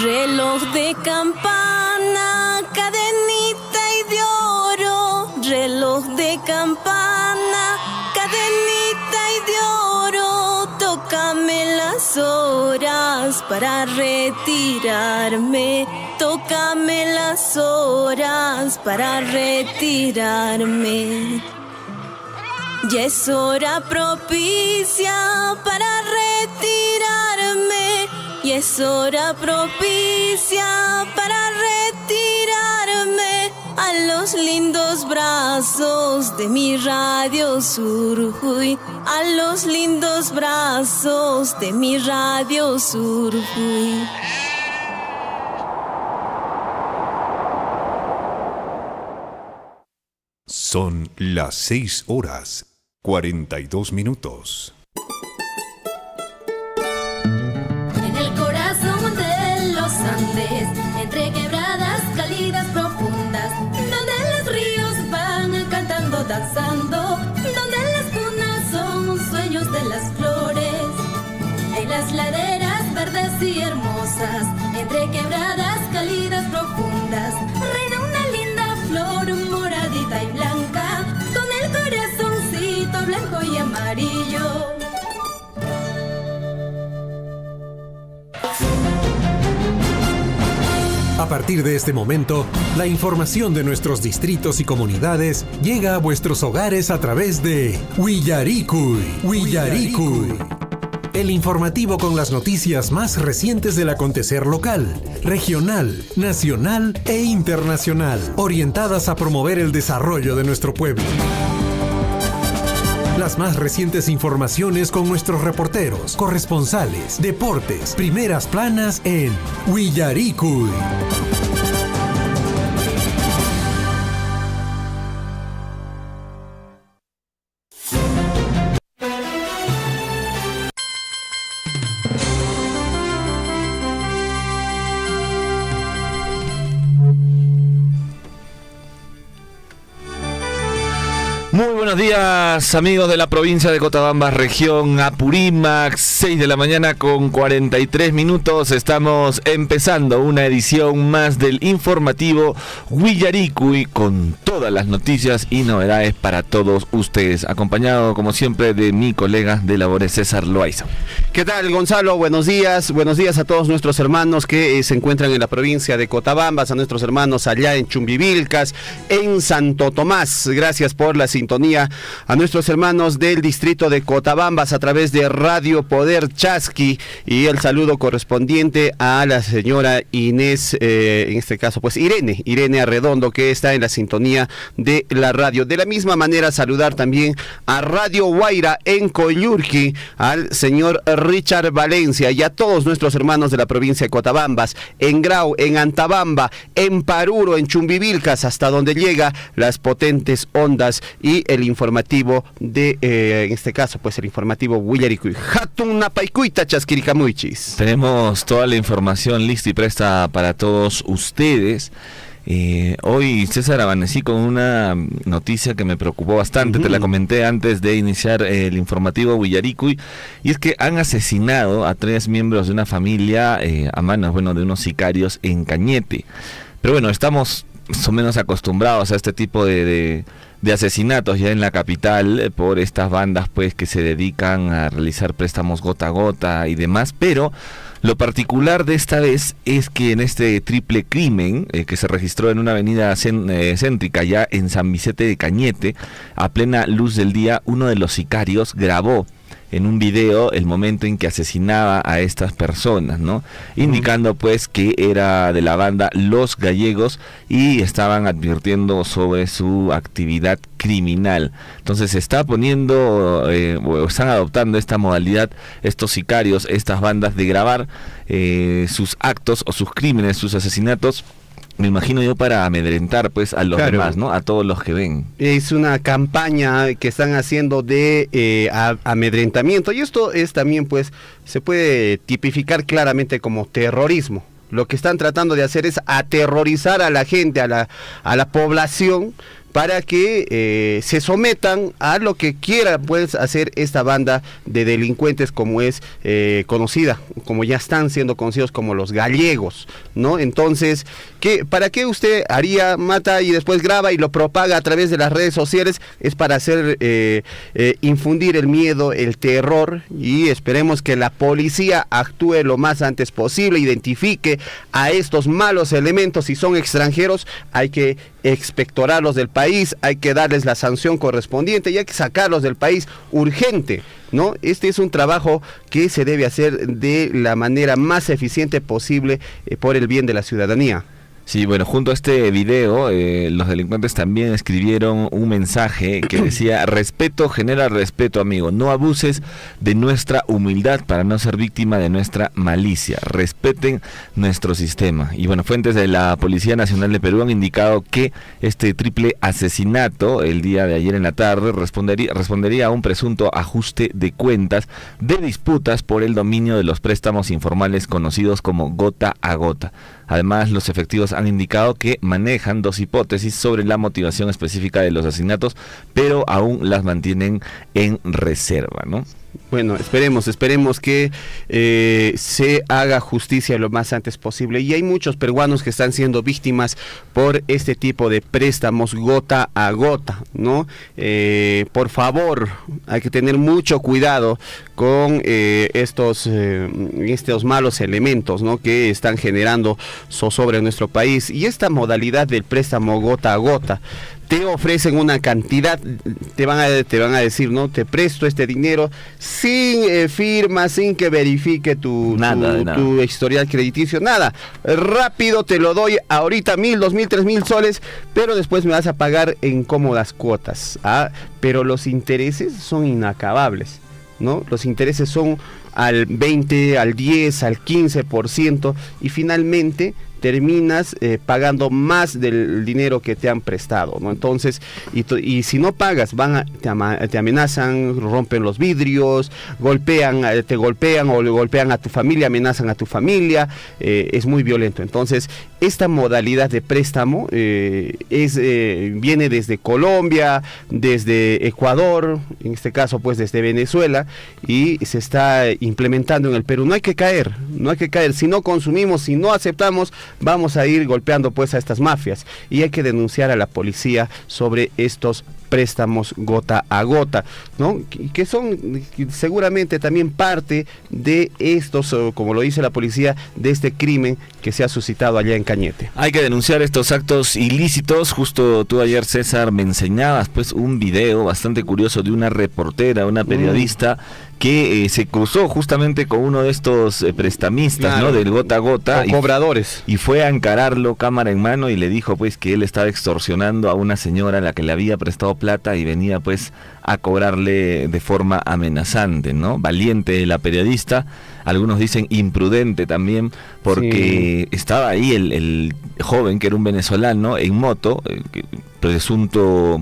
Reloj de campana, cadenita y de oro. Reloj de campana, cadenita y de oro. Tócame las horas para retirarme. Tócame las horas para retirarme. Ya es hora propicia para retirarme. Ya es hora propicia para retirarme a los lindos brazos de mi Radio Surjuy. A los lindos brazos de mi Radio Surjuy. Son las 6:42. En el corazón de los Andes, entre quebradas cálidas profundas, donde los ríos van cantando, danzando, donde las cunas son sueños de las flores, en las laderas verdes y hermosas, entre quebradas cálidas profundas, reina una linda flor moradita y blanca, con el corazoncito blanco y amarillo. A partir de este momento, la información de nuestros distritos y comunidades llega a vuestros hogares a través de Willaricui. El informativo con las noticias más recientes del acontecer local, regional, nacional e internacional, orientadas a promover el desarrollo de nuestro pueblo. Las más recientes informaciones con nuestros reporteros, corresponsales, deportes, primeras planas en Willaricui. Muy buenos días, amigos de la provincia de Cotabambas, región Apurímac, 6 de la mañana con 43 minutos. Estamos empezando una edición más del informativo Willaricui con todas las noticias y novedades para todos ustedes. Acompañado, como siempre, de mi colega de labores, César Loaiza. ¿Qué tal, Gonzalo? Buenos días a todos nuestros hermanos que se encuentran en la provincia de Cotabambas, a nuestros hermanos allá en Chumbivilcas, en Santo Tomás. Gracias por la sintonía. A nuestros hermanos del distrito de Cotabambas a través de Radio Poder Chasqui, y el saludo correspondiente a la señora Inés, en este caso pues Irene Arredondo, que está en la sintonía de la radio. De la misma manera saludar también a Radio Guaira en Coyurqui, al señor Richard Valencia, y a todos nuestros hermanos de la provincia de Cotabambas, en Grau, en Antabamba, en Paruro, en Chumbivilcas, hasta donde llega las potentes ondas y el informativo de, en este caso, pues el informativo Willaricui. Hatun Napaycuita Chasquiricamuichis. Tenemos toda la información lista y presta para todos ustedes. Hoy, César, amanecí con una noticia que me preocupó bastante. Te la comenté antes de iniciar el informativo Willaricui, y es que han asesinado a 3 miembros de una familia a manos, de unos sicarios en Cañete. Pero bueno, estamos más o menos acostumbrados a este tipo de asesinatos ya en la capital por estas bandas pues que se dedican a realizar préstamos gota a gota y demás, pero lo particular de esta vez es que en este triple crimen que se registró en una avenida céntrica ya en San Vicente de Cañete, a plena luz del día, uno de los sicarios grabó en un video el momento en que asesinaba a estas personas, ¿no? Indicando pues que era de la banda Los Gallegos y estaban advirtiendo sobre su actividad criminal. Entonces se está poniendo o están adoptando esta modalidad estos sicarios, estas bandas, de grabar sus actos o sus crímenes, sus asesinatos, me imagino yo, para amedrentar pues a los demás, ¿no? A todos los que ven. Es una campaña que están haciendo de amedrentamiento, y esto es también pues se puede tipificar claramente como terrorismo. Lo que están tratando de hacer es aterrorizar a la gente, a la población, para que se sometan a lo que quiera pues hacer esta banda de delincuentes como es conocida, como ya están siendo conocidos como los gallegos, ¿no? Entonces, ¿para qué usted haría, mata y después graba y lo propaga a través de las redes sociales? Es para hacer infundir el miedo, el terror, y esperemos que la policía actúe lo más antes posible, identifique a estos malos elementos. Si son extranjeros, hay que expectorarlos del país, hay que darles la sanción correspondiente y hay que sacarlos del país urgente, ¿no? Este es un trabajo que se debe hacer de la manera más eficiente posible por el bien de la ciudadanía. Sí, bueno, junto a este video, los delincuentes también escribieron un mensaje que decía: respeto genera respeto, amigo, no abuses de nuestra humildad para no ser víctima de nuestra malicia, respeten nuestro sistema. Y bueno, fuentes de la Policía Nacional de Perú han indicado que este triple asesinato el día de ayer en la tarde respondería a un presunto ajuste de cuentas de disputas por el dominio de los préstamos informales conocidos como gota a gota. Además, los efectivos han indicado que manejan dos hipótesis sobre la motivación específica de los asesinatos, pero aún las mantienen en reserva, ¿no? Bueno, esperemos que se haga justicia lo más antes posible. Y hay muchos peruanos que están siendo víctimas por este tipo de préstamos gota a gota, ¿no? Por favor, hay que tener mucho cuidado con estos malos elementos, ¿no?, que están generando zozobra en nuestro país. Y esta modalidad del préstamo gota a gota, te ofrecen una cantidad, te van a decir, ¿no?, te presto este dinero sin firma, sin que verifique tu historial crediticio, nada, rápido te lo doy ahorita, 1,000, 2,000, 3,000 soles, pero después me vas a pagar en cómodas cuotas, pero los intereses son inacabables, ¿no? Los intereses son al 20, al 10, al 15%, y finalmente terminas pagando más del dinero que te han prestado, ¿no? Entonces, y si no pagas, te amenazan, rompen los vidrios, te golpean o le golpean a tu familia, amenazan a tu familia, es muy violento. Entonces, esta modalidad de préstamo viene desde Colombia, desde Ecuador, en este caso pues desde Venezuela, y se está implementando en el Perú. No hay que caer, si no consumimos, si no aceptamos, vamos a ir golpeando pues a estas mafias, y hay que denunciar a la policía sobre estos préstamos gota a gota, ¿no? Que son seguramente también parte de estos, como lo dice la policía, de este crimen que se ha suscitado allá en Cañete. Hay que denunciar estos actos ilícitos. Justo tú ayer, César, me enseñabas pues un video bastante curioso de una reportera, una periodista que se cruzó justamente con uno de estos prestamistas, claro, ¿no?, del gota a gota, o cobradores, y fue a encararlo cámara en mano y le dijo pues que él estaba extorsionando a una señora a la que le había prestado plata y venía pues a cobrarle de forma amenazante, ¿no? Valiente la periodista, algunos dicen imprudente también, porque estaba ahí el joven, que era un venezolano, en moto, presunto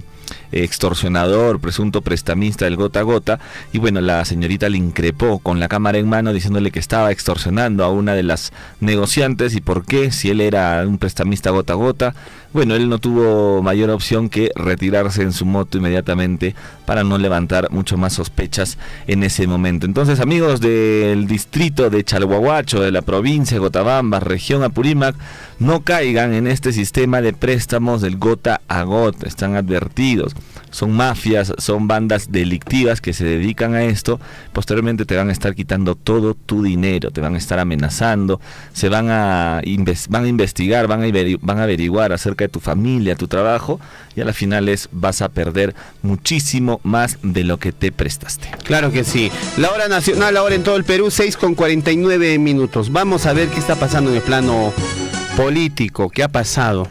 extorsionador, presunto prestamista del gota a gota, y bueno, la señorita le increpó con la cámara en mano diciéndole que estaba extorsionando a una de las negociantes, y por qué, si él era un prestamista gota a gota. Bueno, él no tuvo mayor opción que retirarse en su moto inmediatamente para no levantar mucho más sospechas en ese momento. Entonces, amigos del distrito de Chalhuahuacho, de la provincia de Cotabambas, región Apurímac, no caigan en este sistema de préstamos del gota a gota, están advertidos. Son mafias, son bandas delictivas que se dedican a esto. Posteriormente te van a estar quitando todo tu dinero, te van a estar amenazando, van a investigar, van a averiguar acerca de tu familia, tu trabajo, y a las finales vas a perder muchísimo más de lo que te prestaste. Claro que sí. La hora nacional ahora en todo el Perú, 6:49. Vamos a ver qué está pasando en el plano político, qué ha pasado.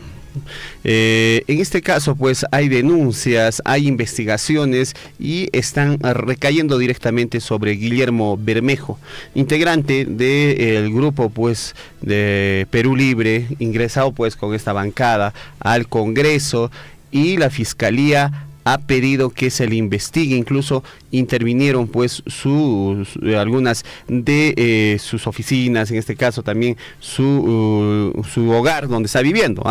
En este caso pues hay denuncias, hay investigaciones, y están recayendo directamente sobre Guillermo Bermejo, integrante del grupo pues de Perú Libre, ingresado pues con esta bancada al Congreso, y la Fiscalía ha pedido que se le investigue. Incluso intervinieron pues algunas de sus oficinas, en este caso también su hogar donde está viviendo.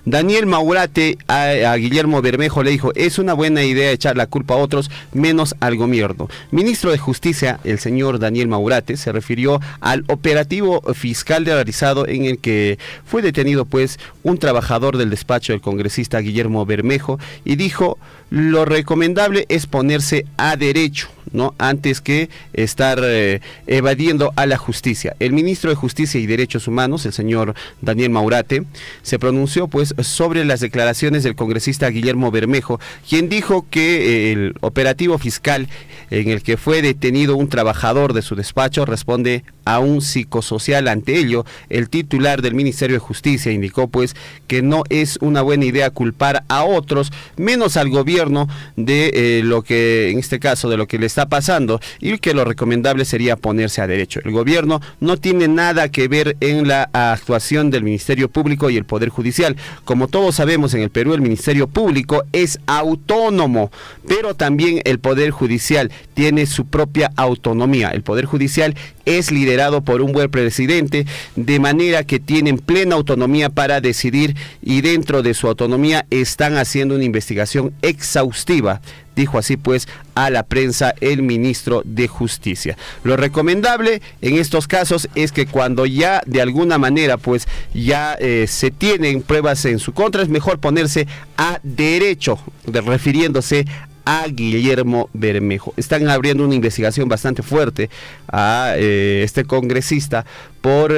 Daniel Maurate a Guillermo Bermejo le dijo: es una buena idea echar la culpa a otros, menos al gobierno. Ministro de Justicia, el señor Daniel Maurate, se refirió al operativo fiscal realizado en el que fue detenido pues un trabajador del despacho del congresista Guillermo Bermejo, y dijo: lo recomendable es ponerse a derecho, ¿no?, antes que estar evadiendo a la justicia. El ministro de Justicia y Derechos Humanos, el señor Daniel Maurate, se pronunció pues sobre las declaraciones del congresista Guillermo Bermejo, quien dijo que el operativo fiscal en el que fue detenido un trabajador de su despacho responde a un psicosocial. Ante ello, el titular del Ministerio de Justicia indicó pues que no es una buena idea culpar a otros, menos al gobierno, de lo que, en este caso, de lo que le está pasando, y que lo recomendable sería ponerse a derecho. El gobierno no tiene nada que ver en la actuación del Ministerio Público y el Poder Judicial. Como todos sabemos, en el Perú el Ministerio Público es autónomo, pero también el Poder Judicial tiene su propia autonomía. El Poder Judicial es liderado por un buen presidente, de manera que tienen plena autonomía para decidir, y dentro de su autonomía están haciendo una investigación exhaustiva. Dijo así pues a la prensa el ministro de Justicia. Lo recomendable en estos casos es que cuando ya de alguna manera pues ya se tienen pruebas en su contra, es mejor ponerse a derecho, refiriéndose a Guillermo Bermejo. Están abriendo una investigación bastante fuerte a este congresista por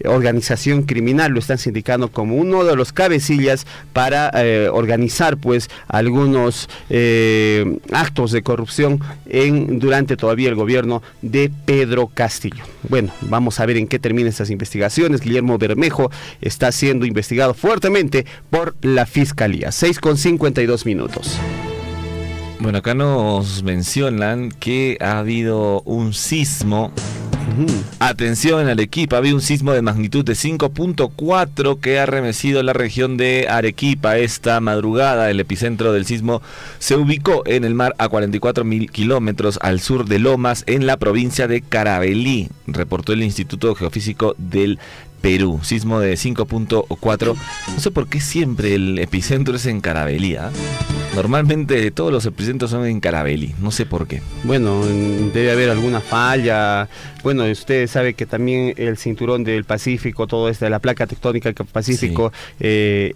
organización criminal. Lo están sindicando como uno de los cabecillas para organizar pues algunos actos de corrupción durante todavía el gobierno de Pedro Castillo. Bueno, vamos a ver en qué terminan estas investigaciones. Guillermo Bermejo está siendo investigado fuertemente por la Fiscalía. 6:52. Bueno, acá nos mencionan que ha habido un sismo. Atención, en Arequipa, había un sismo de magnitud de 5.4 que ha remecido la región de Arequipa esta madrugada. El epicentro del sismo se ubicó en el mar a 44.000 kilómetros al sur de Lomas, en la provincia de Caravelí, reportó el Instituto Geofísico del Perú. Sismo de 5.4. No sé por qué siempre el epicentro es en Caravelí, ¿eh? Normalmente todos los epicentros son en Caravelí, no sé por qué. Bueno, debe haber alguna falla. Bueno, usted sabe que también el cinturón del Pacífico, todo esto, la placa tectónica del Pacífico, sí,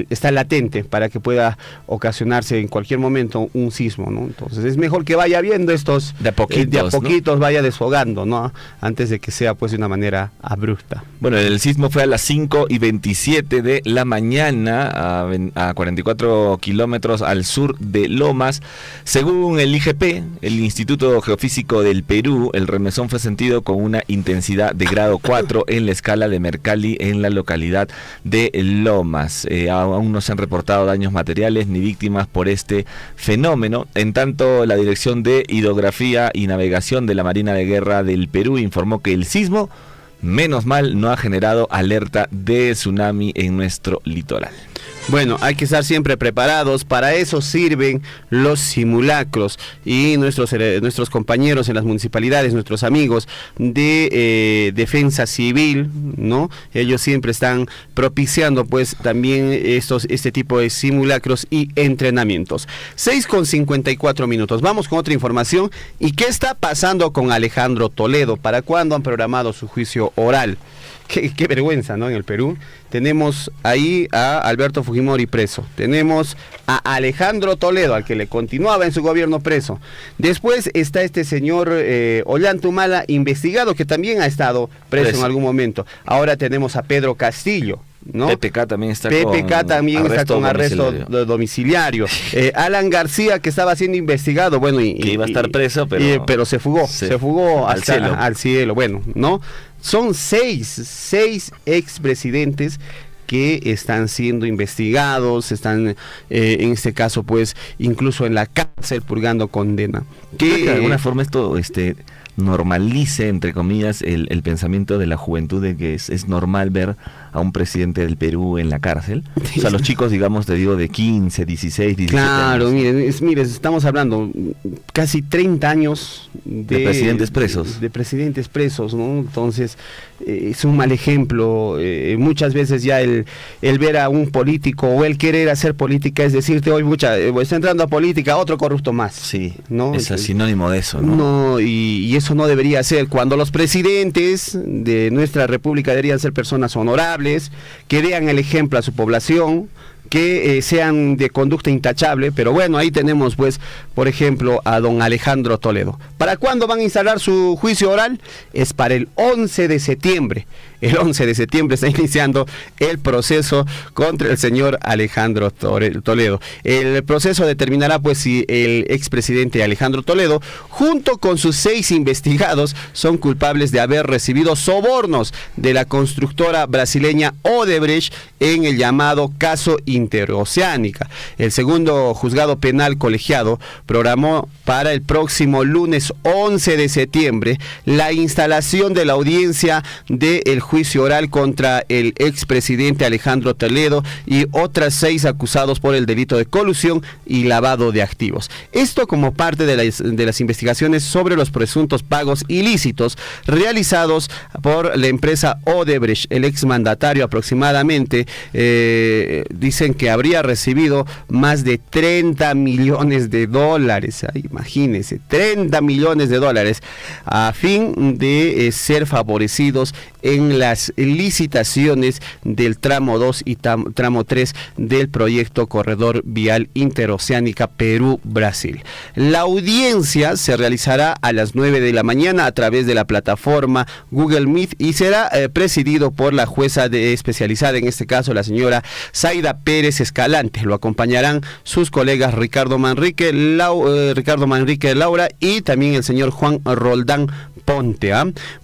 está latente para que pueda ocasionarse en cualquier momento un sismo, ¿no? Entonces es mejor que vaya viendo estos de a poquitos, ¿no? Vaya desfogando, ¿no? Antes de que sea pues de una manera abrupta. Bueno, el sismo fue a las 5:27 de la mañana a 44 kilómetros al sur de Lomas. Según el IGP, el Instituto Geofísico del Perú, el remesón fue sentido con una intensidad de grado 4 en la escala de Mercalli en la localidad de Lomas. Aún no se han reportado daños materiales ni víctimas por este fenómeno. En tanto, la Dirección de Hidrografía y Navegación de la Marina de Guerra del Perú informó que el sismo, menos mal, no ha generado alerta de tsunami en nuestro litoral. Bueno, hay que estar siempre preparados. Para eso sirven los simulacros, y nuestros compañeros en las municipalidades, nuestros amigos de Defensa Civil, ¿no? Ellos siempre están propiciando pues también este tipo de simulacros y entrenamientos. 6:54. Vamos con otra información. ¿Y qué está pasando con Alejandro Toledo? ¿Para cuándo han programado su juicio oral? Qué vergüenza, ¿no? En el Perú tenemos ahí a Alberto Fujimori preso, tenemos a Alejandro Toledo, al que le continuaba en su gobierno, preso. Después está este señor Ollanta-Humala, investigado, que también ha estado preso en algún momento. Ahora tenemos a Pedro Castillo, ¿no? PPK también está con arresto domiciliario. Alan García, que estaba siendo investigado, bueno, que iba a estar preso, pero se fugó al cielo. Bueno, ¿no? Son seis expresidentes que están siendo investigados, están en este caso pues incluso en la cárcel purgando condena. Que de alguna forma esto normalice, entre comillas, el pensamiento de la juventud de que es normal ver a un presidente del Perú en la cárcel. O sea, los chicos, digamos, te digo, de 15, 16, 17 Claro, años. miren, estamos hablando casi 30 años De presidentes presos. De presidentes presos, ¿no? Entonces, es un mal ejemplo. Muchas veces ya el ver a un político o el querer hacer política es decirte, hoy está entrando a política, otro corrupto más. Sí, ¿no? es sinónimo de eso, ¿no? No, y eso no debería ser. Cuando los presidentes de nuestra república deberían ser personas honorables, que den el ejemplo a su población, que sean de conducta intachable, pero bueno, ahí tenemos pues, por ejemplo, a don Alejandro Toledo. ¿Para cuándo van a instalar su juicio oral? Es para el 11 de septiembre. El 11 de septiembre está iniciando el proceso contra el señor Alejandro Toledo. El proceso determinará pues si el expresidente Alejandro Toledo, junto con sus 6 investigados, son culpables de haber recibido sobornos de la constructora brasileña Odebrecht en el llamado caso Interoceánica. El segundo juzgado penal colegiado programó para el próximo lunes 11 de septiembre la instalación de la audiencia del juicio oral contra el expresidente Alejandro Toledo y otras 6 acusados por el delito de colusión y lavado de activos. Esto como parte de las investigaciones sobre los presuntos pagos ilícitos realizados por la empresa Odebrecht. El exmandatario aproximadamente dicen que habría recibido más de 30 millones de dólares. Ay, imagínense, 30 millones de dólares a fin de ser favorecidos en las licitaciones del tramo 2 y tramo 3 del proyecto Corredor Vial Interoceánica Perú-Brasil. La audiencia se realizará a las 9 de la mañana a través de la plataforma Google Meet y será presidido por la jueza especializada, en este caso la señora Zaida Pérez Escalante. Lo acompañarán sus colegas Ricardo Manrique Laura y también el señor Juan Roldán Ponte.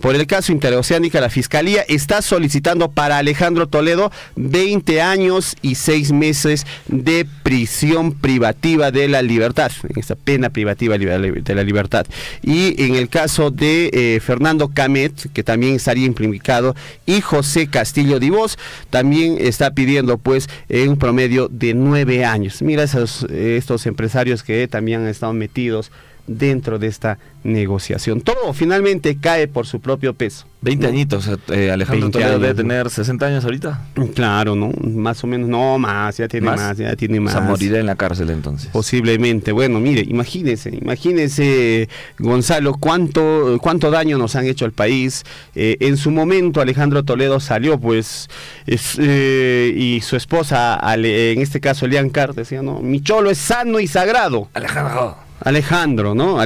Por el caso Interoceánica, la Fiscalía está solicitando para Alejandro Toledo 20 años y 6 meses de prisión privativa de la libertad, esta pena privativa de la libertad. Y en el caso de Fernando Camet, que también estaría implicado, y José Castillo Divos, también está pidiendo pues un promedio de 9 años. Mira estos empresarios que también han estado metidos dentro de esta negociación. Todo finalmente cae por su propio peso. 20 añitos, Alejandro 20 Toledo años, debe ¿no? tener 60 años ahorita. Claro, ¿no? Más o menos, no más, ya tiene más, ya tiene más. O sea, morirá en la cárcel entonces. Posiblemente. Bueno, mire, imagínese, Gonzalo, cuánto daño nos han hecho al país. En su momento Alejandro Toledo salió, pues, y su esposa, en este caso Elian Carr, decía, no, mi cholo es sano y sagrado. Alejandro, ¿no?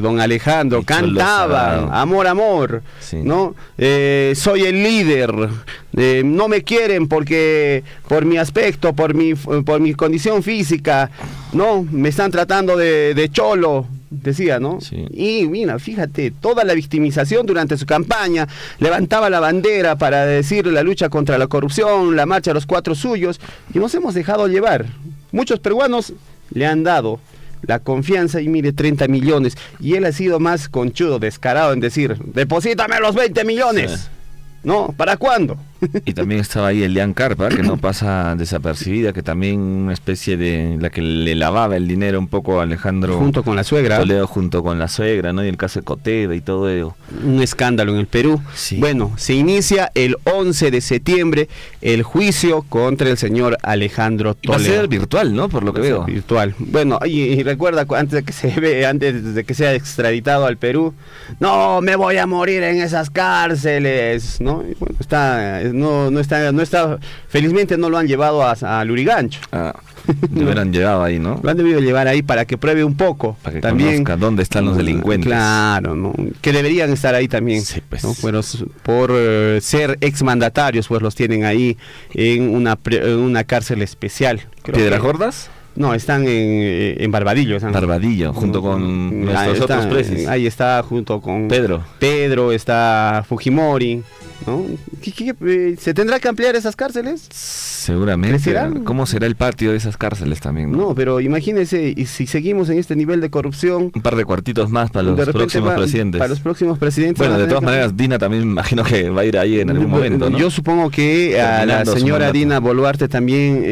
Don Alejandro, cantaba, amor, sí. ¿no? Soy el líder, no me quieren porque por mi aspecto, por mi condición física, ¿no? Me están tratando de cholo, decía, ¿no? Sí. Y mira, fíjate, toda la victimización durante su campaña, levantaba la bandera para decir la lucha contra la corrupción, la marcha de los 4 suyos, y nos hemos dejado llevar. Muchos peruanos le han dado la confianza y mire, 30 millones. Y él ha sido más conchudo, descarado en decir, deposítame los 20 millones. Sí. ¿No? ¿Para cuándo? Y también estaba ahí Elian Carpa, que no pasa desapercibida, que también una especie de la que le lavaba el dinero un poco a Alejandro. Junto con la suegra. Toledo junto con la suegra, ¿no? Y el caso de Coteda y todo ello. Un escándalo en el Perú. Sí. Bueno, se inicia el 11 de septiembre el juicio contra el señor Alejandro Toledo. Va a ser virtual, ¿no? Por lo que veo. Virtual. Bueno, y recuerda, antes de que sea extraditado al Perú, no, me voy a morir en esas cárceles, ¿no? Y bueno, no está, felizmente no lo han llevado a Lurigancho. Lo hubieran llevado ahí, ¿no? Lo han debido llevar ahí para que pruebe un poco. Para que también conozca dónde están los delincuentes. Claro, ¿no? Que deberían estar ahí también. Sí, pues. ¿no? Pero por ser exmandatarios, pues los tienen ahí en una cárcel especial. ¿Piedras Gordas? No, están en Barbadillo. Barbadillo, junto con nuestros otros presos. Ahí está, junto con Pedro. Está Fujimori, ¿no? ¿Se tendrá que ampliar esas cárceles? Seguramente. ¿Crecerán? ¿Cómo será el patio de esas cárceles también? No, pero imagínense, y si seguimos en este nivel de corrupción... Un par de cuartitos más para los de repente próximos presidentes. Para los próximos presidentes. Bueno, de todas maneras, Dina también imagino que va a ir ahí en algún momento, ¿no? Yo supongo que a la Terminando su señora mandato. Dina Boluarte también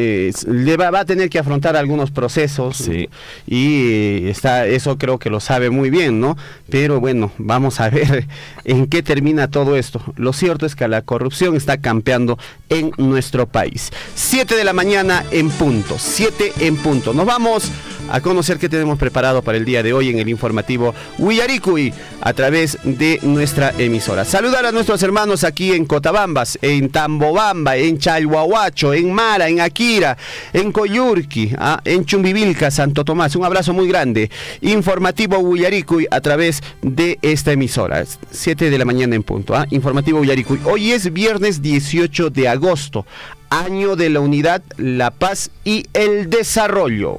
va a tener que afrontar algunos procesos. Sí. Y eso creo que lo sabe muy bien, ¿no? Pero bueno, vamos a ver en qué termina todo esto. Lo cierto es que la corrupción está campeando en nuestro país. 7 de la mañana en punto, 7 en punto. Nos vamos a conocer qué tenemos preparado para el día de hoy en el informativo Huillaricui a través de nuestra emisora. Saludar a nuestros hermanos aquí en Cotabambas, en Tambobamba, en Chalhuahuacho, en Mara, en Akira, en Coyurqui, en Chumbivilca, Santo Tomás. Un abrazo muy grande. Informativo Huillaricui a través de esta emisora. 7 de la mañana en punto. Informativo Huillaricui. Hoy es viernes 18 de agosto, año de la unidad, la paz y el desarrollo.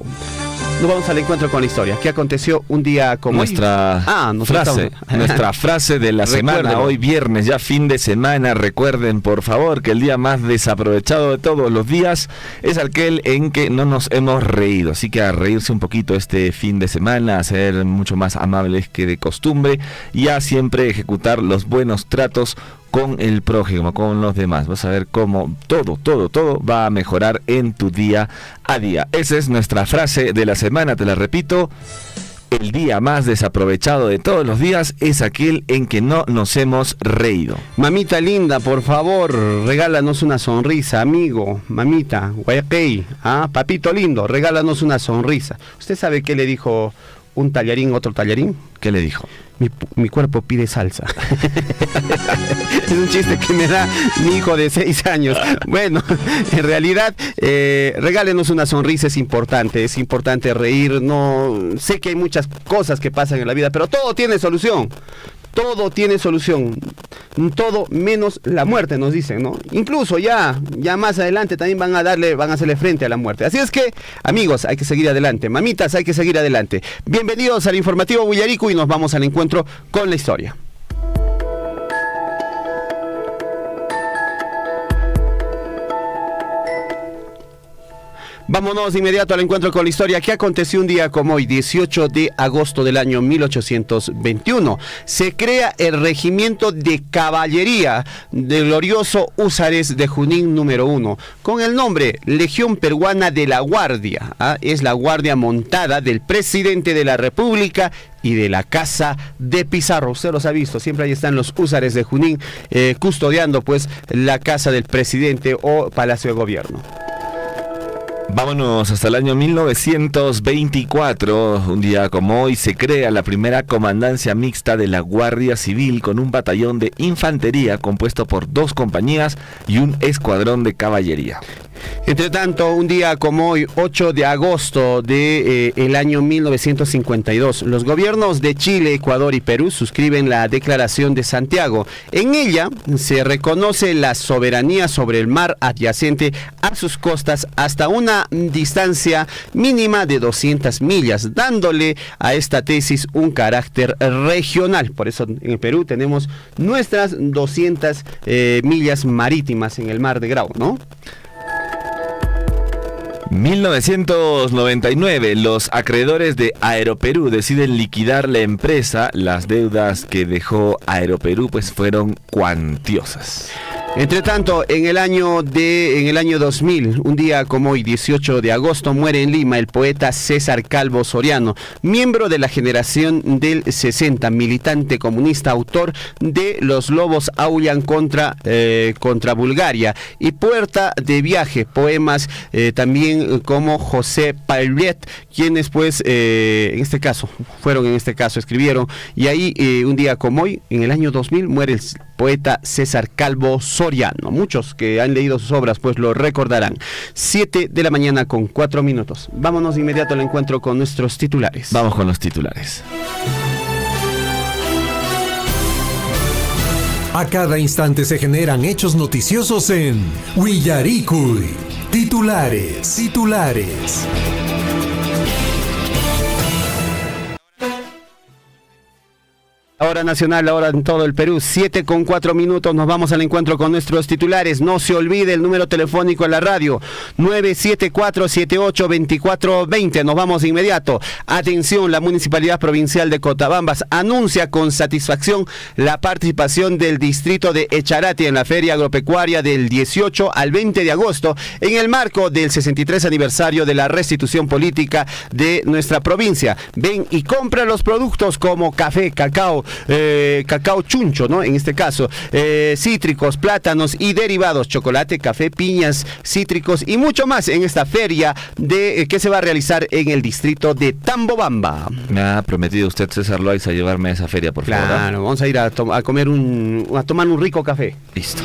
Nos vamos al encuentro con la historia. ¿Qué aconteció un día como nuestra frase, nuestra frase de la semana, hoy viernes, ya fin de semana. Recuerden, por favor, que el día más desaprovechado de todos los días es aquel en que no nos hemos reído. Así que a reírse un poquito este fin de semana, a ser mucho más amables que de costumbre y a siempre ejecutar los buenos tratos con el prójimo, con los demás. Vas a ver cómo todo va a mejorar en tu día a día. Esa es nuestra frase de la semana, te la repito. El día más desaprovechado de todos los días es aquel en que no nos hemos reído. Mamita linda, por favor, regálanos una sonrisa, amigo. Mamita, guayakei, papito lindo, regálanos una sonrisa. ¿Usted sabe qué le dijo un tallarín a otro tallarín? ¿Qué le dijo? Mi cuerpo pide salsa. Es un chiste que me da mi hijo de 6 años. Bueno, en realidad, regálenos una sonrisa, es importante reír. No sé que hay muchas cosas que pasan en la vida, pero todo tiene solución. Todo tiene solución, todo menos la muerte, nos dicen, ¿no? Incluso ya más adelante también van a hacerle frente a la muerte. Así es que, amigos, hay que seguir adelante, mamitas, hay que seguir adelante. Bienvenidos al informativo Huillaricui y nos vamos al encuentro con la historia. Vámonos de inmediato al encuentro con la historia. ¿Qué aconteció un día como hoy, 18 de agosto del año 1821? Se crea el regimiento de caballería del glorioso Húsares de Junín número 1, con el nombre Legión Peruana de la Guardia. Es la guardia montada del presidente de la República y de la Casa de Pizarro. Usted los ha visto, siempre ahí están los húsares de Junín custodiando pues la casa del presidente o Palacio de Gobierno. Vámonos hasta el año 1924, un día como hoy se crea la primera comandancia mixta de la Guardia Civil con un batallón de infantería compuesto por 2 compañías y un escuadrón de caballería. Entre tanto, un día como hoy, 8 de agosto del año 1952, los gobiernos de Chile, Ecuador y Perú suscriben la Declaración de Santiago. En ella se reconoce la soberanía sobre el mar adyacente a sus costas hasta una distancia mínima de 200 millas, dándole a esta tesis un carácter regional. Por eso en el Perú tenemos nuestras 200 millas marítimas en el mar de Grau, ¿no? 1999, los acreedores de Aeroperú deciden liquidar la empresa. Las deudas que dejó Aeroperú pues fueron cuantiosas. Entre tanto, en el año 2000, un día como hoy, 18 de agosto, muere en Lima el poeta César Calvo Soriano, miembro de la generación del 60, militante comunista, autor de Los lobos aullan contra Bulgaria y Puerta de viaje, poemas también como José Paulet, quienes pues escribieron, y ahí un día como hoy, en el año 2000, muere el poeta César Calvo Soriano. Muchos que han leído sus obras pues lo recordarán. 7 de la mañana con 4 minutos. Vámonos de inmediato al encuentro con nuestros titulares. Vamos con los titulares. A cada instante se generan hechos noticiosos en Huillaricui. Titulares. Hora nacional, ahora en todo el Perú, 7:04. Nos vamos al encuentro con nuestros titulares. No se olvide el número telefónico en la radio, 974-78-2420. Nos vamos de inmediato. Atención, la Municipalidad Provincial de Cotabambas anuncia con satisfacción la participación del distrito de Echarati en la Feria Agropecuaria del 18 al 20 de agosto en el marco del 63 aniversario de la restitución política de nuestra provincia. Ven y compra los productos como café, cacao, cacao chuncho, ¿no? En este caso, cítricos, plátanos y derivados, chocolate, café, piñas, cítricos y mucho más en esta feria que se va a realizar en el distrito de Tambobamba. Me ha prometido usted, César Loaiza, llevarme a esa feria, por favor. Claro, vamos a ir a tomar un rico café. Listo.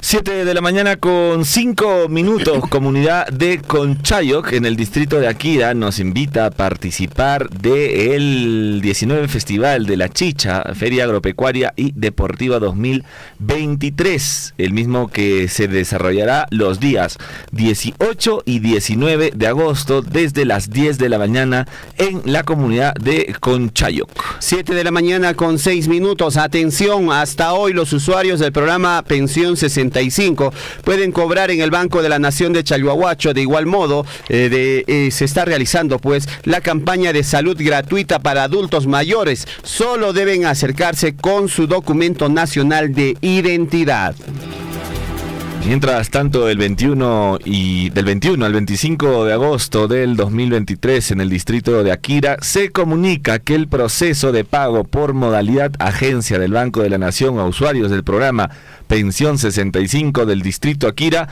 7 de la mañana con 5 minutos. Comunidad de Conchayoc en el distrito de Akira nos invita a participar del 19 Festival de la Chicha, Feria Agropecuaria y Deportiva 2023, el mismo que se desarrollará los días 18 y 19 de agosto desde las 10 de la mañana en la comunidad de Conchayoc. 7 de la mañana con 6 minutos. Atención, hasta hoy los usuarios del programa Pensión 65 pueden cobrar en el Banco de la Nación de Chalhuahuacho. De igual modo, se está realizando pues la campaña de salud gratuita para adultos mayores. Solo deben acercarse con su documento nacional de identidad. Mientras tanto, del 21 al 25 de agosto del 2023 en el distrito de Akira se comunica que el proceso de pago por modalidad agencia del Banco de la Nación a usuarios del programa Pensión 65 del distrito Akira,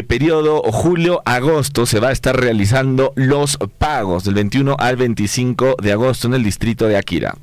periodo julio-agosto, se va a estar realizando los pagos del 21 al 25 de agosto en el distrito de Akira.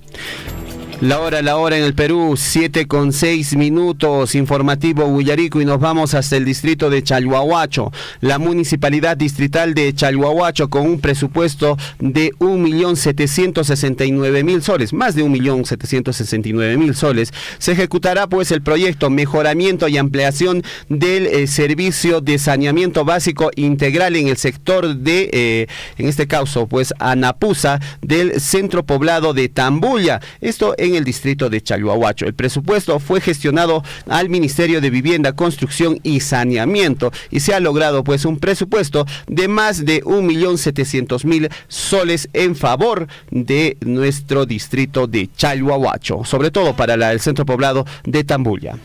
La hora en el Perú, 7:06. Informativo Huillarico, y nos vamos hasta el distrito de Chalhuahuacho. La municipalidad distrital de Chalhuahuacho, con un presupuesto de 1.769.000 soles, más de 1.769.000 soles, se ejecutará pues el proyecto Mejoramiento y Ampliación del Servicio de Saneamiento Básico Integral en el sector de, en este caso pues Anapuza, del centro poblado de Tambulla. Esto en el distrito de Chalhuahuacho. El presupuesto fue gestionado al Ministerio de Vivienda, Construcción y Saneamiento y se ha logrado pues un presupuesto de más de 1.700.000 soles en favor de nuestro distrito de Chalhuahuacho, sobre todo para el centro poblado de Tambulla.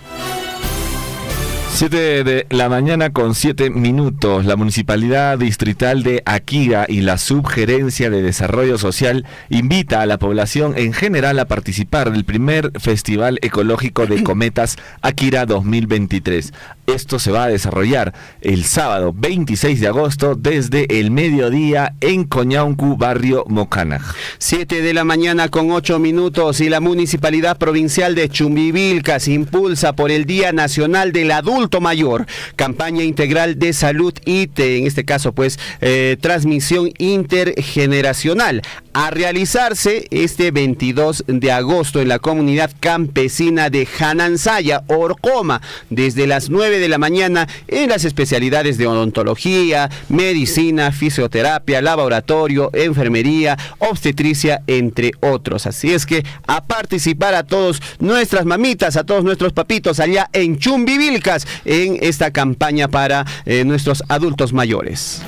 7 de la mañana con 7 minutos. La Municipalidad Distrital de Akira y la Subgerencia de Desarrollo Social invita a la población en general a participar del primer Festival Ecológico de Cometas Akira 2023. Esto se va a desarrollar el sábado 26 de agosto desde el mediodía en Coñauncu, barrio Mocanaj. 7 de la mañana con 8 minutos y la Municipalidad Provincial de Chumbivilcas impulsa por el Día Nacional del Adulto Mayor, campaña integral de salud y en este caso pues transmisión intergeneracional, a realizarse este 22 de agosto en la comunidad campesina de Janansaya, Orcoma, desde las 9 de la mañana en las especialidades de odontología, medicina, fisioterapia, laboratorio, enfermería, obstetricia, entre otros. Así es que a participar a todos nuestras mamitas, a todos nuestros papitos allá en Chumbivilcas en esta campaña para nuestros adultos mayores.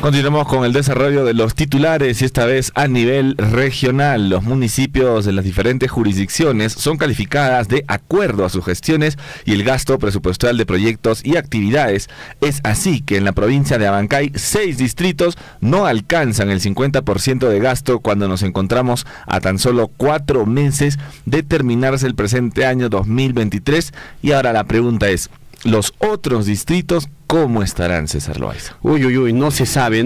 Continuamos con el desarrollo de los titulares y esta vez a nivel regional. Los municipios de las diferentes jurisdicciones son calificadas de acuerdo a sus gestiones y el gasto presupuestal de proyectos y actividades. Es así que en la provincia de Abancay 6 distritos no alcanzan el 50% de gasto cuando nos encontramos a tan solo 4 meses de terminarse el presente año 2023. Y ahora la pregunta es, ¿los otros distritos cómo estarán, César Loaiza? No se sabe.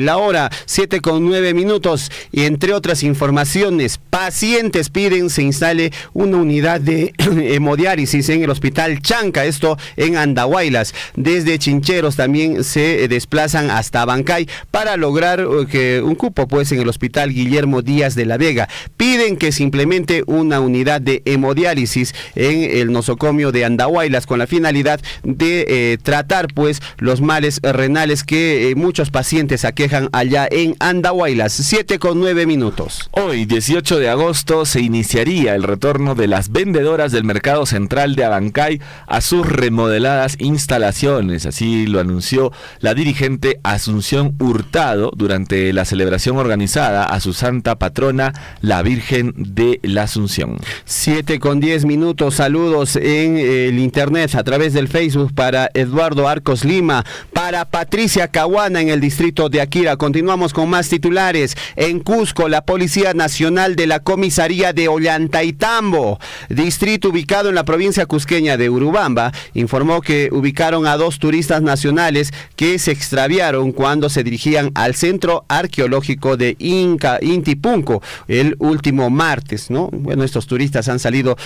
La hora 7:09 y entre otras informaciones, pacientes piden se instale una unidad de hemodiálisis en el Hospital Chanca, esto en Andahuaylas. Desde Chincheros también se desplazan hasta Abancay para lograr un cupo pues en el Hospital Guillermo Díaz de la Vega. Piden que se implemente una unidad de hemodiálisis en el nosocomio de Andahuaylas con la finalidad de tratar tratar pues los males renales que muchos pacientes aquejan allá en Andahuaylas. 7:09. Hoy, 18 de agosto, se iniciaría el retorno de las vendedoras del Mercado Central de Abancay a sus remodeladas instalaciones. Así lo anunció la dirigente Asunción Hurtado durante la celebración organizada a su santa patrona, la Virgen de la Asunción. 7:10. Saludos en el internet a través del Facebook para Eduardo Arcos Lima, para Patricia Caguana en el distrito de Aquira. Continuamos con más titulares. En Cusco, la Policía Nacional de la Comisaría de Ollantaytambo, distrito ubicado en la provincia cusqueña de Urubamba, informó que ubicaron a 2 turistas nacionales que se extraviaron cuando se dirigían al centro arqueológico de Intipunco el último martes, ¿no? Bueno, estos turistas han salido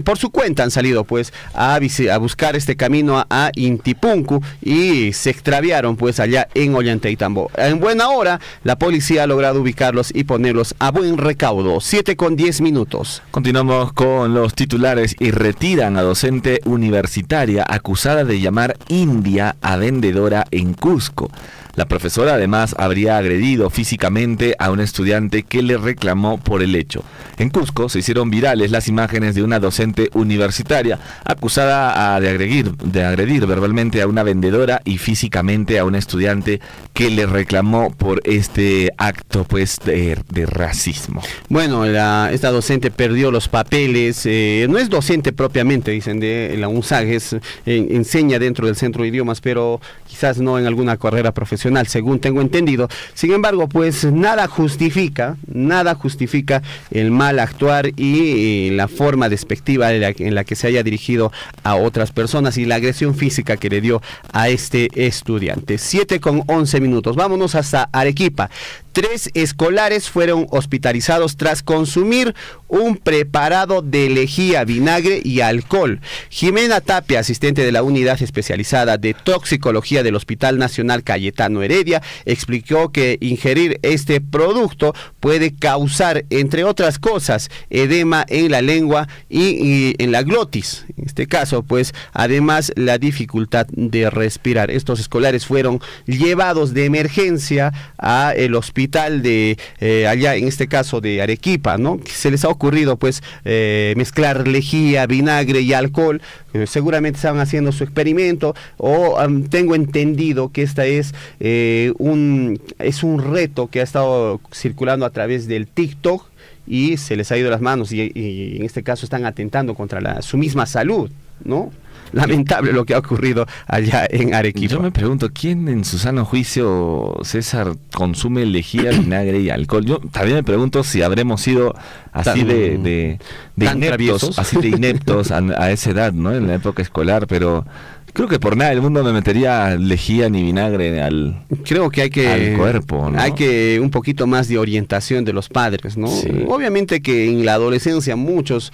por su cuenta, han salido pues a buscar este camino a Intipunco y se extraviaron pues allá en Ollantaytambo. En buena hora, la policía ha logrado ubicarlos y ponerlos a buen recaudo. 7:10. Continuamos con los titulares. Y retiran a docente universitaria acusada de llamar india a vendedora en Cusco. La profesora además habría agredido físicamente a un estudiante que le reclamó por el hecho. En Cusco se hicieron virales las imágenes de una docente universitaria acusada de agredir verbalmente a una vendedora y físicamente a un estudiante que le reclamó por este acto pues de racismo. Bueno, esta docente perdió los papeles, no es docente propiamente, dicen de la UNSAG, enseña dentro del centro de idiomas, pero quizás no en alguna carrera profesional, según tengo entendido. Sin embargo, pues nada justifica el mal actuar y la forma despectiva en la que se haya dirigido a otras personas y la agresión física que le dio a este estudiante. 7:11. Vámonos hasta Arequipa. 3 escolares fueron hospitalizados tras consumir un preparado de lejía, vinagre y alcohol. Jimena Tapia, asistente de la Unidad Especializada de Toxicología del Hospital Nacional Cayetano Heredia, explicó que ingerir este producto puede causar, entre otras cosas, edema en la lengua y en la glotis. En este caso, pues, además, la dificultad de respirar. Estos escolares fueron llevados de emergencia a el hospital de allá, en este caso de Arequipa, ¿no? Se les ha ocurrido pues mezclar lejía, vinagre y alcohol. Seguramente estaban haciendo su experimento o tengo entendido que esta es un reto que ha estado circulando a través del TikTok y se les ha ido las manos y en este caso están atentando contra su misma salud, ¿no? Lamentable lo que ha ocurrido allá en Arequipa. Yo me pregunto, ¿quién en su sano juicio, César, consume lejía, vinagre y alcohol? Yo también me pregunto si habremos sido así de ineptos, así de ineptos a esa edad, ¿no? En la época escolar, pero creo que por nada del mundo me metería lejía ni vinagre al cuerpo, ¿no? Hay que un poquito más de orientación de los padres, ¿no? Sí. Obviamente que en la adolescencia muchos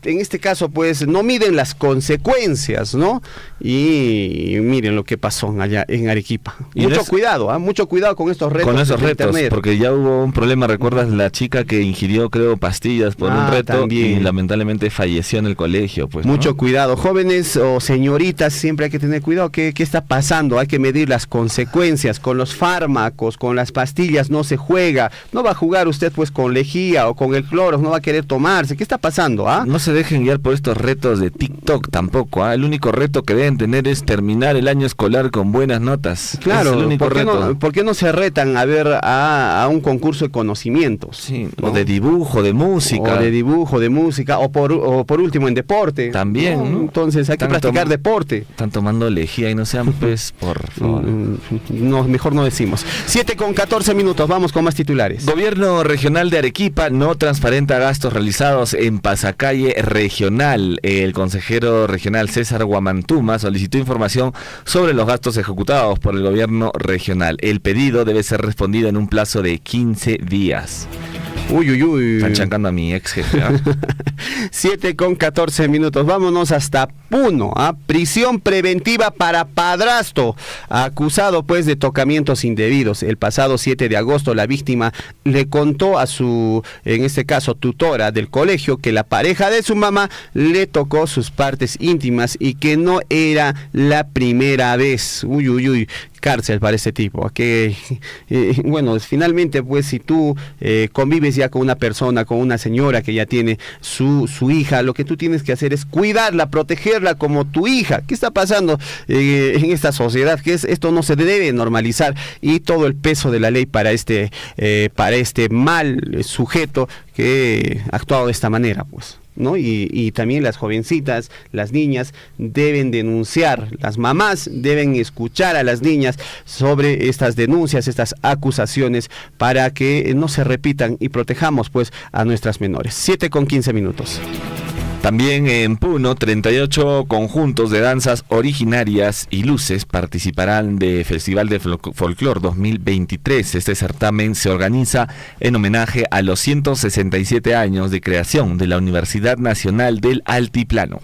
en este caso, pues, no miden las consecuencias, ¿no? Y miren lo que pasó allá en Arequipa. Mucho cuidado con estos retos. Con esos retos, porque ya hubo un problema, ¿recuerdas? La chica que ingirió, creo, pastillas por un reto también. Y lamentablemente falleció en el colegio, pues. Mucho cuidado. Jóvenes o señoritas, siempre hay que tener cuidado. ¿Qué está pasando? Hay que medir las consecuencias. Con los fármacos, con las pastillas, no se juega. No va a jugar usted, pues, con lejía o con el cloro, no va a querer tomarse. ¿Qué está pasando, ah? No se dejen guiar por estos retos de TikTok tampoco, ¿eh? El único reto que deben tener es terminar el año escolar con buenas notas. Claro, es el único reto. ¿Por qué no se retan a ver a un concurso de conocimientos? Sí, ¿no? O de dibujo, de música. O por último en deporte. También, ¿no? Entonces hay que practicar deporte. Están tomando lejía y no sean pues, por favor. No, mejor no decimos. 7:14. Vamos con más titulares. Gobierno regional de Arequipa no transparenta gastos realizados en pasacalle regional. El consejero regional César Guamantuma solicitó información sobre los gastos ejecutados por el gobierno regional. El pedido debe ser respondido en un plazo de 15 días. Uy, uy, uy. Están chancando a mi ex jefe, ¿ah? 7:14 minutos. Vámonos hasta Puno. Prisión preventiva para padrastro, acusado pues de tocamientos indebidos. El pasado 7 de agosto la víctima le contó a su, en este caso, tutora del colegio, que la pareja de su mamá le tocó sus partes íntimas y que no era la primera vez. Uy, uy, uy. Cárcel para ese tipo. Que bueno, finalmente pues si tú convives ya con una persona, con una señora que ya tiene su hija, lo que tú tienes que hacer es cuidarla, protegerla como tu hija. ¿Qué está pasando en esta sociedad? Que esto no se debe normalizar, y todo el peso de la ley para este mal sujeto que ha actuado de esta manera, pues, ¿no? Y también las jovencitas, las niñas deben denunciar, las mamás deben escuchar a las niñas sobre estas denuncias, estas acusaciones, para que no se repitan y protejamos pues a nuestras menores. 7:15 minutos. También en Puno, 38 conjuntos de danzas originarias y luces participarán del Festival de Folclor 2023. Este certamen se organiza en homenaje a los 167 años de creación de la Universidad Nacional del Altiplano.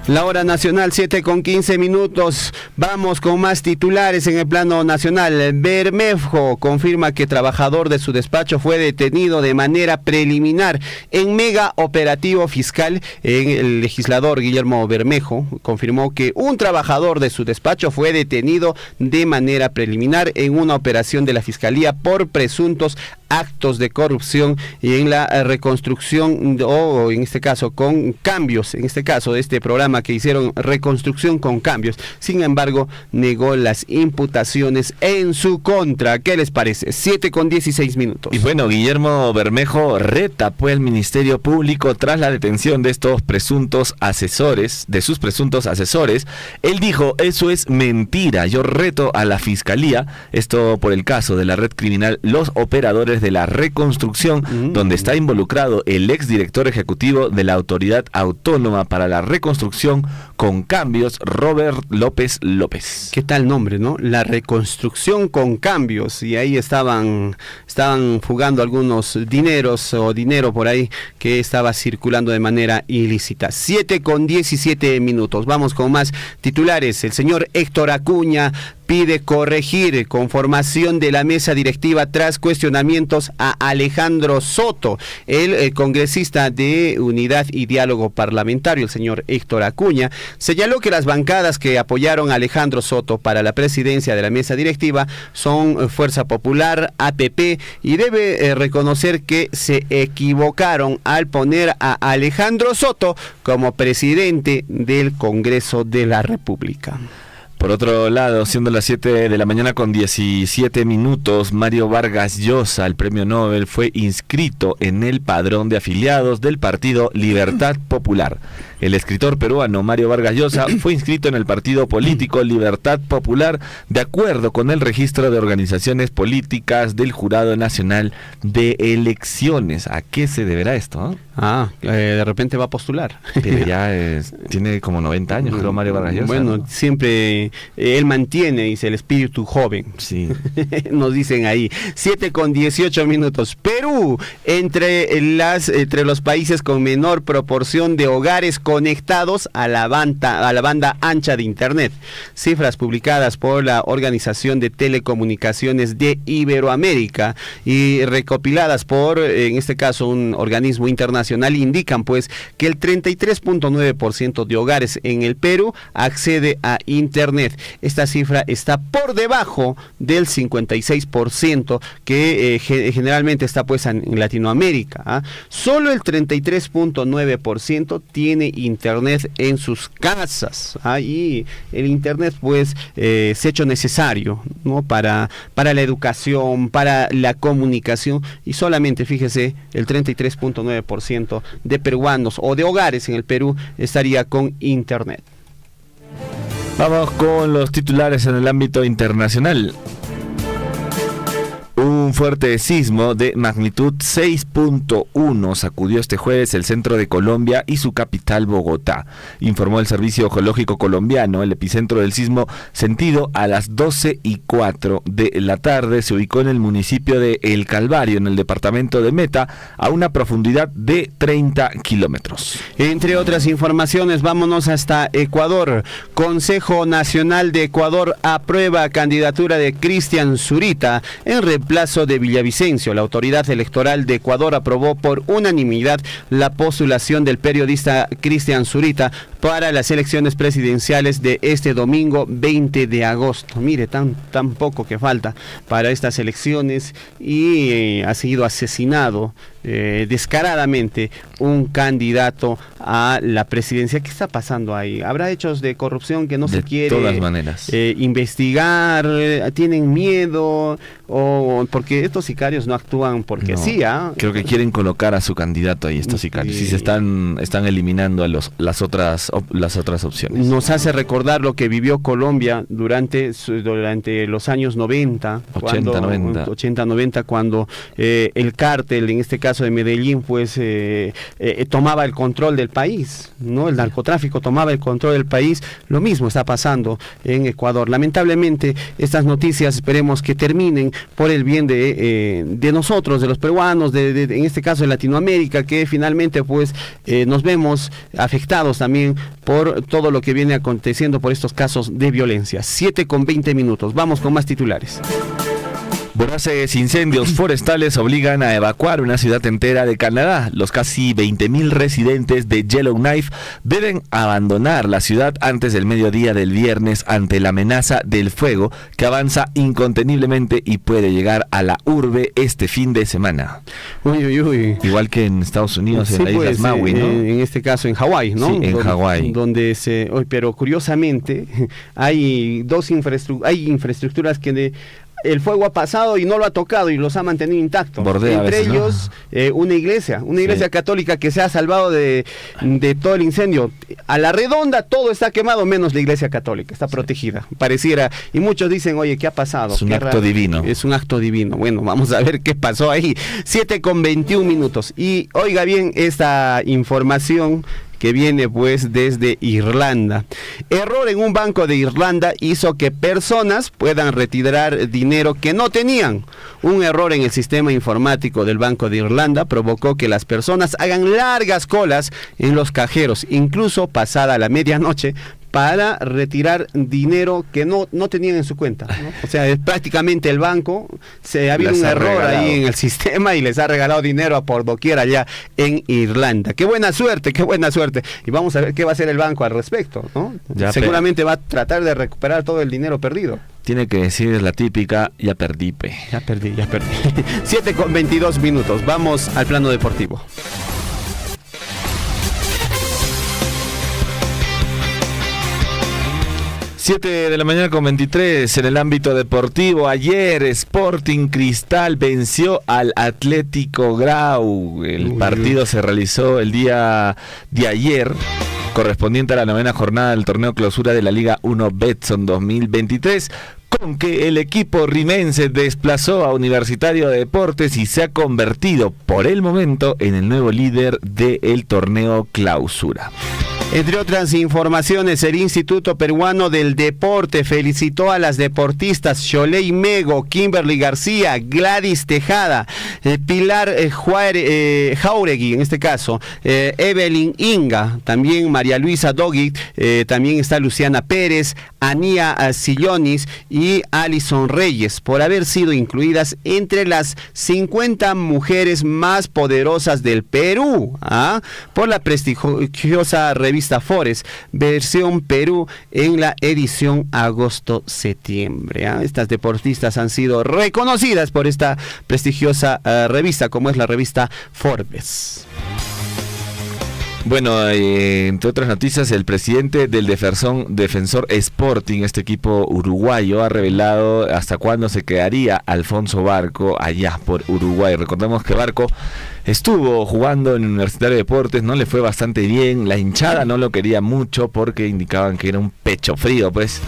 La hora nacional, 7:15 minutos. Vamos con más titulares en el plano nacional. Bermejo confirma que trabajador de su despacho fue detenido de manera preliminar en mega operativo fiscal. El legislador Guillermo Bermejo confirmó que un trabajador de su despacho fue detenido de manera preliminar en una operación de la Fiscalía por presuntos actos de corrupción y en la reconstrucción, o en este caso con cambios, en este caso de este programa que hicieron reconstrucción con cambios. Sin embargo, negó las imputaciones en su contra. ¿Qué les parece? 7:16 minutos. Y bueno, Guillermo Bermejo reta pues al Ministerio Público tras la detención de estos presuntos asesores, de sus presuntos asesores. Él dijo: eso es mentira, yo reto a la Fiscalía, esto por el caso de la red criminal Los Operadores de la Reconstrucción, donde está involucrado el exdirector ejecutivo de la Autoridad Autónoma para la Reconstrucción con Cambios, Robert López López. ¿Qué tal nombre, no? La Reconstrucción con Cambios, y ahí estaban fugando algunos dineros o dinero por ahí que estaba circulando de manera ilícita. 7:17 minutos. Vamos con más titulares. El señor Héctor Acuña pide corregir conformación de la mesa directiva tras cuestionamientos a Alejandro Soto. El congresista de Unidad y Diálogo Parlamentario, el señor Héctor Acuña, señaló que las bancadas que apoyaron a Alejandro Soto para la presidencia de la mesa directiva son Fuerza Popular, APP, y debe reconocer que se equivocaron al poner a Alejandro Soto como presidente del Congreso de la República. Por otro lado, siendo las 7 de la mañana con 17 minutos, Mario Vargas Llosa, el premio Nobel, fue inscrito en el padrón de afiliados del partido Libertad Popular. El escritor peruano Mario Vargas Llosa fue inscrito en el partido político Libertad Popular de acuerdo con el registro de organizaciones políticas del Jurado Nacional de Elecciones. ¿A qué se deberá esto? De repente va a postular. Pero ya tiene como 90 años, creo, Mario Vargas Llosa. Bueno, ¿no? Siempre él mantiene, dice, el espíritu joven. Sí. Nos dicen ahí. 7:18 minutos. Perú, entre los países con menor proporción de hogares conectados a la banda ancha de Internet. Cifras publicadas por la Organización de Telecomunicaciones de Iberoamérica y recopiladas por, en este caso, un organismo internacional, indican pues que el 33.9% de hogares en el Perú accede a Internet. Esta cifra está por debajo del 56% que generalmente está pues en Latinoamérica. Solo el 33.9% tiene Internet en sus casas, y el Internet pues es hecho necesario, ¿no? para la educación, para la comunicación, y solamente, fíjese, el 33.9% de peruanos o de hogares en el Perú estaría con Internet. Vamos con los titulares en el ámbito internacional. Un Un fuerte sismo de magnitud 6.1 sacudió este jueves el centro de Colombia y su capital Bogotá, informó el Servicio Geológico Colombiano. El epicentro del sismo, sentido a las 12:04 de la tarde, se ubicó en el municipio de El Calvario, en el departamento de Meta, a una profundidad de 30 kilómetros. Entre otras informaciones, vámonos hasta Ecuador. Consejo Nacional de Ecuador aprueba candidatura de Cristian Zurita en reemplazo de Villavicencio. La autoridad electoral de Ecuador aprobó por unanimidad la postulación del periodista Cristian Zurita para las elecciones presidenciales de este domingo 20 de agosto. Mire, tan poco que falta para estas elecciones y ha sido asesinado descaradamente un candidato a la presidencia. ¿Qué está pasando ahí? ¿Habrá hechos de corrupción que no se quiere de todas maneras investigar? ¿Tienen miedo? O porque estos sicarios no actúan porque no, sí, creo que quieren colocar a su candidato ahí, estos sicarios, y se están eliminando a las otras opciones. Nos hace recordar lo que vivió Colombia durante los años 90, 80-90, cuando el cártel, en este caso de Medellín, pues tomaba el control del país, ¿no? El narcotráfico tomaba el control del país. Lo mismo está pasando en Ecuador. Lamentablemente, estas noticias esperemos que terminen por el bien de nosotros, de los peruanos, en este caso de Latinoamérica, que finalmente pues nos vemos afectados también por todo lo que viene aconteciendo por estos casos de violencia. 7:20. Vamos con más titulares. Voraces incendios forestales obligan a evacuar una ciudad entera de Canadá. Los casi 20,000 residentes de Yellowknife deben abandonar la ciudad antes del mediodía del viernes ante la amenaza del fuego que avanza inconteniblemente y puede llegar a la urbe este fin de semana. Uy. Igual que en Estados Unidos, en las Islas Maui, ¿no? En este caso en Hawái, ¿no? Sí, en Hawái. Pero curiosamente hay infraestructuras que el fuego ha pasado y no lo ha tocado y los ha mantenido intactos. Entre ellos, una iglesia católica que se ha salvado de todo el incendio. A la redonda todo está quemado, menos la iglesia católica, está protegida, pareciera. Y muchos dicen, oye, ¿qué ha pasado? Es un acto divino. Es un acto divino. Bueno, vamos a ver qué pasó ahí. 7:21. Y oiga bien esta información que viene pues desde Irlanda. Error en un banco de Irlanda hizo que personas puedan retirar dinero que no tenían. Un error en el sistema informático del Banco de Irlanda provocó que las personas hagan largas colas en los cajeros, incluso pasada la medianoche, para retirar dinero que no tenían en su cuenta, ¿no? O sea, es prácticamente el banco, ha habido un error ahí en el sistema y les ha regalado dinero a por doquier allá en Irlanda. ¡Qué buena suerte! Y vamos a ver qué va a hacer el banco al respecto, ¿no? Seguramente va a tratar de recuperar todo el dinero perdido. Tiene que decir la típica, ya perdí. 7:22. Vamos al plano deportivo. 7:23 en el ámbito deportivo. Ayer Sporting Cristal venció al Atlético Grau. El partido se realizó el día de ayer, correspondiente a la 9ª jornada del torneo clausura de la Liga 1 Betson 2023, con que el equipo rimense desplazó a Universitario de Deportes y se ha convertido por el momento en el nuevo líder del torneo clausura. Entre otras informaciones, el Instituto Peruano del Deporte felicitó a las deportistas Xoley Mego, Kimberly García, Gladys Tejada, Pilar Jauregui, en este caso, Evelyn Inga, también María Luisa Dogui, también está Luciana Pérez, Anía Sillonis y Alison Reyes, por haber sido incluidas entre las 50 mujeres más poderosas del Perú, por la prestigiosa revista Forbes, versión Perú, en la edición agosto-septiembre. Estas deportistas han sido reconocidas por esta prestigiosa revista, como es la revista Forbes. Bueno, entre otras noticias, el presidente del Defensor Sporting, este equipo uruguayo, ha revelado hasta cuándo se quedaría Alfonso Barco allá por Uruguay. Recordemos que Barco estuvo jugando en Universitario de Deportes, no le fue bastante bien, la hinchada no lo quería mucho porque indicaban que era un pecho frío, pues.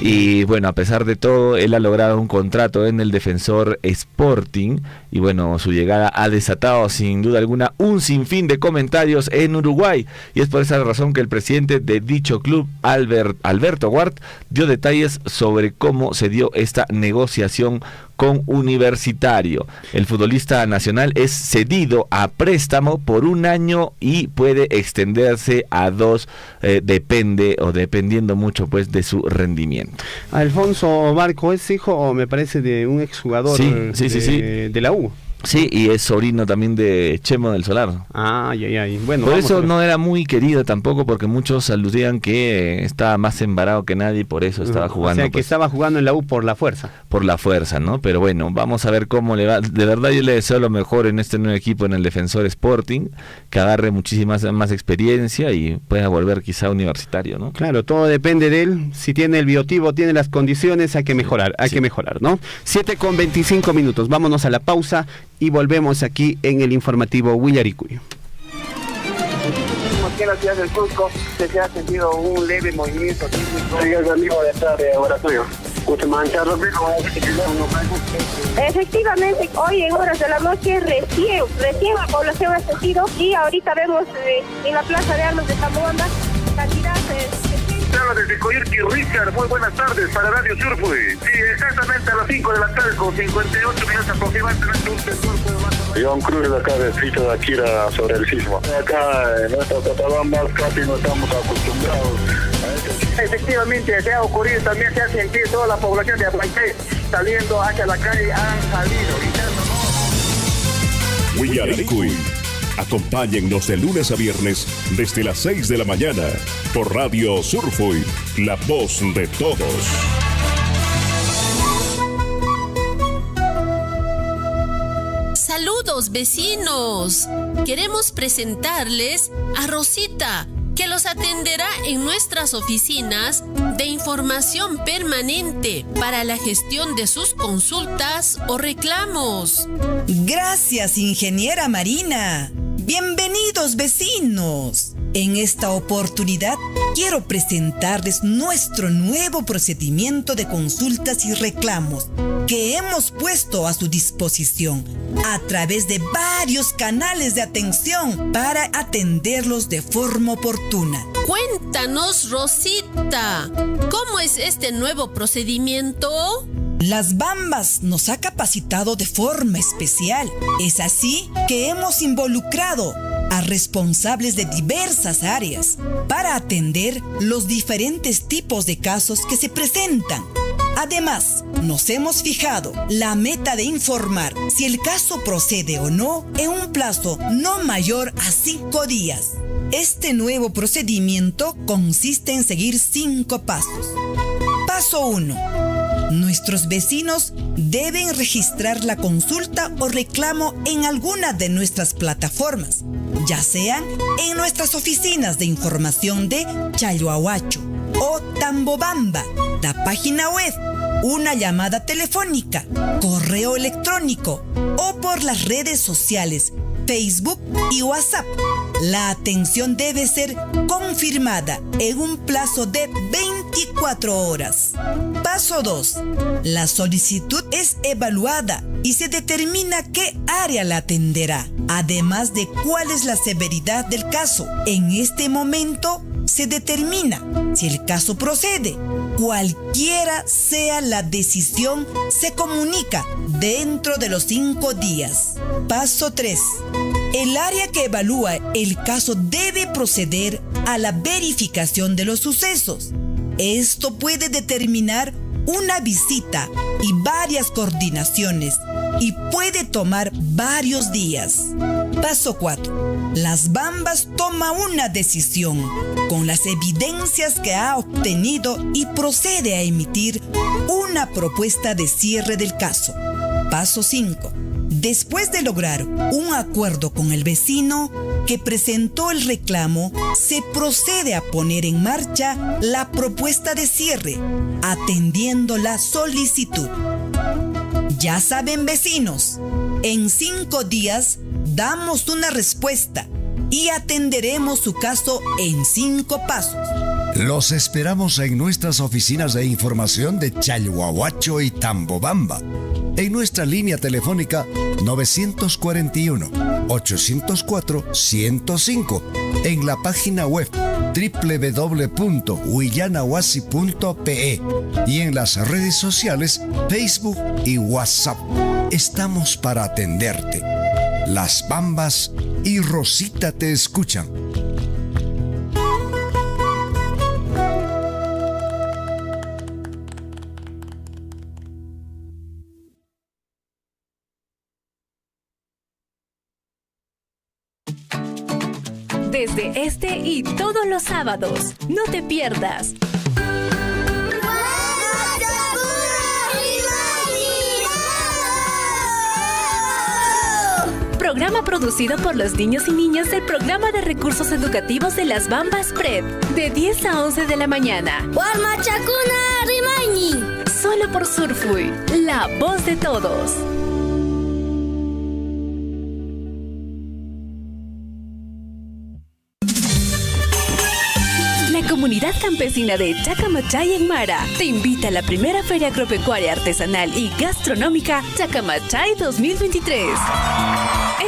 Y bueno, a pesar de todo, él ha logrado un contrato en el Defensor Sporting y bueno, su llegada ha desatado sin duda alguna un sinfín de comentarios en Uruguay, y es por esa razón que el presidente de dicho club, Alberto Wart, dio detalles sobre cómo se dio esta negociación con Universitario. El futbolista nacional es cedido a préstamo por 1 año y puede extenderse a 2, dependiendo mucho pues de su rendimiento. Alfonso Barco es hijo, me parece, de un exjugador de la U. Sí, y es sobrino también de Chemo del Solar. Bueno, por eso no era muy querido tampoco, porque muchos aludían que estaba más embarado que nadie y por eso estaba jugando. O sea, que estaba jugando en la U por la fuerza. Por la fuerza, ¿no? Pero bueno, vamos a ver cómo le va. De verdad yo le deseo lo mejor en este nuevo equipo, en el Defensor Sporting, que agarre muchísima más experiencia y pueda volver quizá a Universitario, ¿no? Claro, todo depende de él. Si tiene el biotipo, tiene las condiciones, hay que mejorar, ¿no? 7:25. Vámonos a la pausa y volvemos aquí en el informativo Huillaricuy. Aquí en la ciudad del Cusco se ha sentido un leve movimiento sísmico. Sí, es amigo de estar de ahora tuyo. Efectivamente, hoy en horas de la noche recién la población ha sentido, y ahorita vemos en la Plaza de Armas de Tambobamba cantidad Desde Coyurqui, Richard, muy buenas tardes para Radio Surfui. Sí, exactamente a las 5 de la tarde, con 58 minutos aproximadamente. John Cruz, de acá de Distrito de Akira, sobre el sismo. Acá en nuestra Cotabamba casi no estamos acostumbrados a este. Efectivamente, se ha ocurrido, también se ha sentido toda la población de Abancay saliendo hacia la calle, han salido. Huillaricuy. Acompáñennos de lunes a viernes desde las 6 de la mañana por Radio Surfui, la voz de todos. Saludos, vecinos. Queremos presentarles a Rosita, que los atenderá en nuestras oficinas de información permanente para la gestión de sus consultas o reclamos. Gracias, ingeniera Marina. Bienvenidos, vecinos. En esta oportunidad quiero presentarles nuestro nuevo procedimiento de consultas y reclamos que hemos puesto a su disposición a través de varios canales de atención para atenderlos de forma oportuna. Cuéntanos, Rosita, ¿cómo es este nuevo procedimiento? Las Bambas nos ha capacitado de forma especial. Es así que hemos involucrado a responsables de diversas áreas para atender los diferentes tipos de casos que se presentan. Además, nos hemos fijado la meta de informar si el caso procede o no en un plazo no mayor a 5 días. Este nuevo procedimiento consiste en seguir 5 pasos. Paso 1. Nuestros vecinos deben registrar la consulta o reclamo en alguna de nuestras plataformas, ya sean en nuestras oficinas de información de Chalhuahuacho o Tambobamba, la página web, una llamada telefónica, correo electrónico o por las redes sociales, Facebook y WhatsApp. La atención debe ser confirmada en un plazo de 24 horas. Paso 2. La solicitud es evaluada y se determina qué área la atenderá, además de cuál es la severidad del caso. En este momento se determina si el caso procede. Cualquiera sea la decisión, se comunica dentro de los 5 días. Paso 3. El área que evalúa el caso debe proceder a la verificación de los sucesos. Esto puede determinar una visita y varias coordinaciones y puede tomar varios días. Paso 4. Las Bambas toma una decisión con las evidencias que ha obtenido y procede a emitir una propuesta de cierre del caso. Paso 5. Después de lograr un acuerdo con el vecino que presentó el reclamo, se procede a poner en marcha la propuesta de cierre, atendiendo la solicitud. Ya saben, vecinos, en 5 días damos una respuesta y atenderemos su caso en 5 pasos. Los esperamos en nuestras oficinas de información de Chalhuahuacho y Tambobamba. En nuestra línea telefónica 941-804-105. En la página web www.huillanahuasi.pe y en las redes sociales Facebook y WhatsApp. Estamos para atenderte. Las Bambas y Rosita te escuchan. Desde este y todos los sábados, no te pierdas. Programa producido por los niños y niñas del Programa de Recursos Educativos de las Bambas PREP, de 10 a 11 de la mañana. Solo por Surfui, la voz de todos. La comunidad campesina de Chacamachay en Mara te invita a la primera Feria Agropecuaria Artesanal y Gastronómica Chacamachay 2023.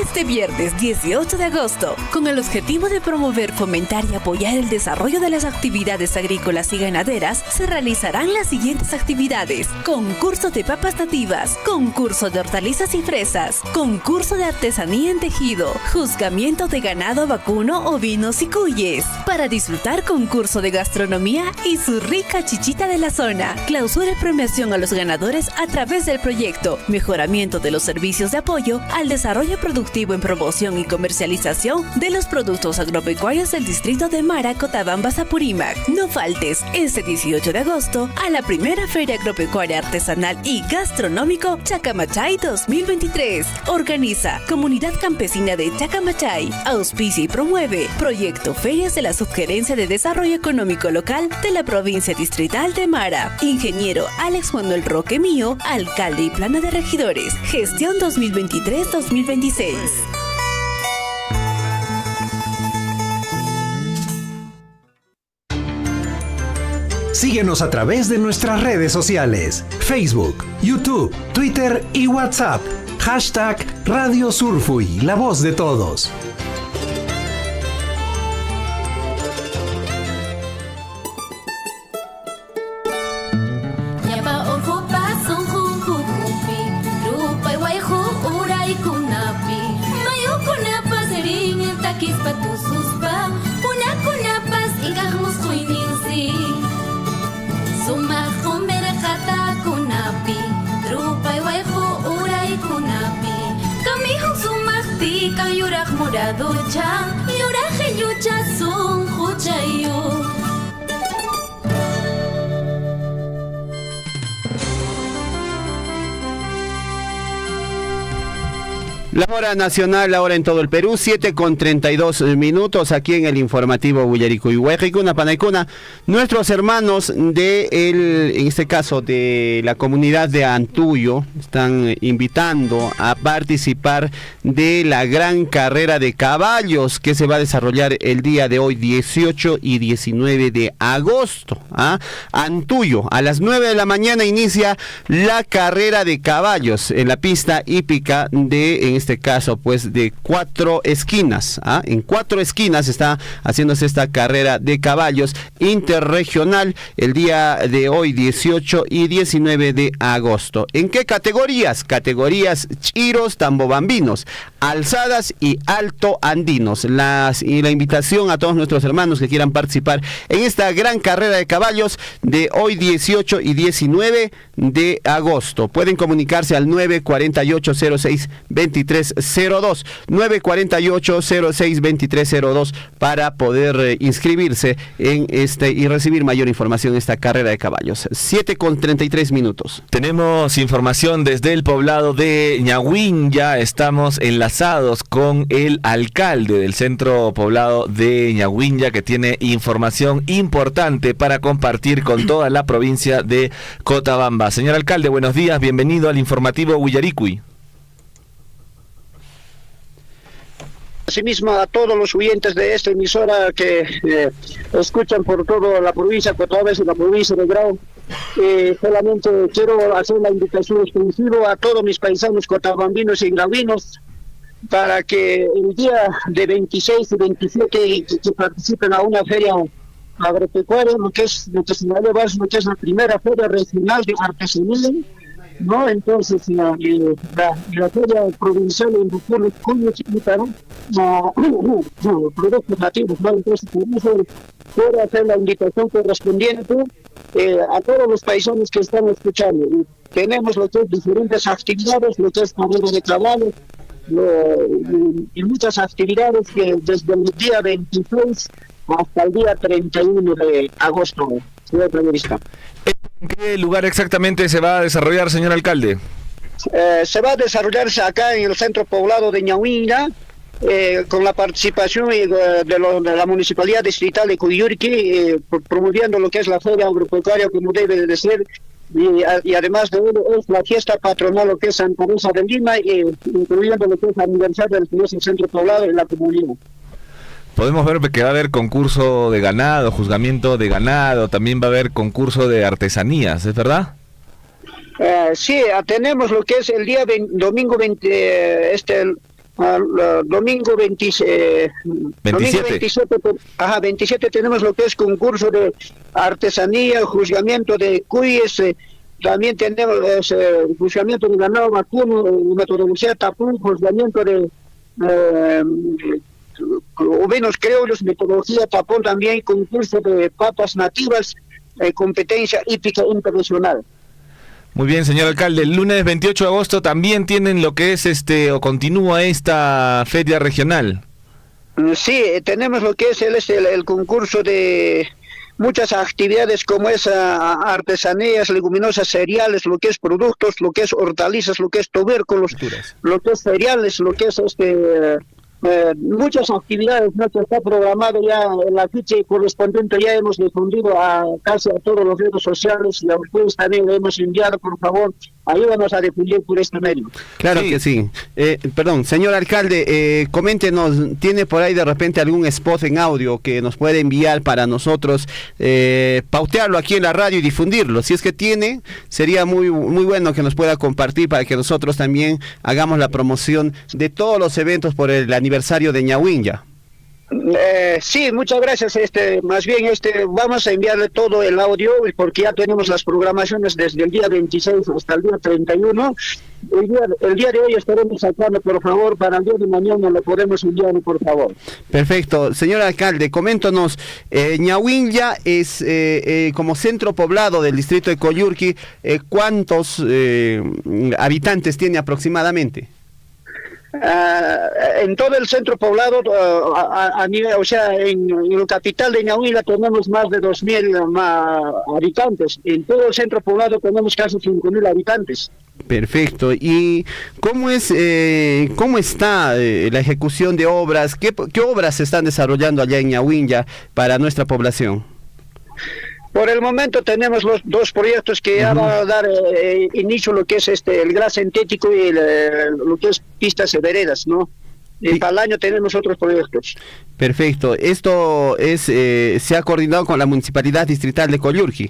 Este viernes 18 de agosto, con el objetivo de promover, fomentar y apoyar el desarrollo de las actividades agrícolas y ganaderas, se realizarán las siguientes actividades: concurso de papas nativas, concurso de hortalizas y fresas, concurso de artesanía en tejido, juzgamiento de ganado vacuno, ovinos y cuyes. Para disfrutar, concurso de gastronomía y su rica chichita de la zona. Clausura y premiación a los ganadores a través del proyecto Mejoramiento de los Servicios de Apoyo al Desarrollo Productivo en promoción y comercialización de los productos agropecuarios del distrito de Mara, Cotabambas, Apurímac. No faltes este 18 de agosto a la primera Feria Agropecuaria Artesanal y Gastronómico Chacamachay 2023. Organiza Comunidad Campesina de Chacamachay. Auspicia y promueve Proyecto Ferias de la Subgerencia de Desarrollo Económico Local de la Provincia Distrital de Mara. Ingeniero Alex Manuel Roque Mío, Alcalde y Plana de Regidores. Gestión 2023-2026. Síguenos a través de nuestras redes sociales: Facebook, YouTube, Twitter y WhatsApp. Hashtag Radio Surfui, la voz de todos. La hora nacional, ahora en todo el Perú, 7:32 aquí en el informativo Huillarico y Huejicuna, Panaicuna. Nuestros hermanos en este caso de la comunidad de Antuyo, están invitando a participar de la gran carrera de caballos que se va a desarrollar el día de hoy, 18 y 19 de agosto. Antuyo, a las 9 de la mañana inicia la carrera de caballos en la pista hípica en este caso, pues, de 4 esquinas. En 4 esquinas está haciéndose esta carrera de caballos interregional el día de hoy, 18 y 19 de agosto. ¿En qué categorías? Categorías chiros, tambobambinos, alzadas y alto andinos. Y la invitación a todos nuestros hermanos que quieran participar en esta gran carrera de caballos de hoy, 18 y 19 de agosto. Pueden comunicarse al 948-06-2302, 948-06-2302 para poder inscribirse en y recibir mayor información en esta carrera de caballos. 7:33. Tenemos información desde el poblado de Ñahuinlla. Estamos enlazados con el alcalde del centro poblado de Ñahuinlla, que tiene información importante para compartir con toda la provincia de Cotabamba. Señor alcalde, buenos días, bienvenido al informativo Huillaricui. Asimismo, a todos los oyentes de esta emisora que escuchan por toda la provincia de Cotabamba y la provincia de Grau, solamente quiero hacer la invitación extensiva a todos mis paisanos cotabambinos y grauinos para que el día de 26 y 27 que participen a una feria agropecuaria, lo que se va a llevar, lo que es la primera feria regional de artesanía, ¿no? Entonces la feria provincial en Bucurri, Cuyo, Chiquitaro, productos nativos, ¿no? Entonces quiero hacer la invitación correspondiente a todos los paisanos que están escuchando. Tenemos lo que es diferentes actividades, lo que es carrera de caballos, y muchas actividades que desde el día 26 hasta el día 31 de agosto, señor periodista. ¿En qué lugar exactamente se va a desarrollar, señor alcalde? Se va a desarrollarse acá en el centro poblado de Ñahuinga, con la participación de la Municipalidad Distrital de Cuyurqui, promoviendo lo que es la feria agropecuaria como debe de ser, y además de ello es la fiesta patronal, lo que es Santa Rosa de Lima, incluyendo lo que es el aniversario del centro poblado en la comunidad. Podemos ver que va a haber concurso de ganado, juzgamiento de ganado, también va a haber concurso de artesanías, ¿es verdad? Sí, tenemos lo que es el día domingo 20, domingo 27. Domingo 27 tenemos lo que es concurso de artesanía, juzgamiento de cuyes, también tenemos juzgamiento de ganado vacuno, metodología tapón, juzgamiento de ovenos criollos, metodología tapón, también concurso de papas nativas, competencia hípica internacional. Muy bien, señor alcalde. El lunes 28 de agosto también tienen lo que es o continúa esta feria regional. Sí, tenemos lo que es el concurso de muchas actividades como es artesanías, leguminosas, cereales, lo que es productos, lo que es hortalizas, lo que es tubérculos, lo que es cereales, lo que es muchas actividades, ¿no? Que está programado ya en la ficha correspondiente, ya hemos difundido casi a todos los redes sociales y a ustedes también le hemos enviado. Por favor, ayúdanos a difundir por este medio. Claro que sí. Perdón, señor alcalde, coméntenos, ¿tiene por ahí de repente algún spot en audio que nos puede enviar para nosotros pautearlo aquí en la radio y difundirlo? Si es que tiene, sería muy bueno que nos pueda compartir para que nosotros también hagamos la promoción de todos los eventos por el aniversario de Ñahuinga. Sí, muchas gracias. Más bien vamos a enviarle todo el audio porque ya tenemos las programaciones desde el día 26 hasta el día 31. El día de hoy estaremos sacando, por favor, para el día de mañana lo podemos enviar, por favor. Perfecto. Señor alcalde, coméntanos, Ñahuinga es como centro poblado del distrito de Coyurqui, ¿cuántos habitantes tiene aproximadamente? En todo el centro poblado, a nivel, o sea, en la capital de Ñahuinga tenemos más de 2.000 habitantes. En todo el centro poblado tenemos casi 5.000 habitantes. Perfecto. ¿Y cómo está la ejecución de obras? ¿Qué obras se están desarrollando allá en Ñahuinga para nuestra población? Por el momento tenemos los dos proyectos que ya van a dar inicio, lo que es el gas sintético y lo que es pistas y veredas, ¿no? Y para el año tenemos otros proyectos. Perfecto. Esto se ha coordinado con la Municipalidad Distrital de Coyurqui.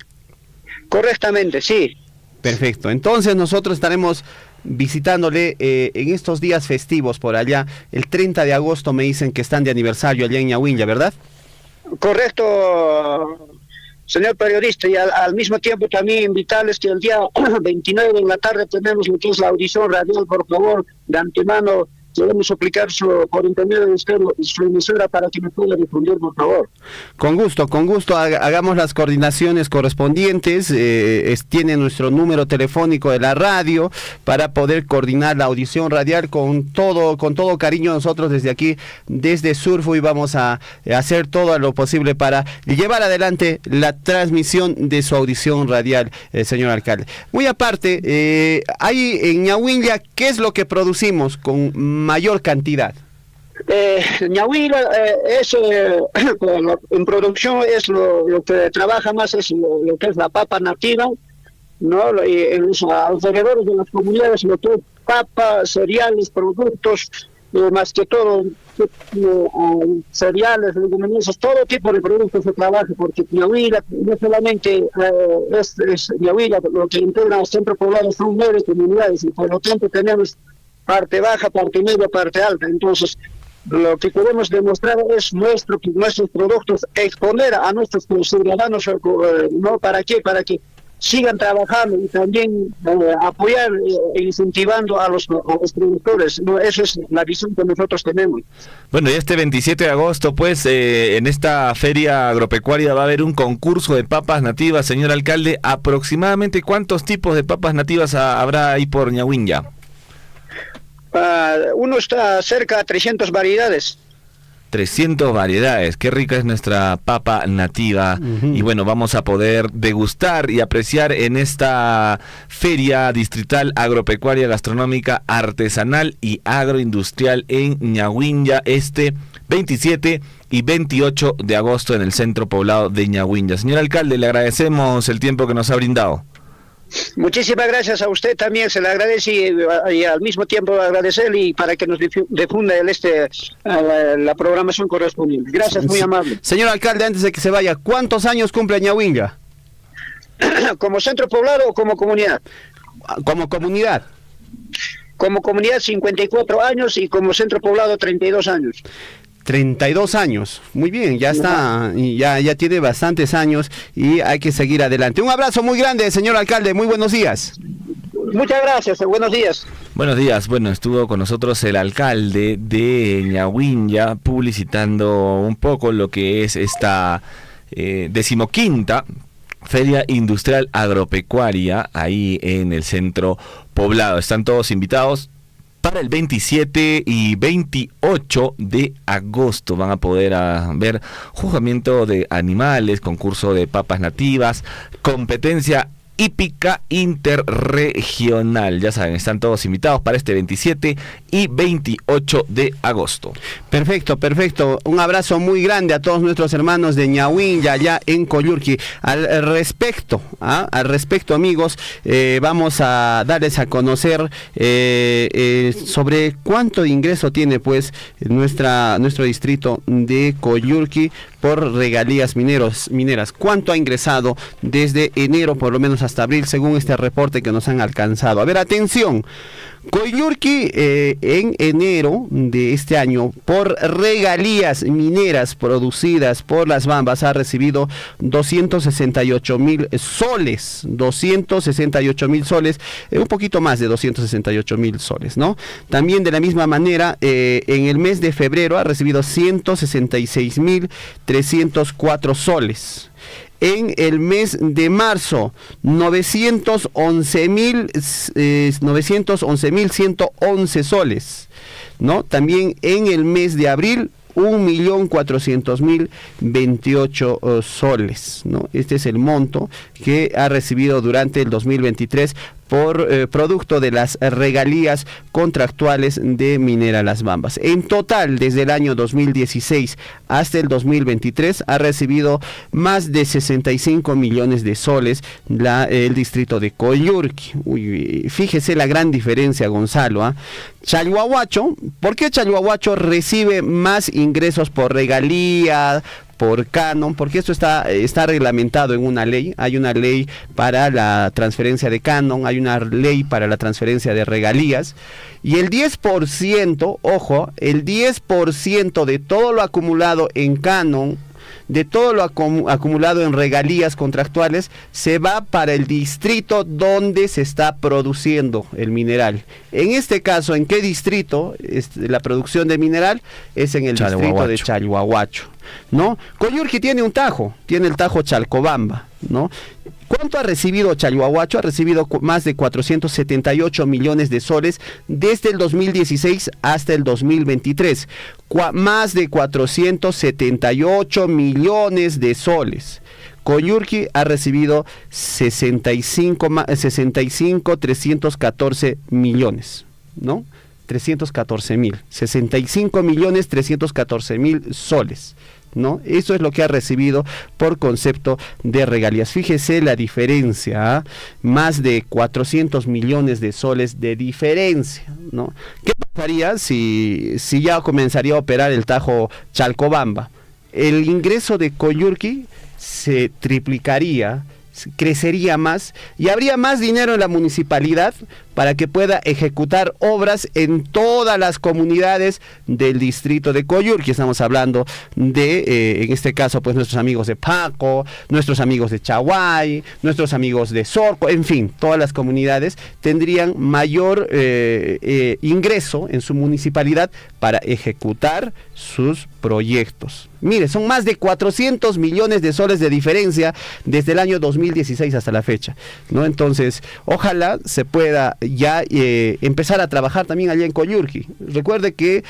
Correctamente, sí. Perfecto. Entonces nosotros estaremos visitándole en estos días festivos por allá. El 30 de agosto me dicen que están de aniversario allá en Ñahuinga, ¿verdad? Correcto, señor periodista, y al mismo tiempo también invitarles que el día 29 en la tarde tenemos lo que es la audición radial. Por favor, de antemano queremos suplicar por intermedio de usted su emisora para que me pueda difundir, por favor. Con gusto, hagamos las coordinaciones correspondientes, tiene nuestro número telefónico de la radio para poder coordinar la audición radial con todo cariño. Nosotros desde aquí, desde Surfui, vamos a hacer todo lo posible para llevar adelante la transmisión de su audición radial, señor alcalde. Muy aparte, ahí en Ñahuinga, ¿qué es lo que producimos con mayor cantidad? Ñahuinga en producción es lo que trabaja más, es lo que es la papa nativa, ¿no? Y en los alrededores de las comunidades, lo que es papa, cereales, productos, más que todo cereales, leguminosas, todo tipo de productos se trabaja, porque Ñahuilla no solamente es Ñahuilla, lo que integra el centro poblado son 9 comunidades, y por lo tanto tenemos parte baja, parte media, parte alta. Entonces, lo que queremos demostrar es nuestros productos, exponer a nuestros ciudadanos, ¿no? ¿Para qué? Para que sigan trabajando y también apoyar e incentivando a los productores, ¿no? Esa es la visión que nosotros tenemos. Bueno, y este 27 de agosto, pues, en esta feria agropecuaria va a haber un concurso de papas nativas, señor alcalde. ¿Aproximadamente cuántos tipos de papas nativas habrá ahí por Ñahuilla? Uno está cerca de 300 variedades. 300 variedades, qué rica es nuestra papa nativa. Y bueno, vamos a poder degustar y apreciar en esta feria distrital agropecuaria, gastronómica, artesanal y agroindustrial en Ñahuilla este 27 y 28 de agosto en el centro poblado de Ñahuilla. Señor alcalde, le agradecemos el tiempo que nos ha brindado. Muchísimas gracias a usted también, se le agradece y al mismo tiempo agradecerle y para que nos difunda la programación correspondiente. Gracias, muy amable. Señor alcalde, antes de que se vaya, ¿cuántos años cumple Ñahuilla? ¿Como centro poblado o como comunidad? Como comunidad. Como comunidad 54 años y como centro poblado 32 años. 32 años, muy bien, ya está, ya tiene bastantes años y hay que seguir adelante. Un abrazo muy grande, señor alcalde, muy buenos días. Muchas gracias, buenos días. Buenos días, bueno, estuvo con nosotros el alcalde de Ñahuilla publicitando un poco lo que es esta 15ª Feria Industrial Agropecuaria ahí en el centro poblado. Están todos invitados. Para el 27 y 28 de agosto van a poder ver juzgamiento de animales, concurso de papas nativas, competencia hípica interregional. Ya saben, están todos invitados para este 27 y 28 de agosto. Perfecto, perfecto. Un abrazo muy grande a todos nuestros hermanos de Ñahuilla, allá en Coyurqui. Al respecto, amigos, vamos a darles a conocer sobre cuánto ingreso tiene pues nuestro distrito de Coyurqui por regalías mineras. ¿Cuánto ha ingresado desde enero por lo menos hasta abril, según este reporte que nos han alcanzado? A ver, atención. Coyurqui en enero de este año por regalías mineras producidas por las Bambas ha recibido 268,000 soles, 268,000 soles, un poquito más de 268,000 soles, ¿no? También de la misma manera en el mes de febrero ha recibido 166,304 soles. En el mes de marzo, 911,111 soles, ¿no? También en el mes de abril, 1,400,028 soles, ¿no? Este es el monto que ha recibido durante el 2023 por producto de las regalías contractuales de Minera Las Bambas. En total, desde el año 2016 hasta el 2023, ha recibido más de 65 millones de soles el distrito de Coyurqui. Uy, fíjese la gran diferencia, Gonzalo. Chalhuahuacho, ¿por qué Chalhuahuacho recibe más ingresos por regalía, por canon? Porque esto está reglamentado en una ley. Hay una ley para la transferencia de canon, hay una ley para la transferencia de regalías, y el 10%, ojo, el 10% de todo lo acumulado en canon, de todo lo acumulado en regalías contractuales, se va para el distrito donde se está produciendo el mineral. En este caso, ¿en qué distrito? La producción de mineral es en el distrito de Chalhuahuacho, ¿no? Coyurqui tiene un tajo, tiene el tajo Chalcobamba, ¿no? ¿Cuánto ha recibido Chalhuahuacho? Ha recibido más de 478 millones de soles desde el 2016 hasta el 2023. Más de 478 millones de soles. Coyurqui ha recibido 65,314 millones, ¿no? 314,000. 65,314,000 soles ¿no? Eso es lo que ha recibido por concepto de regalías. Fíjese la diferencia, ¿eh? Más de 400 millones de soles de diferencia, ¿no? ¿Qué pasaría si ya comenzaría a operar el Tajo Chalcobamba? El ingreso de Coyurqui se triplicaría, crecería más y habría más dinero en la municipalidad para que pueda ejecutar obras en todas las comunidades del distrito de Coyurqui. Estamos hablando de, en este caso, pues nuestros amigos de Paco, nuestros amigos de Chaguay, nuestros amigos de Sorco, en fin, todas las comunidades tendrían mayor ingreso en su municipalidad para ejecutar sus proyectos. Mire, son más de 400 millones de soles de diferencia desde el año 2016 hasta la fecha, ¿no? Entonces, ojalá se pueda ya empezar a trabajar también allá en Coyurqui. Recuerde que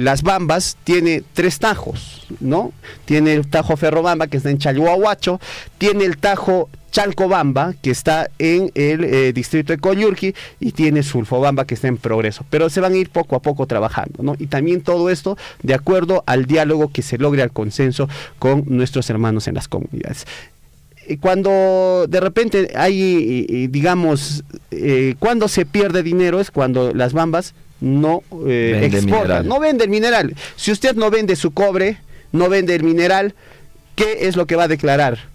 Las Bambas tiene 3 tajos, ¿no? Tiene el Tajo Ferrobamba, que está en Chalhuahuacho, tiene el Tajo Chalcobamba, que está en el distrito de Coyurqui, y tiene Sulfobamba, que está en Progreso, pero se van a ir poco a poco trabajando, ¿no? Y también todo esto de acuerdo al diálogo que se logre, al consenso con nuestros hermanos en las comunidades. Cuando de repente hay, digamos, cuando se pierde dinero es cuando Las Bambas no exportan, no vende el mineral. Si usted no vende su cobre, no vende el mineral, ¿qué es lo que va a declarar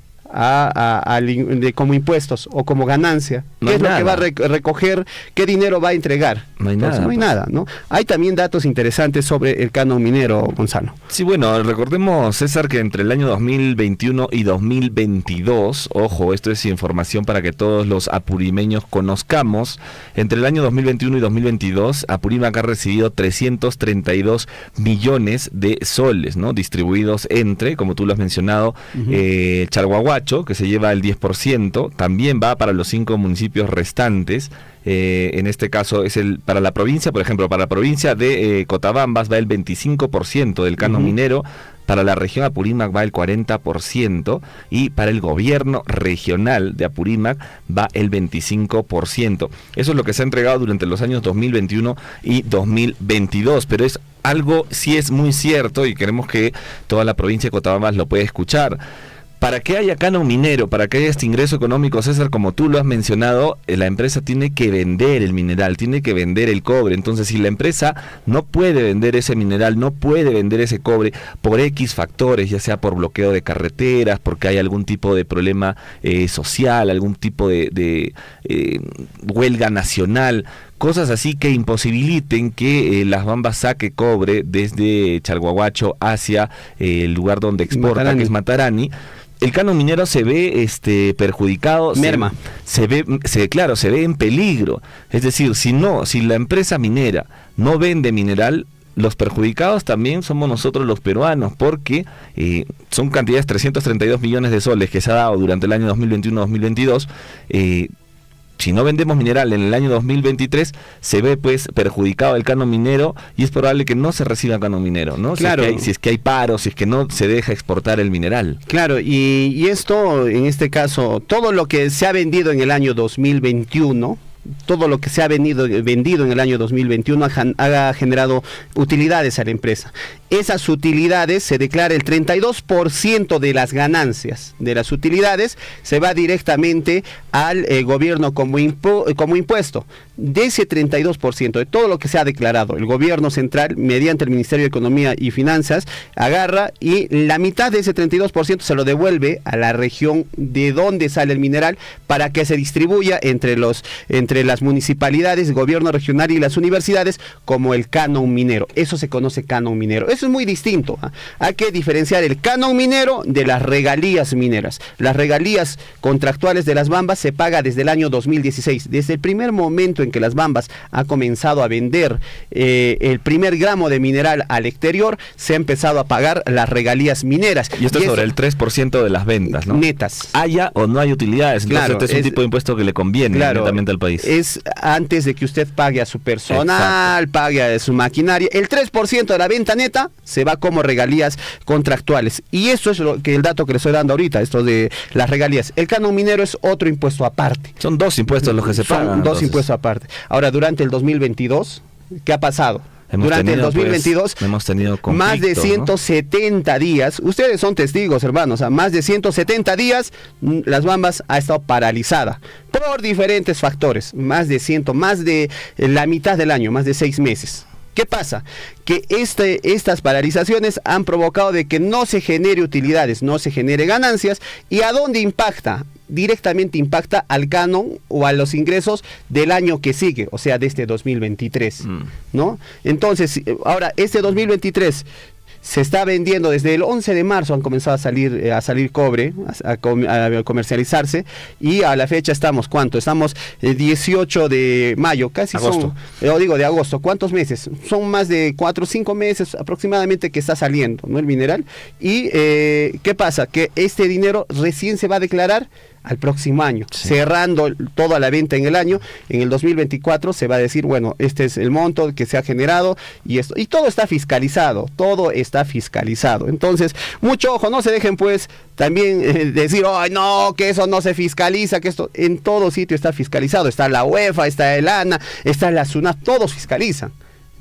como impuestos o como ganancia? ¿Qué es lo que va a recoger? ¿Qué dinero va a entregar? No hay nada. No hay nada, ¿no? Hay también datos interesantes sobre el canon minero, Gonzalo. Sí, bueno, recordemos, César, que entre el año 2021 y 2022, ojo, esto es información para que todos los apurimeños conozcamos, entre el año 2021 y 2022, Apurímac ha recibido 332 millones de soles, ¿no? Distribuidos entre, como tú lo has mencionado, Chalhuahuacho, que se lleva el 10%, también va para los 5 municipios restantes. En este caso es para la provincia, por ejemplo, para la provincia de Cotabambas va el 25% del canon minero, para la región Apurímac va el 40% y para el gobierno regional de Apurímac va el 25%. Eso es lo que se ha entregado durante los años 2021 y 2022, pero es algo, sí es muy cierto y queremos que toda la provincia de Cotabambas lo pueda escuchar. Para que haya canon minero, para que haya este ingreso económico, César, como tú lo has mencionado, la empresa tiene que vender el mineral, tiene que vender el cobre. Entonces, si la empresa no puede vender ese mineral, no puede vender ese cobre por X factores, ya sea por bloqueo de carreteras, porque hay algún tipo de problema social, algún tipo de huelga nacional, cosas así que imposibiliten que Las Bambas saque cobre desde Chalhuahuacho hacia el lugar donde exporta, que es Matarani, el canon minero se ve perjudicado, merma, se ve en peligro. Es decir, si la empresa minera no vende mineral, los perjudicados también somos nosotros los peruanos, porque son cantidades, 332 millones de soles que se ha dado durante el año 2021-2022. Si no vendemos mineral en el año 2023, se ve pues perjudicado el canon minero y es probable que no se reciba canon minero, ¿no? Claro. Si es que hay paro, si es que no se deja exportar el mineral. Claro, y esto, en este caso, todo lo que se ha vendido en el año 2021, todo lo que se ha vendido en el año 2021 ha generado utilidades a la empresa. Esas utilidades se declara el 32% de las ganancias de las utilidades se va directamente al gobierno como impuesto. De ese 32%, de todo lo que se ha declarado, el gobierno central, mediante el Ministerio de Economía y Finanzas, agarra y la mitad de ese 32% se lo devuelve a la región de donde sale el mineral para que se distribuya entre las municipalidades, el gobierno regional y las universidades como el canon minero. Eso se conoce canon minero. Eso es muy distinto. Hay que diferenciar el canon minero de las regalías mineras. Las regalías contractuales de Las Bambas se paga desde el año 2016. Desde el primer momento en que Las Bambas ha comenzado a vender el primer gramo de mineral al exterior, se ha empezado a pagar las regalías mineras. Y esto es sobre el 3% de las ventas, ¿no? Netas. Haya o no hay utilidades. Entonces este es un tipo de impuesto que le conviene netamente al país. Es antes de que usted pague a su personal, pague a su maquinaria. El 3% de la venta neta se va como regalías contractuales. Y eso es el dato que le estoy dando ahorita, esto de las regalías. El canon minero es otro impuesto aparte. Son 2 impuestos los que se pagan. Son 2 impuestos aparte. Ahora, durante el 2022, ¿qué ha pasado? durante el 2022, pues, hemos tenido más de 170 ¿no? días, ustedes son testigos, hermanos, a más de 170 días Las Bambas ha estado paralizada por diferentes factores, más de la mitad del año, más de 6 meses. ¿Qué pasa? Que estas paralizaciones han provocado de que no se genere utilidades, no se genere ganancias. ¿Y a dónde impacta? Directamente impacta al canon o a los ingresos del año que sigue, o sea, de este 2023, ¿no? Entonces, ahora, este 2023 se está vendiendo desde el 11 de marzo, han comenzado a salir cobre, a comercializarse, y a la fecha estamos, ¿cuánto? Estamos 18 de mayo, casi agosto. De agosto. ¿Cuántos meses? Son más de 4 o 5 meses aproximadamente que está saliendo, ¿no? El mineral. Y ¿qué pasa? Que este dinero recién se va a declarar al próximo año, cerrando toda la venta en el año. En el 2024 se va a decir, bueno, este es el monto que se ha generado y esto, y todo está fiscalizado, entonces, mucho ojo, no se dejen pues también decir, ay no, que eso no se fiscaliza, que esto, en todo sitio está fiscalizado, está la UEFA, está el ANA, está la SUNAT, todos fiscalizan.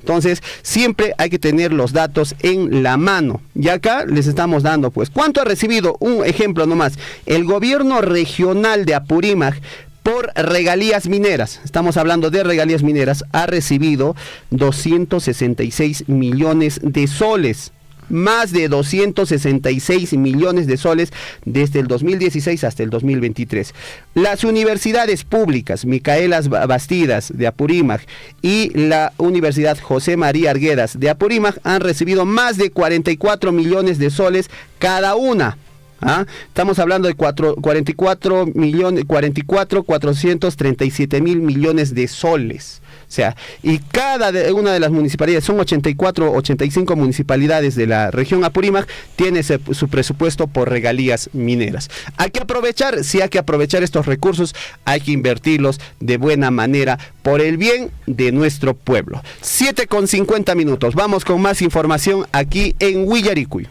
Entonces, siempre hay que tener los datos en la mano. Y acá les estamos dando, pues, ¿cuánto ha recibido? Un ejemplo nomás. El gobierno regional de Apurímac, por regalías mineras, estamos hablando de regalías mineras, ha recibido 266 millones de soles. Más de 266 millones de soles desde el 2016 hasta el 2023. Las universidades públicas, Micaelas Bastidas de Apurímac y la Universidad José María Arguedas de Apurímac han recibido más de 44 millones de soles cada una. Estamos hablando de 437 mil millones de soles. O sea, y cada una de las municipalidades, son 85 municipalidades de la región Apurímac, tiene su presupuesto por regalías mineras. Hay que aprovechar, sí hay que aprovechar estos recursos, hay que invertirlos de buena manera por el bien de nuestro pueblo. 7:50. Vamos con más información aquí en Huillaricuy.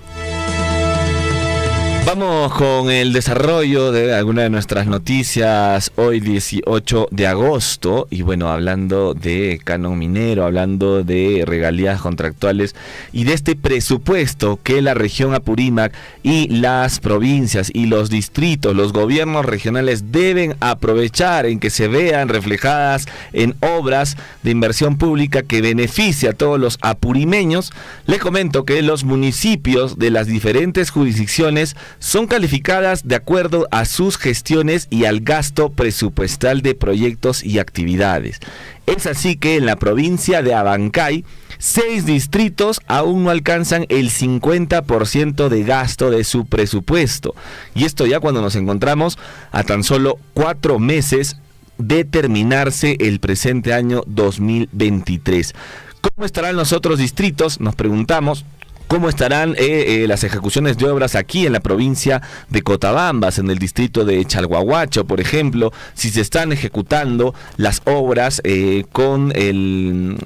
Vamos con el desarrollo de alguna de nuestras noticias hoy 18 de agosto y bueno, hablando de canon minero, hablando de regalías contractuales y de este presupuesto que la región Apurímac y las provincias y los distritos, los gobiernos regionales deben aprovechar en que se vean reflejadas en obras de inversión pública que beneficie a todos los apurimeños. Les comento que los municipios de las diferentes jurisdicciones son calificadas de acuerdo a sus gestiones y al gasto presupuestal de proyectos y actividades. Es así que en la provincia de Abancay, 6 distritos aún no alcanzan el 50% de gasto de su presupuesto. Y esto ya cuando nos encontramos a tan solo 4 meses de terminarse el presente año 2023. ¿Cómo estarán los otros distritos? Nos preguntamos. ¿Cómo estarán las ejecuciones de obras aquí en la provincia de Cotabambas, en el distrito de Chalhuahuacho, por ejemplo? Si se están ejecutando las obras con el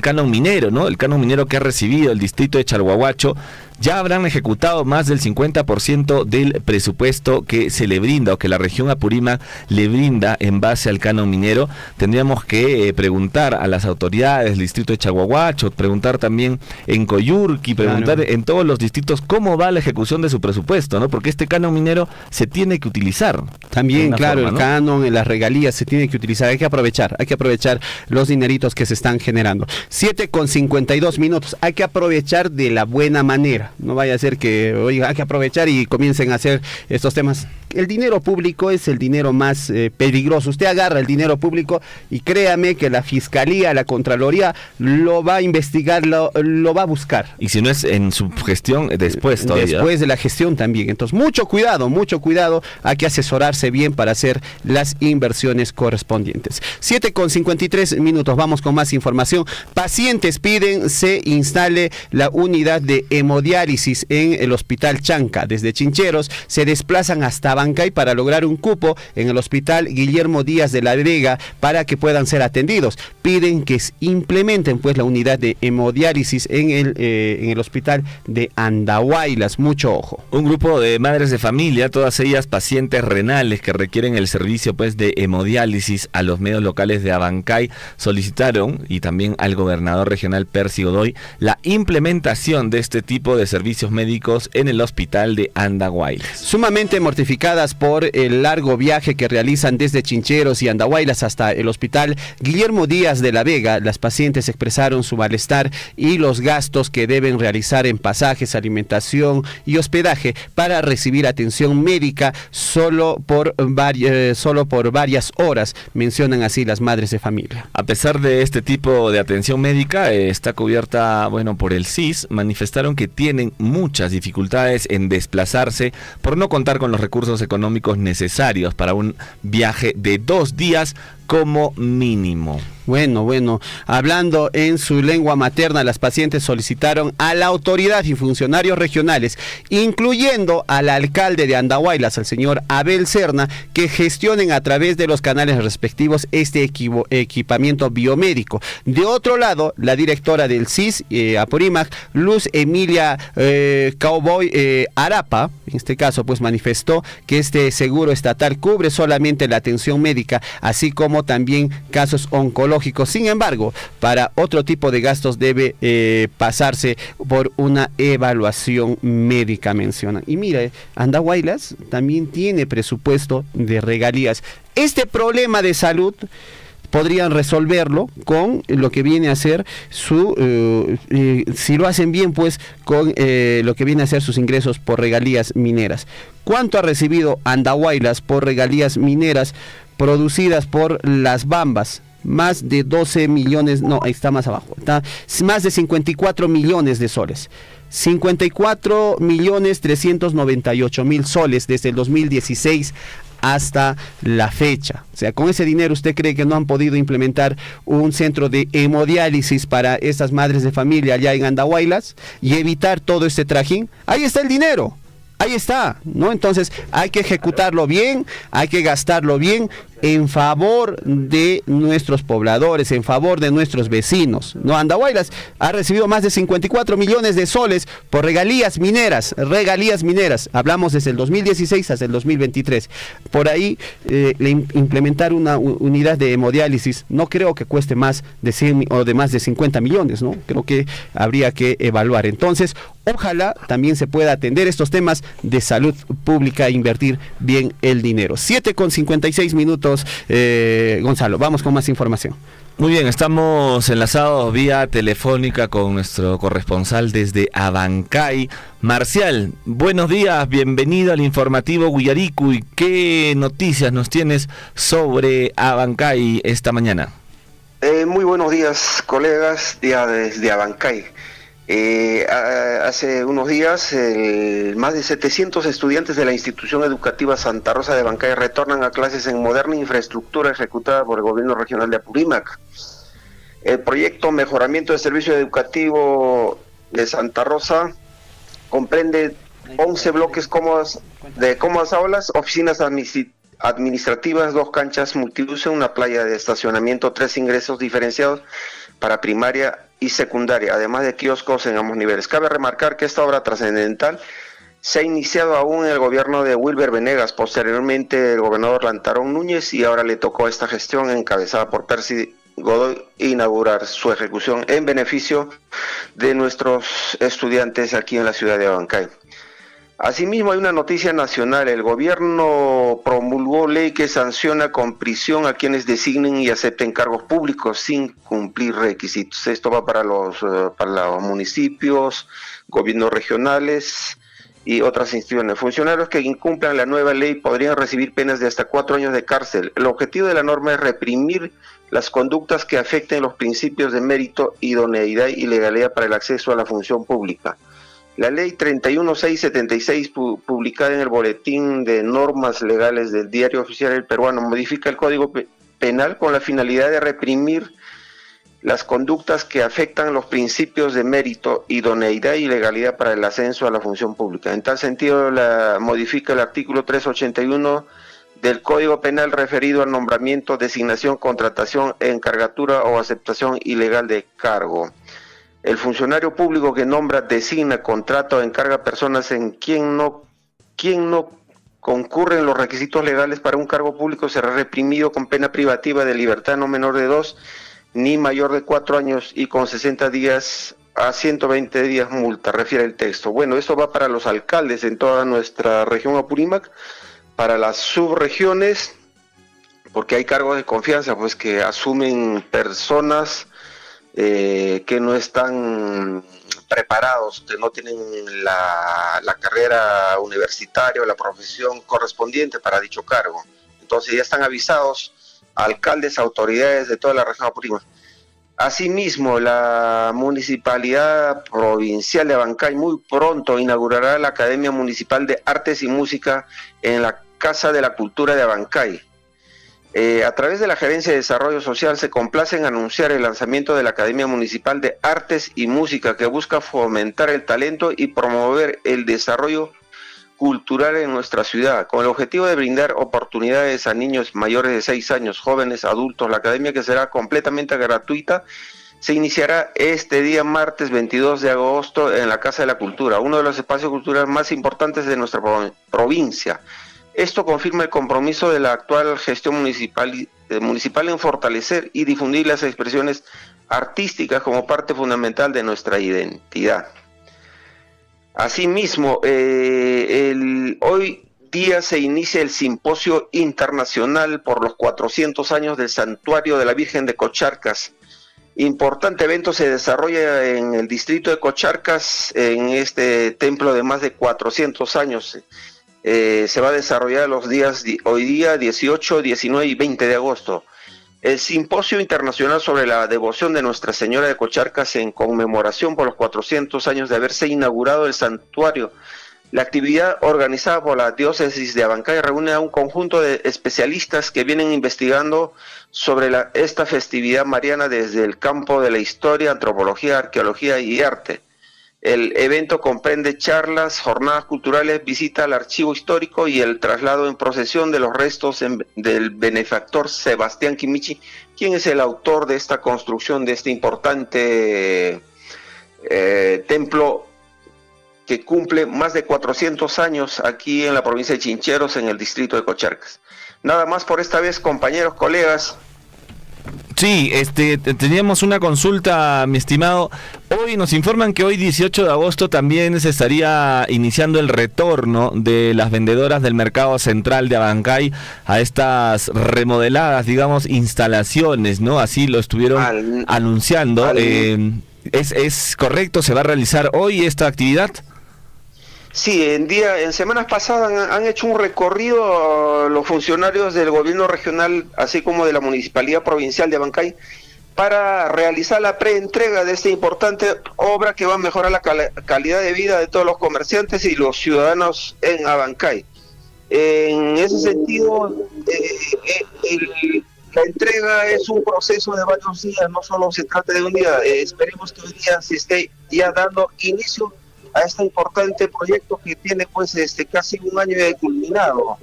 canon minero, ¿no? El canon minero que ha recibido el distrito de Chalhuahuacho, ya habrán ejecutado más del 50% del presupuesto que se le brinda o que la región Apurímac le brinda en base al canon minero. Tendríamos que preguntar a las autoridades del distrito de Chalhuahuacho, preguntar también en Coyurqui, preguntar en todos los distritos cómo va la ejecución de su presupuesto, ¿no? Porque este canon minero se tiene que utilizar. También, claro, el canon, las regalías se tiene que utilizar, hay que aprovechar los dineritos que se están generando. 7:52, hay que aprovechar de la buena manera. No vaya a ser que, oiga, hay que aprovechar y comiencen a hacer estos temas. El dinero público es el dinero más peligroso. Usted agarra el dinero público y créame que la Fiscalía, la Contraloría lo va a investigar, lo va a buscar. Y si no es en su gestión, después todavía. Después de la gestión también. Entonces, mucho cuidado, hay que asesorarse bien para hacer las inversiones correspondientes. 7:53, vamos con más información. Pacientes piden se instale la unidad de hemodiálisis en el Hospital Chanca. Desde Chincheros se desplazan hasta Abancay para lograr un cupo en el Hospital Guillermo Díaz de la Vega para que puedan ser atendidos. Piden que implementen pues la unidad de hemodiálisis en el Hospital de Andahuaylas. Mucho ojo. Un grupo de madres de familia, todas ellas pacientes renales que requieren el servicio pues de hemodiálisis, a los medios locales de Abancay solicitaron, y también al gobernador regional Percy Godoy, la implementación de este tipo de servicios médicos en el hospital de Andahuaylas. Sumamente mortificadas por el largo viaje que realizan desde Chincheros y Andahuaylas hasta el Hospital Guillermo Díaz de la Vega, las pacientes expresaron su malestar y los gastos que deben realizar en pasajes, alimentación y hospedaje para recibir atención médica solo por varias horas, mencionan así las madres de familia. A pesar de este tipo de atención médica, está cubierta, por el CIS. Manifestaron que tienen muchas dificultades en desplazarse por no contar con los recursos económicos necesarios para un viaje de 2 días como mínimo. Bueno, hablando en su lengua materna, las pacientes solicitaron a la autoridad y funcionarios regionales, incluyendo al alcalde de Andahuaylas, al señor Abel Serna, que gestionen a través de los canales respectivos este equipamiento biomédico. De otro lado, la directora del CIS, Apurímac, Luz Emilia Cowboy Arapa, en este caso, pues manifestó que este seguro estatal cubre solamente la atención médica, así como también casos oncológicos. Sin embargo, para otro tipo de gastos debe pasarse por una evaluación médica, mencionan. Y mira, Andahuaylas también tiene presupuesto de regalías. Este problema de salud podrían resolverlo con lo que viene a ser si lo hacen bien, pues con lo que viene a ser sus ingresos por regalías mineras. ¿Cuánto ha recibido Andahuaylas por regalías mineras producidas por las Bambas? Más de 12 millones, no, ahí está más abajo, está más de 54 millones de soles. 54.398.000 soles desde el 2016 hasta la fecha. O sea, con ese dinero, ¿usted cree que no han podido implementar un centro de hemodiálisis para estas madres de familia allá en Andahuaylas y evitar todo este trajín? Ahí está el dinero. Ahí está, ¿no? Entonces hay que ejecutarlo bien, hay que gastarlo bien en favor de nuestros pobladores, en favor de nuestros vecinos, ¿no? Andahuaylas ha recibido más de 54 millones de soles por regalías mineras, hablamos desde el 2016 hasta el 2023. Por ahí, implementar una unidad de hemodiálisis no creo que cueste más de 100 o de más de 50 millones, ¿no? Creo que habría que evaluar. Entonces, ojalá también se pueda atender estos temas de salud pública e invertir bien el dinero. 7:56 Gonzalo, vamos con más información. Muy bien, estamos enlazados vía telefónica con nuestro corresponsal desde Abancay. Marcial, buenos días, bienvenido al informativo Guillaricuy. ¿Qué noticias nos tienes sobre Abancay esta mañana? Muy buenos días, colegas, desde Abancay. Hace unos días, más de 700 estudiantes de la institución educativa Santa Rosa de Abancay retornan a clases en moderna infraestructura ejecutada por el gobierno regional de Apurímac. El proyecto Mejoramiento del Servicio Educativo de Santa Rosa comprende 11 bloques de cómodas aulas, oficinas administrativas, 2 canchas multiuso, una playa de estacionamiento, 3 ingresos diferenciados para primaria y secundaria, además de kioscos en ambos niveles. Cabe remarcar que esta obra trascendental se ha iniciado aún en el gobierno de Wilber Venegas, posteriormente el gobernador Lantarón Núñez, y ahora le tocó esta gestión encabezada por Percy Godoy inaugurar su ejecución en beneficio de nuestros estudiantes aquí en la ciudad de Abancay. Asimismo, hay una noticia nacional. El gobierno promulgó ley que sanciona con prisión a quienes designen y acepten cargos públicos sin cumplir requisitos. Esto va para los municipios, gobiernos regionales y otras instituciones. Funcionarios que incumplan la nueva ley podrían recibir penas de hasta 4 años de cárcel. El objetivo de la norma es reprimir las conductas que afecten los principios de mérito, idoneidad y legalidad para el acceso a la función pública. La ley 31676, publicada en el Boletín de Normas Legales del Diario Oficial del Peruano, modifica el Código Penal con la finalidad de reprimir las conductas que afectan los principios de mérito, idoneidad y legalidad para el ascenso a la función pública. En tal sentido, modifica el artículo 381 del Código Penal referido al nombramiento, designación, contratación, encargatura o aceptación ilegal de cargo. El funcionario público que nombra, designa, contrata o encarga personas en quien no concurren los requisitos legales para un cargo público será reprimido con pena privativa de libertad no menor de 2 ni mayor de 4 años y con 60 días a 120 días multa, refiere el texto. Bueno, esto va para los alcaldes en toda nuestra región Apurímac, para las subregiones, porque hay cargos de confianza pues que asumen personas que no están preparados, que no tienen la carrera universitaria o la profesión correspondiente para dicho cargo. Entonces ya están avisados alcaldes, autoridades de toda la región Apurímac. Asimismo, la Municipalidad Provincial de Abancay muy pronto inaugurará la Academia Municipal de Artes y Música en la Casa de la Cultura de Abancay. A través de la Gerencia de Desarrollo Social se complace en anunciar el lanzamiento de la Academia Municipal de Artes y Música, que busca fomentar el talento y promover el desarrollo cultural en nuestra ciudad, con el objetivo de brindar oportunidades a niños mayores de 6 años, jóvenes, adultos. La academia, que será completamente gratuita, se iniciará este día martes 22 de agosto en la Casa de la Cultura, uno de los espacios culturales más importantes de nuestra provincia. Esto confirma el compromiso de la actual gestión municipal en fortalecer y difundir las expresiones artísticas como parte fundamental de nuestra identidad. Asimismo, hoy día se inicia el Simposio Internacional por los 400 años del Santuario de la Virgen de Cocharcas. Importante evento se desarrolla en el distrito de Cocharcas, en este templo de más de 400 años. Se va a desarrollar los días hoy día 18, 19 y 20 de agosto. El Simposio Internacional sobre la devoción de Nuestra Señora de Cocharcas en conmemoración por los 400 años de haberse inaugurado el santuario. La actividad, organizada por la Diócesis de Abancay, reúne a un conjunto de especialistas que vienen investigando sobre esta festividad mariana desde el campo de la historia, antropología, arqueología y arte. El evento comprende charlas, jornadas culturales, visita al archivo histórico y el traslado en procesión de los restos del benefactor Sebastián Quimichi, quien es el autor de esta construcción de este importante templo que cumple más de 400 años aquí en la provincia de Chincheros, en el distrito de Cocharcas. Nada más por esta vez, compañeros, colegas. Sí, teníamos una consulta, mi estimado. Hoy nos informan que hoy 18 de agosto también se estaría iniciando el retorno de las vendedoras del mercado central de Abancay a estas remodeladas, digamos, instalaciones, ¿no? Así lo estuvieron anunciando. ¿Es correcto? ¿Se va a realizar hoy esta actividad? Sí, en semanas pasadas han hecho un recorrido los funcionarios del gobierno regional, así como de la Municipalidad Provincial de Abancay, para realizar la preentrega de esta importante obra que va a mejorar la calidad de vida de todos los comerciantes y los ciudadanos en Abancay. En ese sentido, la entrega es un proceso de varios días, no solo se trata de un día. Esperemos que hoy día se esté ya dando inicio a este importante proyecto que tiene pues casi un año de culminado.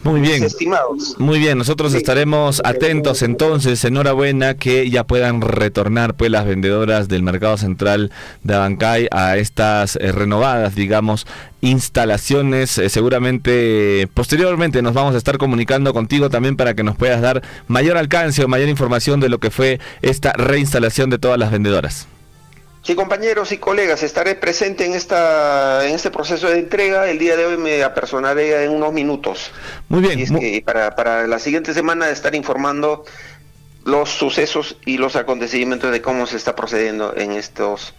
Muy bien, estimados. Muy bien, nosotros estaremos atentos entonces. Enhorabuena que ya puedan retornar pues las vendedoras del mercado central de Abancay a estas renovadas, digamos, instalaciones. Seguramente posteriormente nos vamos a estar comunicando contigo también para que nos puedas dar mayor alcance o mayor información de lo que fue esta reinstalación de todas las vendedoras. Sí, compañeros y colegas, estaré presente en este proceso de entrega. El día de hoy me apersonaré en unos minutos. Muy bien. Y es que para la siguiente semana estar informando los sucesos y los acontecimientos de cómo se está procediendo en estos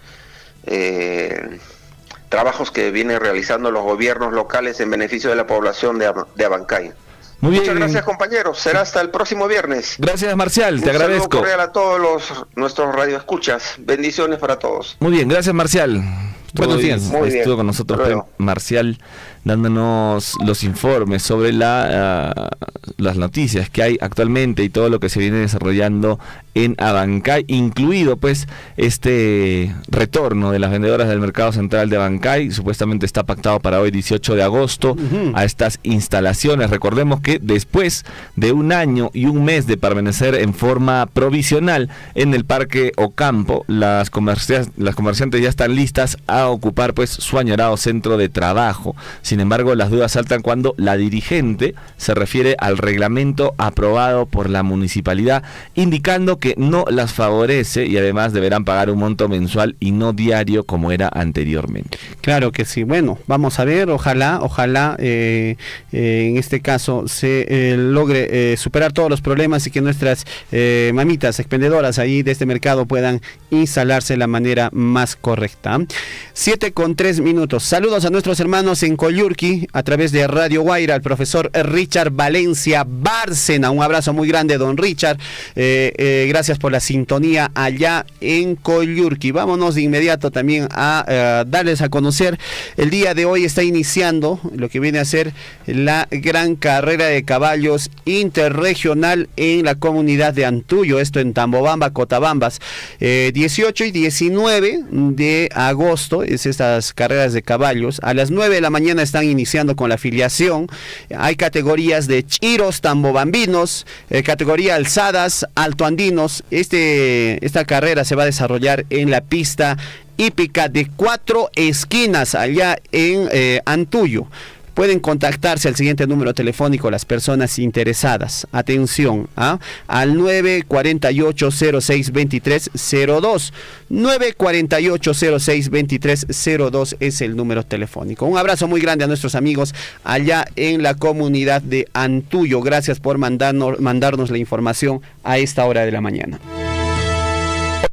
trabajos que vienen realizando los gobiernos locales en beneficio de la población de Abancay. Muy bien. Muchas gracias, compañeros. Será hasta el próximo viernes. Gracias, Marcial. Te agradezco. Un saludo cordial a todos nuestros radioescuchas. Bendiciones para todos. Muy bien, gracias, Marcial. Buenos días. Estuvo con nosotros Marcial dándonos los informes sobre las noticias que hay actualmente y todo lo que se viene desarrollando en Abancay, incluido pues este retorno de las vendedoras del Mercado Central de Abancay. Supuestamente está pactado para hoy 18 de agosto a estas instalaciones. Recordemos que después de un año y un mes de permanecer en forma provisional en el Parque Ocampo, las comerciantes ya están listas a ocupar pues su añorado centro de trabajo. Sin embargo, las dudas saltan cuando la dirigente se refiere al reglamento aprobado por la municipalidad, indicando que no las favorece y además deberán pagar un monto mensual y no diario como era anteriormente. Claro que sí. Bueno, vamos a ver, ojalá en este caso se logre superar todos los problemas y que nuestras mamitas expendedoras ahí de este mercado puedan instalarse de la manera más correcta. 7:03. Saludos a nuestros hermanos en Coyurqui a través de Radio Guaira, al profesor Richard Valencia Bárcena. Un abrazo muy grande, don Richard. Gracias por la sintonía allá en Coyurqui. Vámonos de inmediato también a darles a conocer. El día de hoy está iniciando lo que viene a ser la gran carrera de caballos interregional en la comunidad de Antuyo, esto en Tambobamba, Cotabambas. 18 y 19 de agosto es estas carreras de caballos. A las 9 de la mañana están iniciando con la afiliación. Hay categorías de chiros, tambobambinos, categoría alzadas, altoandinos. Esta carrera se va a desarrollar en la pista hípica de 4 esquinas allá en Antuyo. Pueden contactarse al siguiente número telefónico las personas interesadas. Atención, al 948-06-2302. 948-06-2302 es el número telefónico. Un abrazo muy grande a nuestros amigos allá en la comunidad de Antuyo. Gracias por mandarnos la información a esta hora de la mañana.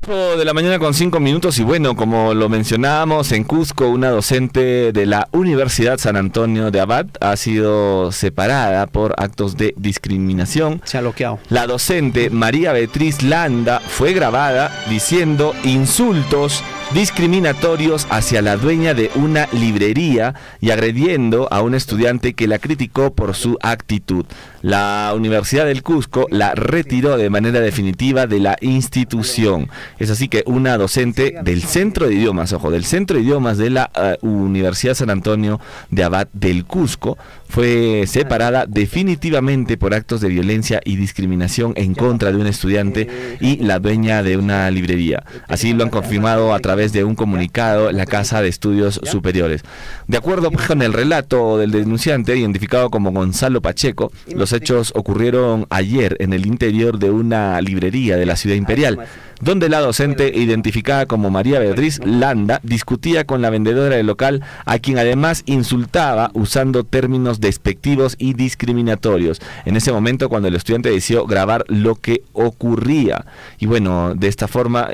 8 de la mañana con 5 minutos y bueno, como lo mencionábamos, en Cusco una docente de la Universidad San Antonio de Abad ha sido separada por actos de discriminación. Se ha bloqueado. La docente María Beatriz Landa fue grabada diciendo insultos discriminatorios hacia la dueña de una librería y agrediendo a un estudiante que la criticó por su actitud. La Universidad del Cusco la retiró de manera definitiva de la institución. Es así que una docente del Centro de Idiomas, del Centro de Idiomas de la Universidad San Antonio de Abad del Cusco, fue separada definitivamente por actos de violencia y discriminación en contra de un estudiante y la dueña de una librería. Así lo han confirmado a través de un comunicado la Casa de Estudios Superiores. De acuerdo con el relato del denunciante, identificado como Gonzalo Pacheco, los hechos ocurrieron ayer en el interior de una librería de la Ciudad Imperial, donde la docente, identificada como María Beatriz Landa, discutía con la vendedora del local, a quien además insultaba usando términos despectivos y discriminatorios. En ese momento, cuando el estudiante decidió grabar lo que ocurría. Y bueno, de esta forma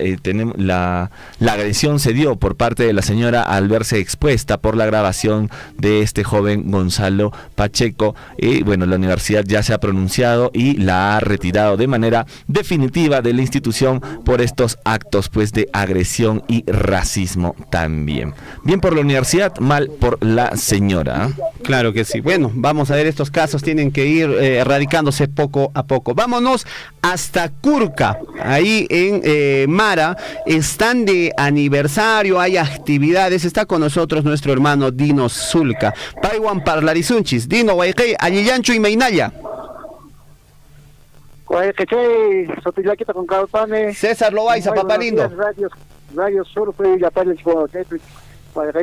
la agresión se dio por parte de la señora al verse expuesta por la grabación de este joven Gonzalo Pacheco. Y bueno, la universidad ya se ha pronunciado y la ha retirado de manera definitiva de la institución por estos actos pues de agresión y racismo también. Bien por la universidad, mal por la señora. Claro que sí. Bueno, vamos a ver, estos casos tienen que ir erradicándose poco a poco. Vámonos hasta Curca, ahí en Mara, están de aniversario, hay actividades. Está con nosotros nuestro hermano Dino Zulca. Paiwan Parlarizunchis, Dino Guayquey, Alillancho y Mainaya. César Loaiza, papá lindo. Radio Sur fue la palla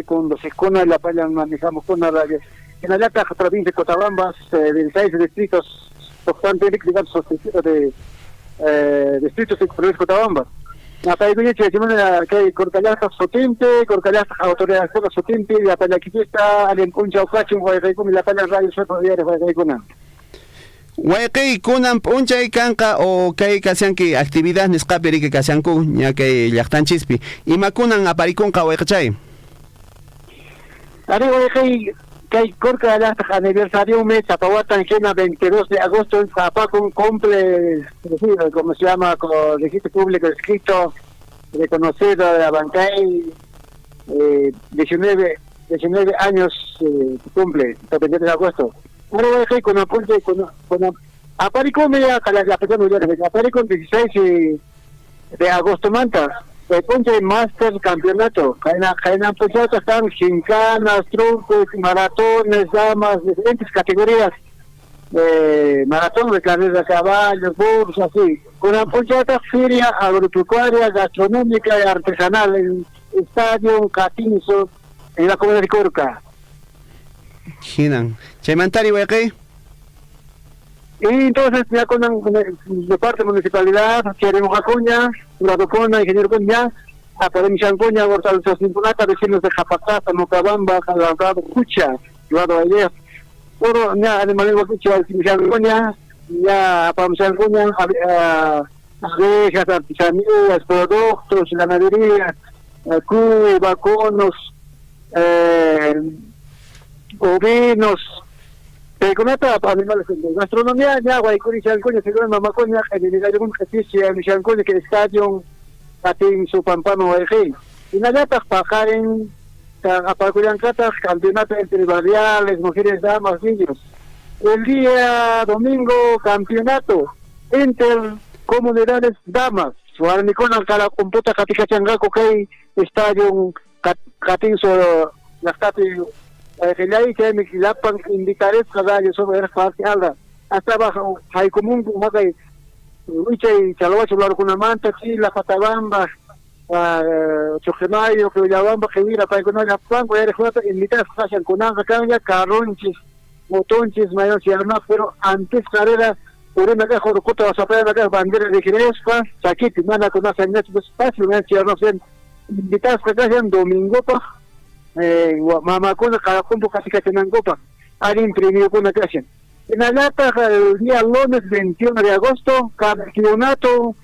con los esconas, la palla manejamos con la radio. En la provincia de Cotabambas, de 6 distritos, bastante digamos, de distritos de Cotabambas. La palla que Corcallasta Sotente, Corcallasta autoridades Sotente, la palla que está al empuncha o cacho, la palla radio Sur de con Guayquey kunan punchay kanka o kay kasyanki actividad nisqapiri que kasyanku ña kay llaqtanchispi imakunan aparikunqa wayqachay. Ari Guayquey kay Corca hasta aniversario mes apawatan kena 22 de agosto en Zapacón cumple, como se llama, con registro público escrito reconocido de Abancay 19 años cumple, el 27 de agosto. Ahora voy a dejar con apunte, aparicó media la persona mujer, aparicó el 16 de agosto manta, el ponche Master Campeonato, Jaina Puchata están gincanas, trucos, maratones, damas, diferentes categorías, maratón de carreras de caballos, burros, así, con la Puchata feria agropecuaria, gastronómica y artesanal, en Estadio Catinzo, en la comunidad de Corca. Ginan. Chaimantari, güey, y entonces ya con de parte de municipalidad, queremos Acuña, Radocona, Ingeniero Cuña, a Podemichán Cuña, Gortalizos Sinfonata, vecinos de Japacasa, Mocabamba, Jalabado, Cucha, Lado Ayer, todo, ya Animal Cucha, Michán Cuña, ya Podemichán Cuña, abejas, artesanías, productos, ganadería, cuy, vacunos, ovinos, Peconata, animales de gastronomía, ya, Guaycuri, Chalcoña, según Mamacoña, en el algún ejercicio, en Chalcoña, que el estadio, Patín, su Pampano, Eje. Y Nayatas, Pajaren, Apacuyancatas, campeonato entre barriales, mujeres, damas, niños. El día domingo, campeonato, intercomunidades, damas. Suarnicona, Calacomputa, Caticachangaco, que estadio, Catinzo, las Cati, Relay que me quilapan indicaré cada año sobre el parque alda hasta bajo hay común como que Uiche y Chaloacho hablar con una manta aquí la Patabamba Chojemayo que Villabamba que mira para que no haya plan voy a dejar invitar a con anga caña carronches motonches mayor y armas pero antes carrera por una caja de cota vas a poner la bandera de Girespa Chaquiti manda con una señal de espacio me decía no sé invitar a que sean domingo pa mamá con cada combo casi que tienen copa han imprimido con una clase en la lata el día lunes 21 de agosto campeonato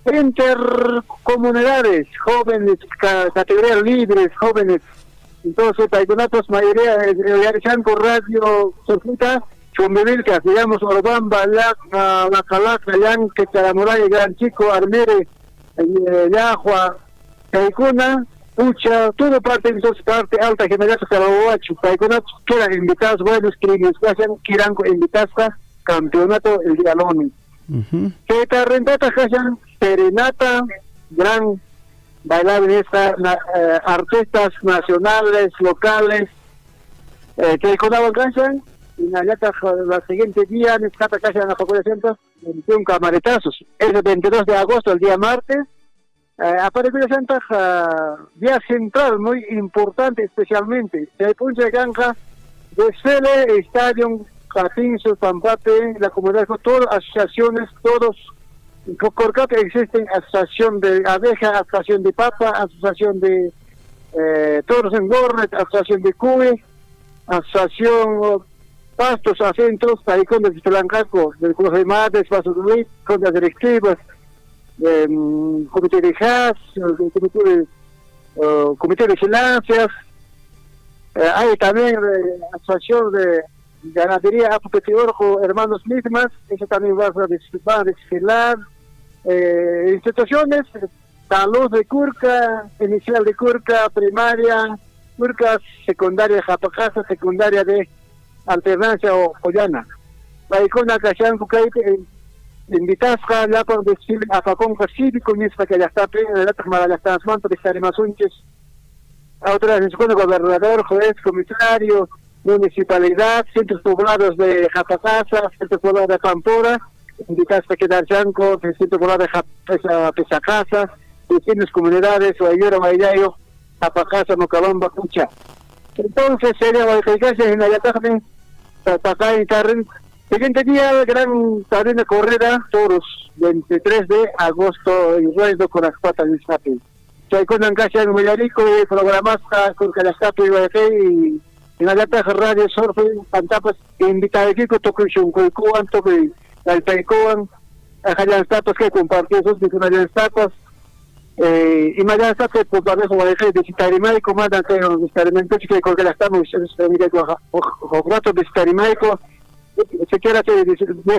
intercomunidades jóvenes categorías libres jóvenes entonces campeonatos mayoría realizan por radio Sofita Chumbivilcas digamos Orbamba la Calaca Yanque Charamuraya Gran Chico Armere Yajua Caicuna Pucha, todo parte, entonces parte alta general Caraboacho, Paiconat, quedan invitados buenos crimes, quieran invitados a campeonato el día lunes. Que te arrendata, hayan serenata, gran bailar en esta, artistas nacionales, locales, que con avanzan, y la siguiente día, en esta casa en la Facultad de Centro, un camaretazos. Es el 22 de agosto, el día martes. Aparece Santa vía central muy importante especialmente se punta de Ganja de Sele Estadio Catinzo Pampate la comunidad con todas las asociaciones todos por acá existen asociación de abeja asociación de papa asociación de toros en Gornet asociación de cuy asociación pastos acentos Taicón de Blancaco del Cruz de Mates Pasos de Luis con las directivas comité de JAS, comité de vigilancias, hay también asociación de ganadería Apopetidor hermanos mismas, eso también va a desfilar, instituciones, salud de Curca, inicial de Curca, primaria, Curca, secundaria Japacasa, secundaria de Alternancia o Joyana. Hay con la Cachán invitas a la por decir a Facón Pacífico, ni es que ya está plena de la las transmantos de Sarimasunches, a otras en su gobernador, juez, comisario, municipalidad, centros poblados de Japacasa, centros poblados de Pampora, invitas a quedar Chanco, centro poblado de Pesacasa, vecinos comunidades, Guayero, Guayayo, Japacasa, Mocabamba, Cucha. Entonces sería modificaciones en la Yatagme, Papacá y Tarren. Siguiente día, gran cadena corrida, toros, 23 de agosto, y ruedo con las patas del escape. Soy con Ancasha en Millarico, programasta con Calascape y en la lata radio, surfe, pantapas, invitado aquí con Tokushun, con Cuban, Tokuy, el Peicoan, a Jayan Status que compartió esos, de Jayan Status, y Mayan Status, por la vez, de Citarimaico, mandan que los experimentos que con Calastamos, o rato de Citarimaico, se quiera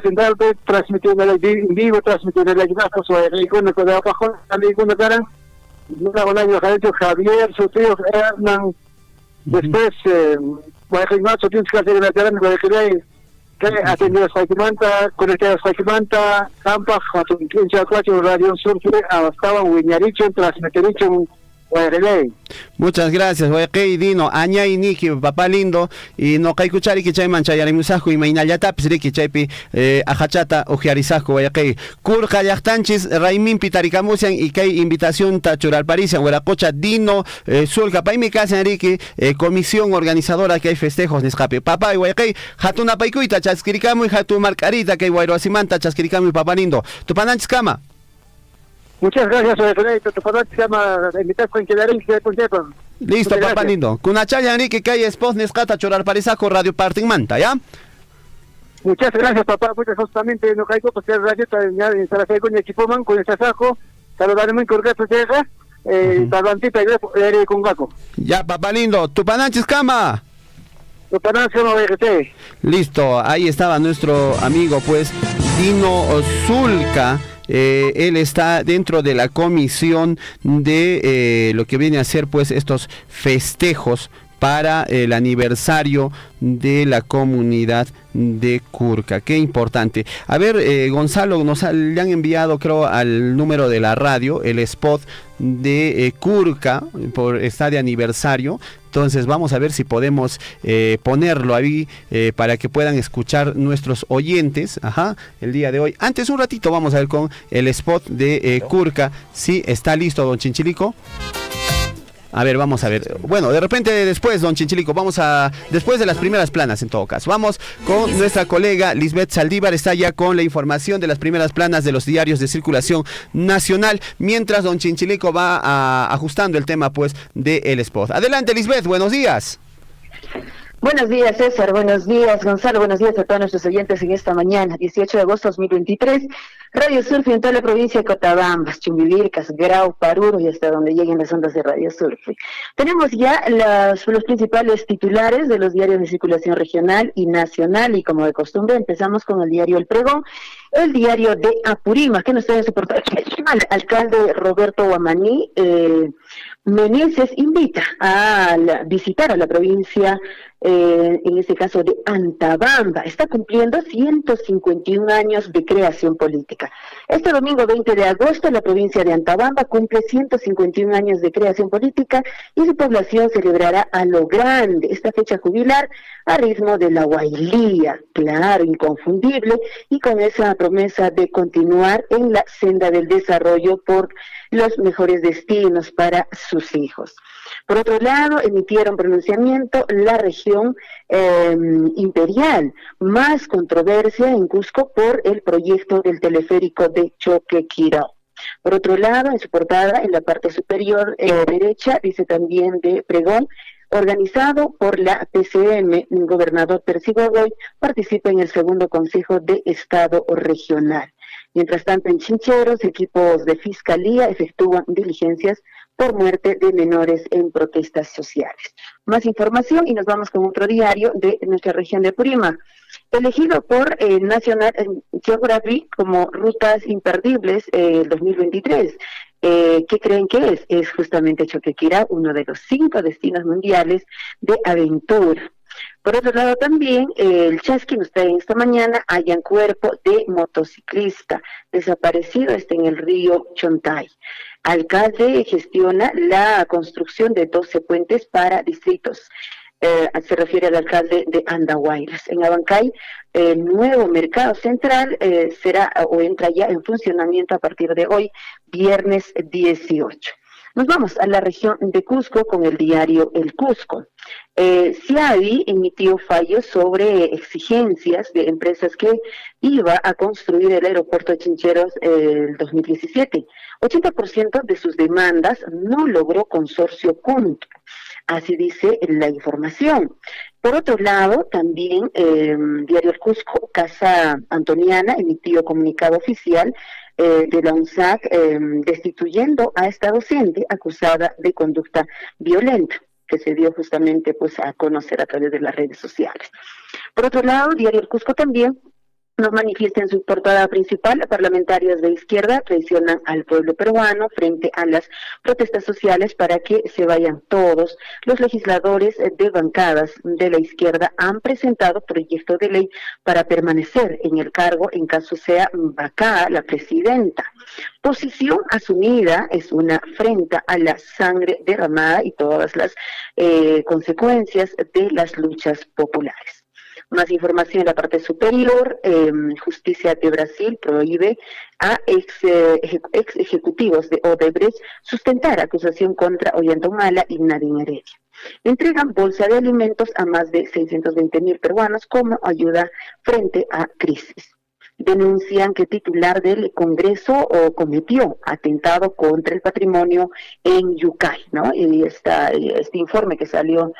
central transmitiendo en vivo transmitiendo el equipo o el icono de abajo también con cara un año ha hecho Javier, su tío Hernán, después, Guayaquil tienes que hacer veterano Guayaquil, que atendió a Saikimanta, conectado a Saikimanta, Campa, Hatun 15 Radio Surfe, estaban Wiñaricho, Transmetericho, Guayaquil. Muchas gracias, Guayaquil, Dino, Añay, Niki, papá lindo, y no Kaikuchari, que chay manchayarimusajo, y Mainayata, Psriki, Chaypi, Ajachata, Ojiarizajo, Guayaquil. Kurka Yachtanchis, Raimin Pitarikamusian, y Kay invitación Tachural Parisian, Huelacocha, Dino, Sulca, Paimi Casa, Enrique, comisión organizadora que hay festejos, Nescape. Papá, y Guayaquil, Hatuna Paikuita, Chasquiricamu, y Hatu Marcarita, que hay Guayroasimanta, Chasquiricamu, y papá lindo. Tupananchis Kama. Muchas gracias, tu papá se llama invitar con quedarín que con listo, papá lindo. Kunachaya Enrique que hay espoz Nescata Chorar Parisaco Radio Parting Manta, ¿ya? Muchas gracias, papá, porque justamente no caigo porque el radio en Sarafé con Equipoman, con el Sasajo, saludarme en Corgato Tierra, Tabantita y con Gaco. Ya, papá lindo, Tupananchis Kama. Tupananchis Kama, listo, ahí estaba nuestro amigo, pues, Dino Zulca. Él está dentro de la comisión de lo que viene a ser pues estos festejos para el aniversario de la comunidad de Curca. Qué importante. A ver, Gonzalo, le han enviado, creo, al número de la radio el spot de Curca, está de aniversario. Entonces vamos a ver si podemos ponerlo ahí para que puedan escuchar nuestros oyentes, el día de hoy. Antes, un ratito, vamos a ver con el spot de Curca. Sí, está listo, don Chinchilico. A ver, vamos a ver. Bueno, de repente después, don Chinchilico, después de las primeras planas en todo caso. Vamos con nuestra colega Lisbeth Saldívar, está ya con la información de las primeras planas de los diarios de circulación nacional, mientras don Chinchilico va ajustando el tema pues del spot. Adelante, Lisbeth, buenos días. Buenos días, César, buenos días, Gonzalo, buenos días a todos nuestros oyentes en esta mañana, 18 de agosto de 2023, Radio Surfe en toda la provincia de Cotabambas, Chumbivilcas, Grau, Paruro y hasta donde lleguen las ondas de Radio Surfe. Tenemos ya los principales titulares de los diarios de circulación regional y nacional, y como de costumbre empezamos con el diario El Pregón, el diario de Apurímac, que nos trae su portal. El alcalde Roberto Guamaní Meneses invita a visitar a la provincia, en este caso de Antabamba. Está cumpliendo 151 años de creación política. Este domingo 20 de agosto la provincia de Antabamba cumple 151 años de creación política y su población celebrará a lo grande esta fecha jubilar a ritmo de la Guailía, claro, inconfundible, y con esa promesa de continuar en la senda del desarrollo por los mejores destinos para sus hijos. Por otro lado, emitieron pronunciamiento la región imperial, más controversia en Cusco por el proyecto del teleférico de Choquequirao. Por otro lado, en su portada, en la parte superior derecha, dice también de Pregón, organizado por la PCM, el gobernador Percy Godoy participa en el segundo Consejo de Estado Regional. Mientras tanto, en Chincheros, equipos de fiscalía efectúan diligencias por muerte de menores en protestas sociales. Más información y nos vamos con otro diario de nuestra región de Purímac. Elegido por National Geographic como rutas imperdibles 2023. ¿Qué creen que es? Es justamente Choquequirao, uno de los 5 destinos mundiales de aventura. Por otro lado también, el Chasqui nos trae esta mañana, hallan cuerpo de motociclista desaparecido, está en el río Chontay. Alcalde gestiona la construcción de 12 puentes para distritos. Se refiere al alcalde de Andahuaylas. En Abancay, el nuevo mercado central será o entra ya en funcionamiento a partir de hoy, viernes 18. Nos vamos a la región de Cusco con el diario El Cusco. CIADI emitió fallos sobre exigencias de empresas que iba a construir el aeropuerto de Chincheros el 2017. 80% de sus demandas no logró consorcio punto. Así dice la información. Por otro lado, también Diario El Cusco, Casa Antoniana, emitió comunicado oficial de la UNSAC destituyendo a esta docente acusada de conducta violenta, que se dio justamente pues a conocer a través de las redes sociales. Por otro lado, Diario El Cusco también Nos manifiesta en su portada principal, parlamentarios de izquierda presionan al pueblo peruano frente a las protestas sociales para que se vayan todos. Los legisladores de bancadas de la izquierda han presentado proyecto de ley para permanecer en el cargo en caso sea vacada la presidenta. Posición asumida es una afrenta a la sangre derramada y todas las consecuencias de las luchas populares. Más información en la parte superior. Justicia de Brasil prohíbe a ex ejecutivos de Odebrecht sustentar acusación contra Ollanta y Nadine Heredia. Entregan bolsa de alimentos a más de 620.000 peruanos como ayuda frente a crisis. Denuncian que titular del Congreso cometió atentado contra el patrimonio en Yucay, ¿no? Y este informe que salió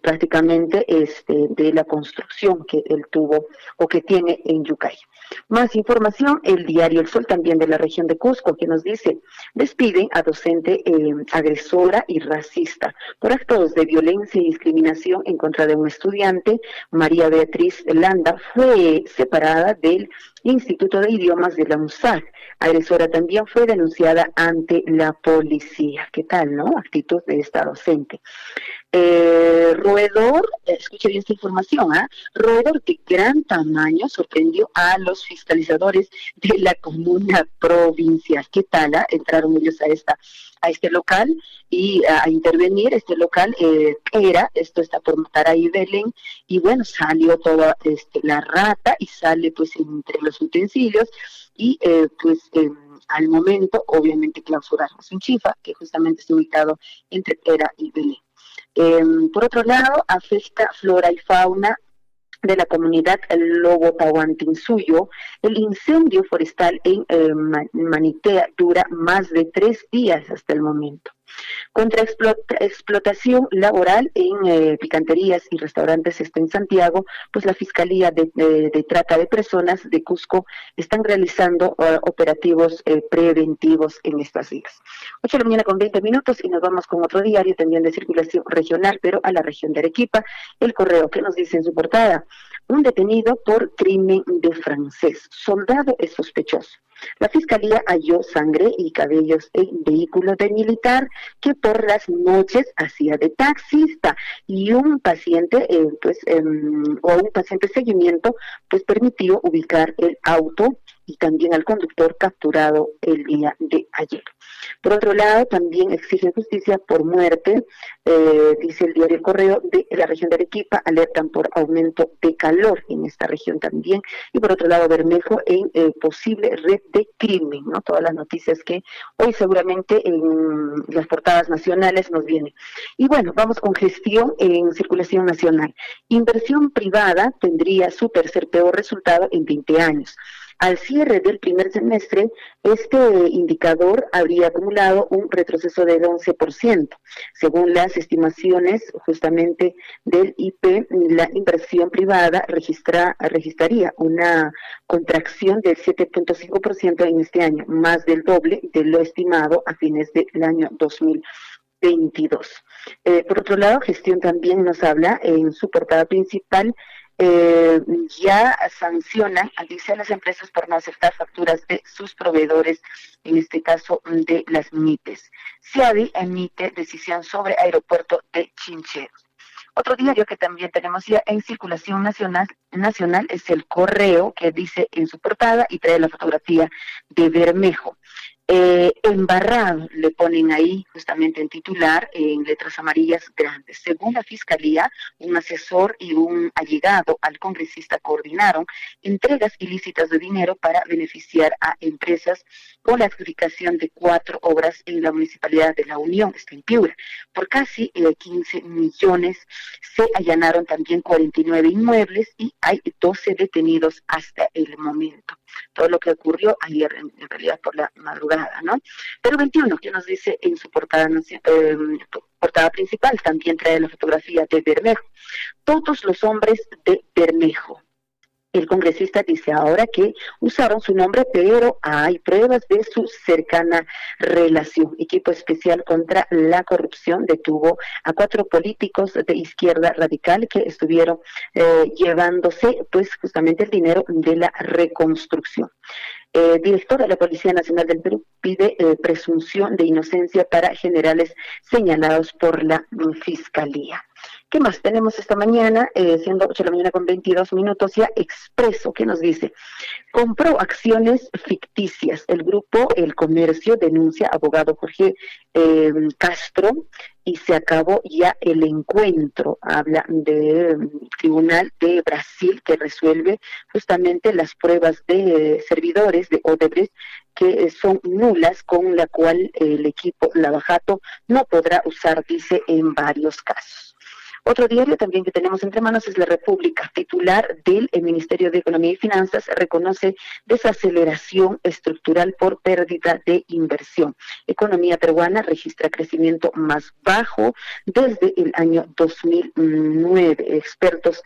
prácticamente de la construcción que él tuvo o que tiene en Yucay. Más información, el diario El Sol, también de la región de Cusco, que nos dice: despiden a docente agresora y racista por actos de violencia y discriminación en contra de un estudiante. María Beatriz Landa fue separada del Instituto de Idiomas de la UNSAC. Agresora también fue denunciada ante la policía. ¿Qué tal, no? Actitud de esta docente. Roedor, escuche bien esta información, roedor de gran tamaño sorprendió a los fiscalizadores de la comuna provincial. ¿Qué tal? Entraron ellos a este local y a intervenir. Este local esto está por Mataray Belén, y bueno, salió toda la rata y sale pues entre los utensilios y al momento obviamente clausuramos un chifa que justamente está ubicado entre Tera y Belén. Por otro lado, afecta flora y fauna de la comunidad Lobo Tahuantinsuyo. El incendio forestal en Manitea dura más de 3 días hasta el momento. Contra explotación laboral en picanterías y restaurantes en Santiago, pues la Fiscalía de Trata de Personas de Cusco están realizando operativos preventivos en estas días. 8 de la mañana con 20 minutos y nos vamos con otro diario también de circulación regional, pero a la región de Arequipa. El Correo, que nos dice en su portada: un detenido por crimen de francés, soldado es sospechoso. La Fiscalía halló sangre y cabellos en vehículo de militar que por las noches hacía de taxista, y un paciente, un paciente seguimiento, pues permitió ubicar el auto y también al conductor capturado el día de ayer. Por otro lado, también exigen justicia por muerte, dice el diario El Correo, de la región de Arequipa, alertan por aumento de calor en esta región también. Y por otro lado, Bermejo en posible red de crimen, ¿no? Todas las noticias que hoy seguramente en las portadas nacionales nos vienen. Y bueno, vamos con gestión en circulación nacional. Inversión privada tendría su tercer peor resultado en 20 años. Al cierre del primer semestre, este indicador habría acumulado un retroceso del 11%. Según las estimaciones justamente del IP, la inversión privada registraría una contracción del 7.5% en este año, más del doble de lo estimado a fines del año 2022. Por otro lado, gestión también nos habla en su portada principal. Ya sancionan, dice, a las empresas por no aceptar facturas de sus proveedores, en este caso de las MIPES. CIADI emite decisión sobre aeropuerto de Chincheros. Otro diario que también tenemos ya en circulación nacional es El Correo, que dice en su portada y trae la fotografía de Bermejo. Embarrado, le ponen ahí justamente en titular, en letras amarillas grandes. Según la Fiscalía, un asesor y un allegado al congresista coordinaron entregas ilícitas de dinero para beneficiar a empresas con la adjudicación de 4 obras en la Municipalidad de La Unión, está en Piura. Por casi 15 millones se allanaron también 49 inmuebles y hay 12 detenidos hasta el momento. Todo lo que ocurrió ayer, en realidad por la madrugada, ¿no? Pero 21, que nos dice en su portada principal, también trae la fotografía de Bermejo. Todos los hombres de Bermejo. El congresista dice ahora que usaron su nombre, pero hay pruebas de su cercana relación. Equipo especial contra la corrupción detuvo a 4 políticos de izquierda radical que estuvieron llevándose pues justamente el dinero de la reconstrucción. Director de la Policía Nacional del Perú pide presunción de inocencia para generales señalados por la Fiscalía. ¿Qué más tenemos esta mañana? Siendo 8 de la mañana con 22 minutos, ya Expreso, ¿qué nos dice? Compró acciones ficticias. El grupo El Comercio denuncia abogado Jorge Castro y se acabó ya el encuentro. Habla del Tribunal de Brasil que resuelve justamente las pruebas de servidores de Odebrecht que son nulas, con la cual el equipo Lavajato no podrá usar, dice, en varios casos. Otro diario también que tenemos entre manos es La República. Titular del Ministerio de Economía y Finanzas reconoce desaceleración estructural por pérdida de inversión. Economía peruana registra crecimiento más bajo desde el año 2009. Expertos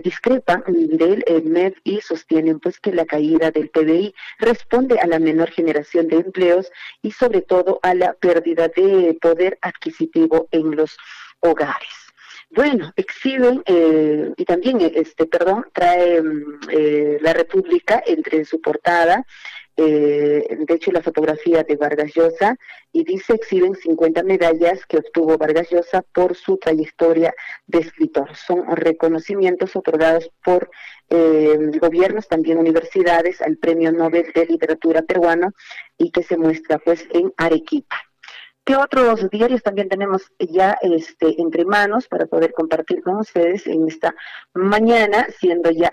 discrepan del MED y sostienen pues que la caída del PBI responde a la menor generación de empleos y sobre todo a la pérdida de poder adquisitivo en los hogares. Bueno, exhiben y también trae La República entre su portada, de hecho la fotografía de Vargas Llosa, y dice exhiben 50 medallas que obtuvo Vargas Llosa por su trayectoria de escritor. Son reconocimientos otorgados por gobiernos, también universidades, al Premio Nobel de Literatura peruano y que se muestra pues en Arequipa. ¿Qué otros diarios también tenemos ya entre manos para poder compartir con ustedes en esta mañana, siendo ya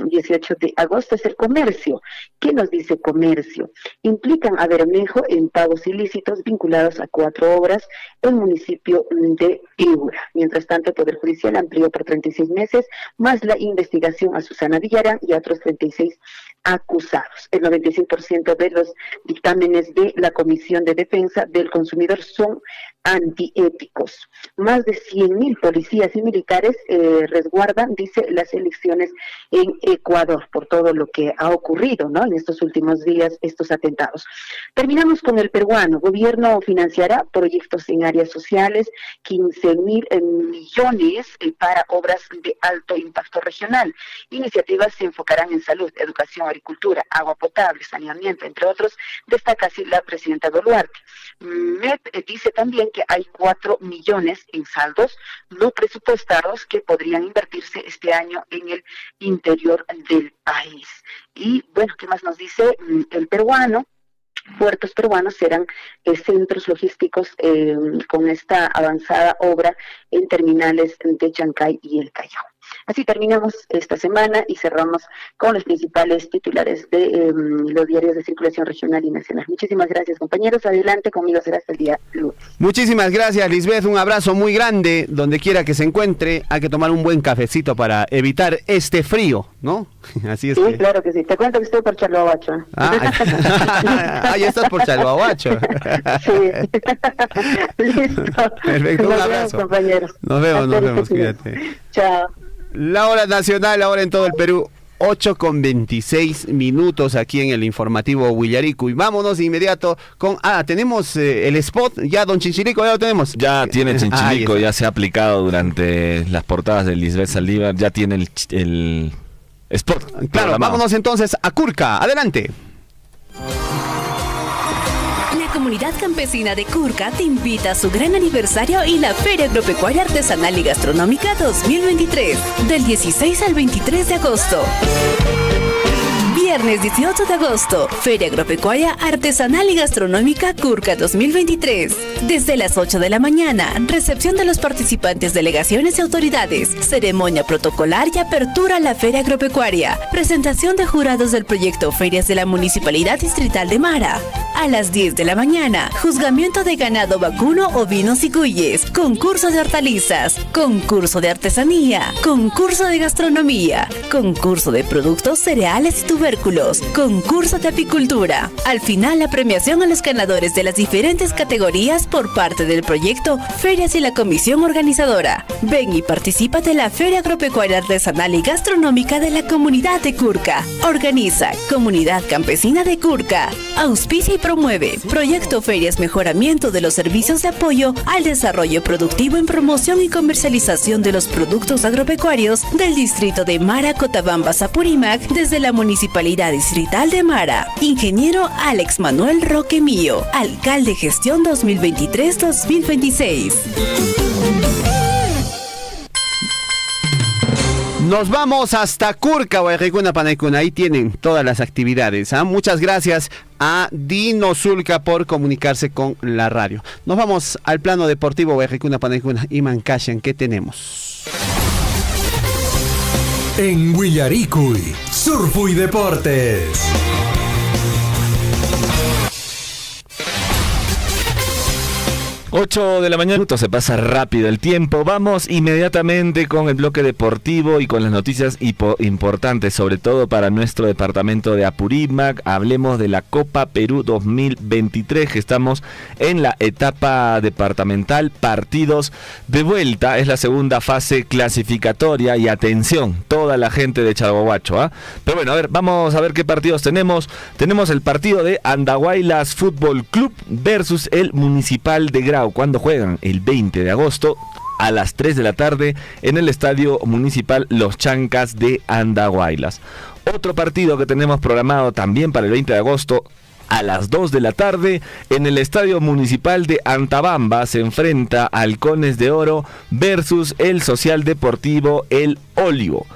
18 de agosto? Es El Comercio. ¿Qué nos dice Comercio? Implican a Bermejo en pagos ilícitos vinculados a 4 obras en el municipio de Piura. Mientras tanto, el Poder Judicial amplió por 36 meses más la investigación a Susana Villarán y a otros 36 acusados. El 95% de los dictámenes de la Comisión de Defensa del Consumidor son antiéticos. Más de 100.000 policías y militares resguardan, dice, las elecciones en Ecuador por todo lo que ha ocurrido, ¿no?, en estos últimos días, estos atentados. Terminamos con El Peruano. Gobierno financiará proyectos en áreas sociales, 15.000 millones para obras de alto impacto regional. Iniciativas se enfocarán en salud, educación, agricultura, agua potable, saneamiento, entre otros, destaca así la presidenta Boluarte. MEP dice también que hay 4 millones en saldos no presupuestados que podrían invertirse este año en el interior del país. Y bueno, ¿qué más nos dice El Peruano? Puertos peruanos serán centros logísticos con esta avanzada obra en terminales de Chancay y El Callao. Así terminamos esta semana y cerramos con los principales titulares de los diarios de circulación regional y nacional. Muchísimas gracias, compañeros. Adelante, conmigo será hasta el día lunes. Muchísimas gracias, Lisbeth. Un abrazo muy grande. Donde quiera que se encuentre, hay que tomar un buen cafecito para evitar este frío, ¿no? Así es. Sí, que... claro que sí. Te cuento que estoy por Chalhuahuacho. Ya estás por Chalhuahuacho. Sí. Listo. Perfecto, un abrazo. Vemos, compañeros. Nos vemos, cuídate. Chao. La hora nacional, ahora en todo el Perú, 8:26 aquí en el informativo Huillarico. Y vámonos de inmediato con... tenemos el spot, ya don Chinchilico, ya lo tenemos. Ya tiene Chinchilico, ya se ha aplicado durante las portadas de Lisbeth Saldívar, ya tiene el spot. Claro, programado. Vámonos entonces a Curca, adelante. La comunidad campesina de Curca te invita a su gran aniversario y la Feria Agropecuaria Artesanal y Gastronómica 2023, del 16 al 23 de agosto. Viernes 18 de agosto, Feria Agropecuaria Artesanal y Gastronómica Curca 2023. Desde las 8 de la mañana, recepción de los participantes, delegaciones y autoridades, ceremonia protocolar y apertura a la Feria Agropecuaria, presentación de jurados del proyecto Ferias de la Municipalidad Distrital de Mara. A las 10 de la mañana, juzgamiento de ganado vacuno, ovinos y cuyes, concurso de hortalizas, concurso de artesanía, concurso de gastronomía, concurso de productos cereales y tubérculos, espectáculos, concurso de apicultura. Al final, la premiación a los ganadores de las diferentes categorías por parte del proyecto Ferias y la comisión organizadora. Ven y participa de la Feria Agropecuaria Artesanal y Gastronómica de la Comunidad de Curca. Organiza Comunidad Campesina de Curca. Auspicia y promueve Proyecto Ferias Mejoramiento de los Servicios de Apoyo al Desarrollo Productivo en promoción y comercialización de los productos agropecuarios del distrito de Mara, Cotabambas, Apurímac, desde la Municipalidad Distrital de Mara. Ingeniero Alex Manuel Roque Mío, Alcalde Gestión 2023-2026. Nos vamos hasta Curca, Guayrecuna, Panaicuna. Ahí tienen todas las actividades. Muchas gracias a Dino Zulca por comunicarse con la radio. Nos vamos al plano deportivo, Guayrecuna, Panaicuna y Mancashan. ¿Qué tenemos? En Huillaricuy, Surfo y Deportes. 8 de la mañana, se pasa rápido el tiempo. Vamos inmediatamente con el bloque deportivo y con las noticias importantes, sobre todo para nuestro departamento de Apurímac. Hablemos de la Copa Perú 2023, que estamos en la etapa departamental, partidos de vuelta. Es la segunda fase clasificatoria y atención, toda la gente de Chalhuahuacho, ¿ah? Pero bueno, a ver, vamos a ver qué partidos tenemos. Tenemos el partido de Andahuaylas Fútbol Club versus el Municipal de Grau. Cuando juegan el 20 de agosto a las 3 de la tarde en el Estadio Municipal Los Chancas de Andahuaylas. Otro partido que tenemos programado también para el 20 de agosto a las 2 de la tarde en el Estadio Municipal de Antabamba se enfrenta Halcones de Oro versus el Social Deportivo El Olivo.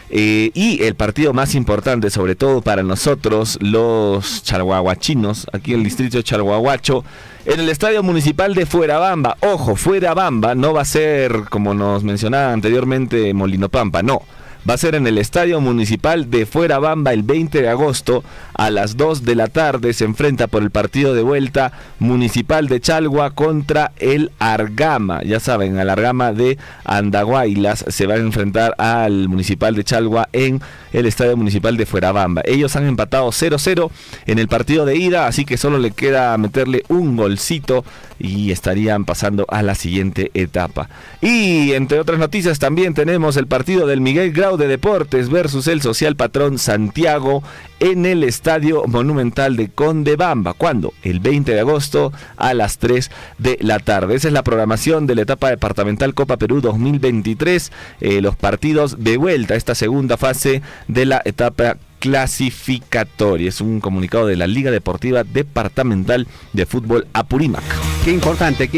Y el partido más importante, sobre todo para nosotros, los chalhuahuachinos, aquí en el distrito de Chalhuahuacho, en el Estadio Municipal de Fuerabamba. Ojo, Fuerabamba no va a ser, como nos mencionaba anteriormente, Molinopampa, no. Va a ser en el Estadio Municipal de Fuerabamba el 20 de agosto a las 2 de la tarde. Se enfrenta por el partido de vuelta Municipal de Chalhua contra el Argama. Ya saben, al Argama de Andahuaylas se va a enfrentar al Municipal de Chalhua en el Estadio Municipal de Fuerabamba. Ellos han empatado 0-0 en el partido de ida, así que solo le queda meterle un golcito y estarían pasando a la siguiente etapa. Y entre otras noticias también tenemos el partido del Miguel Grau de Deportes versus el Social Patrón Santiago en el Estadio Monumental de Condebamba. ¿Cuándo? El 20 de agosto a las 3 de la tarde. Esa es la programación de la etapa departamental Copa Perú 2023. Los partidos de vuelta, esta segunda fase de la etapa clasificatoria. Es un comunicado de la Liga Deportiva Departamental de Fútbol Apurímac. Qué importante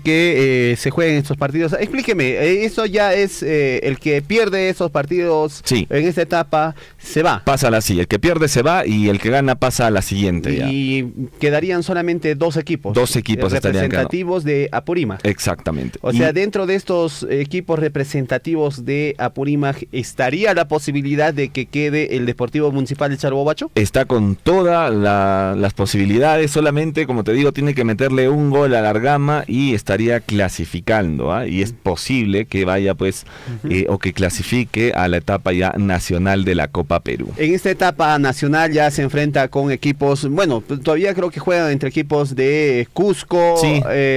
que se jueguen estos partidos. Explíqueme, eso ya es el que pierde esos partidos en esta etapa se va. Pasa a la siguiente, el que pierde se va y el que gana pasa a la siguiente. Y ya quedarían solamente dos equipos. Dos equipos representativos de Apurímac. Exactamente. O sea, dentro de estos equipos representativos de Apurímac, ¿estaría la posibilidad de que quede el Deportivo Municipal de Chalhuahuacho? Está con todas las posibilidades, solamente, como te digo, tiene que meterle un gol a la Argama y estaría clasificando, ¿ah? Y es posible que vaya pues o que clasifique a la etapa ya nacional de la Copa Perú. En esta etapa nacional ya se enfrenta con equipos, bueno, todavía creo que juegan entre equipos de Cusco,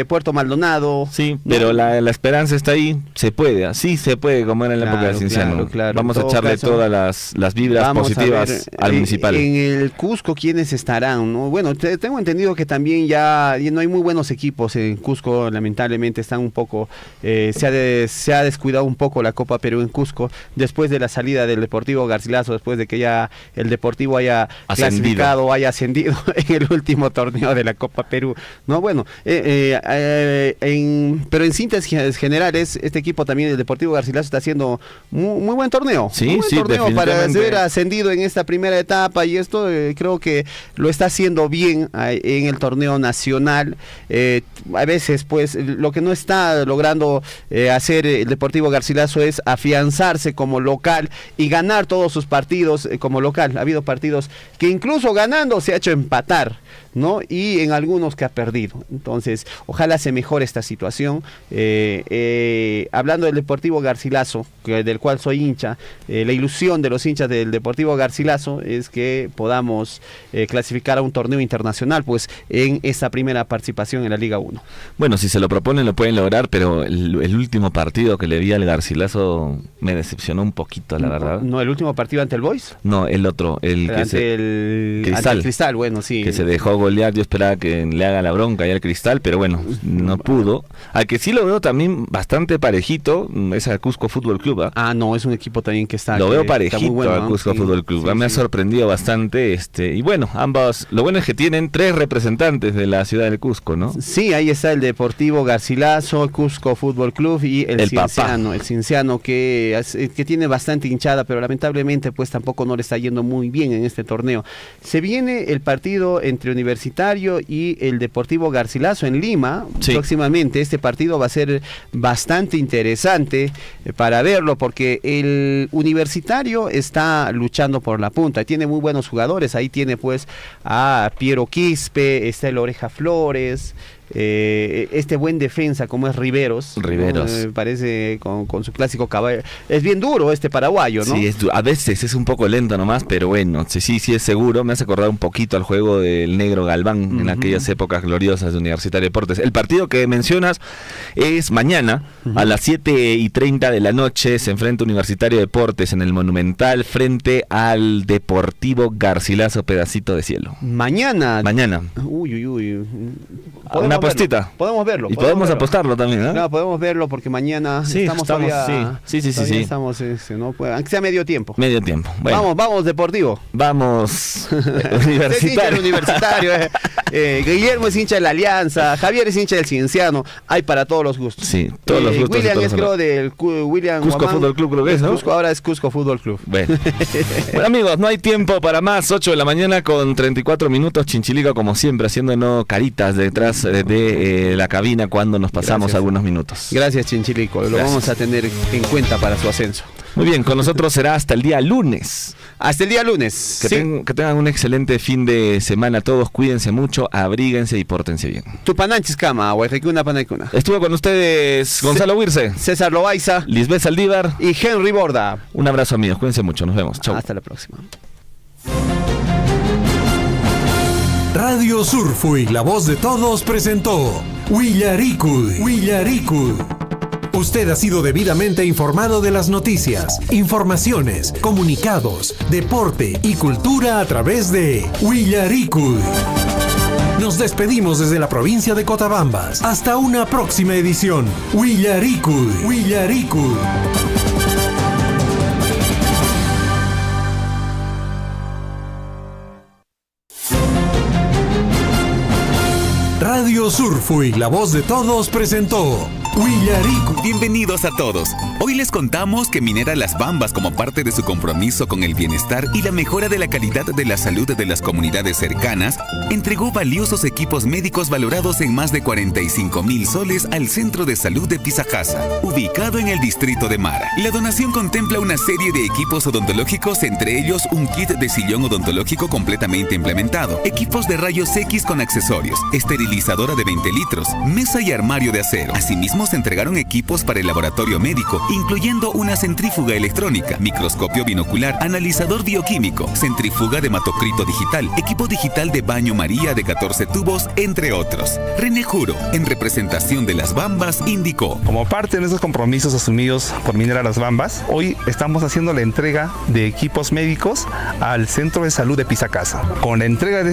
Puerto Maldonado. Sí, ¿no? Pero la esperanza está ahí, se puede, así se puede, como era en la época de Cienciano. Claro. Vamos a echarle todas las vibras positivas al Municipal. En el Cusco, ¿quiénes estarán? ¿No? Bueno, tengo entendido que también ya no hay muy buenos equipos en Cusco, lamentablemente están un poco, se ha descuidado un poco la Copa Perú en Cusco, después de la salida del Deportivo Garcilaso, después de que ya el Deportivo haya clasificado, haya ascendido en el último torneo de la Copa Perú. No, bueno, pero en síntesis generales, este equipo también, el Deportivo Garcilaso, está haciendo muy buen torneo. Sí, torneo para ser ascendido en esta primera etapa, y esto creo que lo está haciendo bien en el torneo nacional. A veces pues lo que no está logrando hacer el Deportivo Garcilaso es afianzarse como local y ganar todos sus partidos como local. Ha habido partidos que incluso ganando se ha hecho empatar. ¿no? Y en algunos que ha perdido. Entonces, ojalá se mejore esta situación. Hablando del Deportivo Garcilaso, del cual soy hincha, la ilusión de los hinchas del Deportivo Garcilaso es que podamos clasificar a un torneo internacional, pues en esta primera participación en la Liga 1. Bueno, si se lo proponen lo pueden lograr, pero el último partido que le vi al Garcilaso me decepcionó un poquito, la verdad. ¿No el último partido ante el Boys? No, el otro, ante el Cristal, bueno, sí. Que se dejó golear, yo esperaba que le haga la bronca ya al Cristal, pero bueno, no pudo. Al que sí lo veo también bastante parejito, es al Cusco Fútbol Club. No, es un equipo también que está... Lo veo parejito bueno, al Cusco Fútbol Club, me ha sorprendido bastante, y bueno, ambos, lo bueno es que tienen 3 representantes de la ciudad del Cusco, ¿no? Sí, ahí está el Deportivo Garcilaso, el Cusco Fútbol Club y el Cienciano, que tiene bastante hinchada, pero lamentablemente pues tampoco no le está yendo muy bien en este torneo. Se viene el partido entre Universitario y el Deportivo Garcilaso en Lima, próximamente. Este partido va a ser bastante interesante para verlo, porque el Universitario está luchando por la punta, tiene muy buenos jugadores, ahí tiene pues a Piero Quispe, está el Oreja Flores, este buen defensa como es Riveros, ¿no? Parece con su clásico caballo, es bien duro este paraguayo, ¿no? Sí, a veces es un poco lento nomás, pero bueno, sí es seguro. Me hace acordar un poquito al juego del Negro Galván en aquellas épocas gloriosas de Universitario Deportes. El partido que mencionas es mañana a las 7:30 de la noche, se enfrenta Universitario Deportes en el Monumental frente al Deportivo Garcilaso Pedacito de Cielo. Mañana. Uy. Una apostita. Podemos verlo. Y podemos apostarlo también, ¿eh? No, podemos verlo porque mañana estamos todavía... Sí. Estamos, ¿no? Aunque sea medio tiempo. Bueno. Vamos, Deportivo. Vamos, Universitario. Universitario. Guillermo es hincha de la Alianza, Javier es hincha del Cienciano. Hay para todos los gustos. Sí, todos los gustos. William es creo del Cusco Guamán, Fútbol Club, creo que es, ¿no? Cusco, ahora es Cusco Fútbol Club. Bueno, amigos, no hay tiempo para más. 8 de la mañana con 34 minutos. Chinchilica, como siempre, haciéndonos caritas detrás de la cabina cuando nos pasamos algunos minutos. Gracias, Chinchilico. Lo vamos a tener en cuenta para su ascenso. Muy bien, con nosotros será hasta el día lunes. Hasta el día lunes. Que tengan un excelente fin de semana todos. Cuídense mucho, abríguense y pórtense bien. Tupananchis Cama, Huayrecuna Panaicuna. Estuvo con ustedes Gonzalo Huirce, César Loaiza, Lisbeth Saldívar y Henry Borda. Un abrazo, amigos. Cuídense mucho. Nos vemos. Chau. Hasta la próxima. Radio Surfui, la voz de todos, presentó Huillaricui. Usted ha sido debidamente informado de las noticias, informaciones, comunicados, deporte y cultura a través de Huillaricui. Nos despedimos desde la provincia de Cotabambas. Hasta una próxima edición. Huillaricui. Radio Surfui, la voz de todos, presentó Huillaricui. Bienvenidos a todos. Hoy les contamos que Minera Las Bambas, como parte de su compromiso con el bienestar y la mejora de la calidad de la salud de las comunidades cercanas, entregó valiosos equipos médicos valorados en más de 45,000 soles al Centro de Salud de Pisajasa, ubicado en el distrito de Mara. La donación contempla una serie de equipos odontológicos, entre ellos un kit de sillón odontológico completamente implementado, equipos de rayos X con accesorios, esterilizadora de 20 litros, mesa y armario de acero. Asimismo, se entregaron equipos para el laboratorio médico, incluyendo una centrífuga electrónica, microscopio binocular, analizador bioquímico, centrífuga de hematocrito digital, equipo digital de baño María de 14 tubos, entre otros. René Juro, en representación de Las Bambas, indicó: como parte de nuestros compromisos asumidos por Minera Las Bambas, hoy estamos haciendo la entrega de equipos médicos al Centro de Salud de Pisacasa. Con la entrega de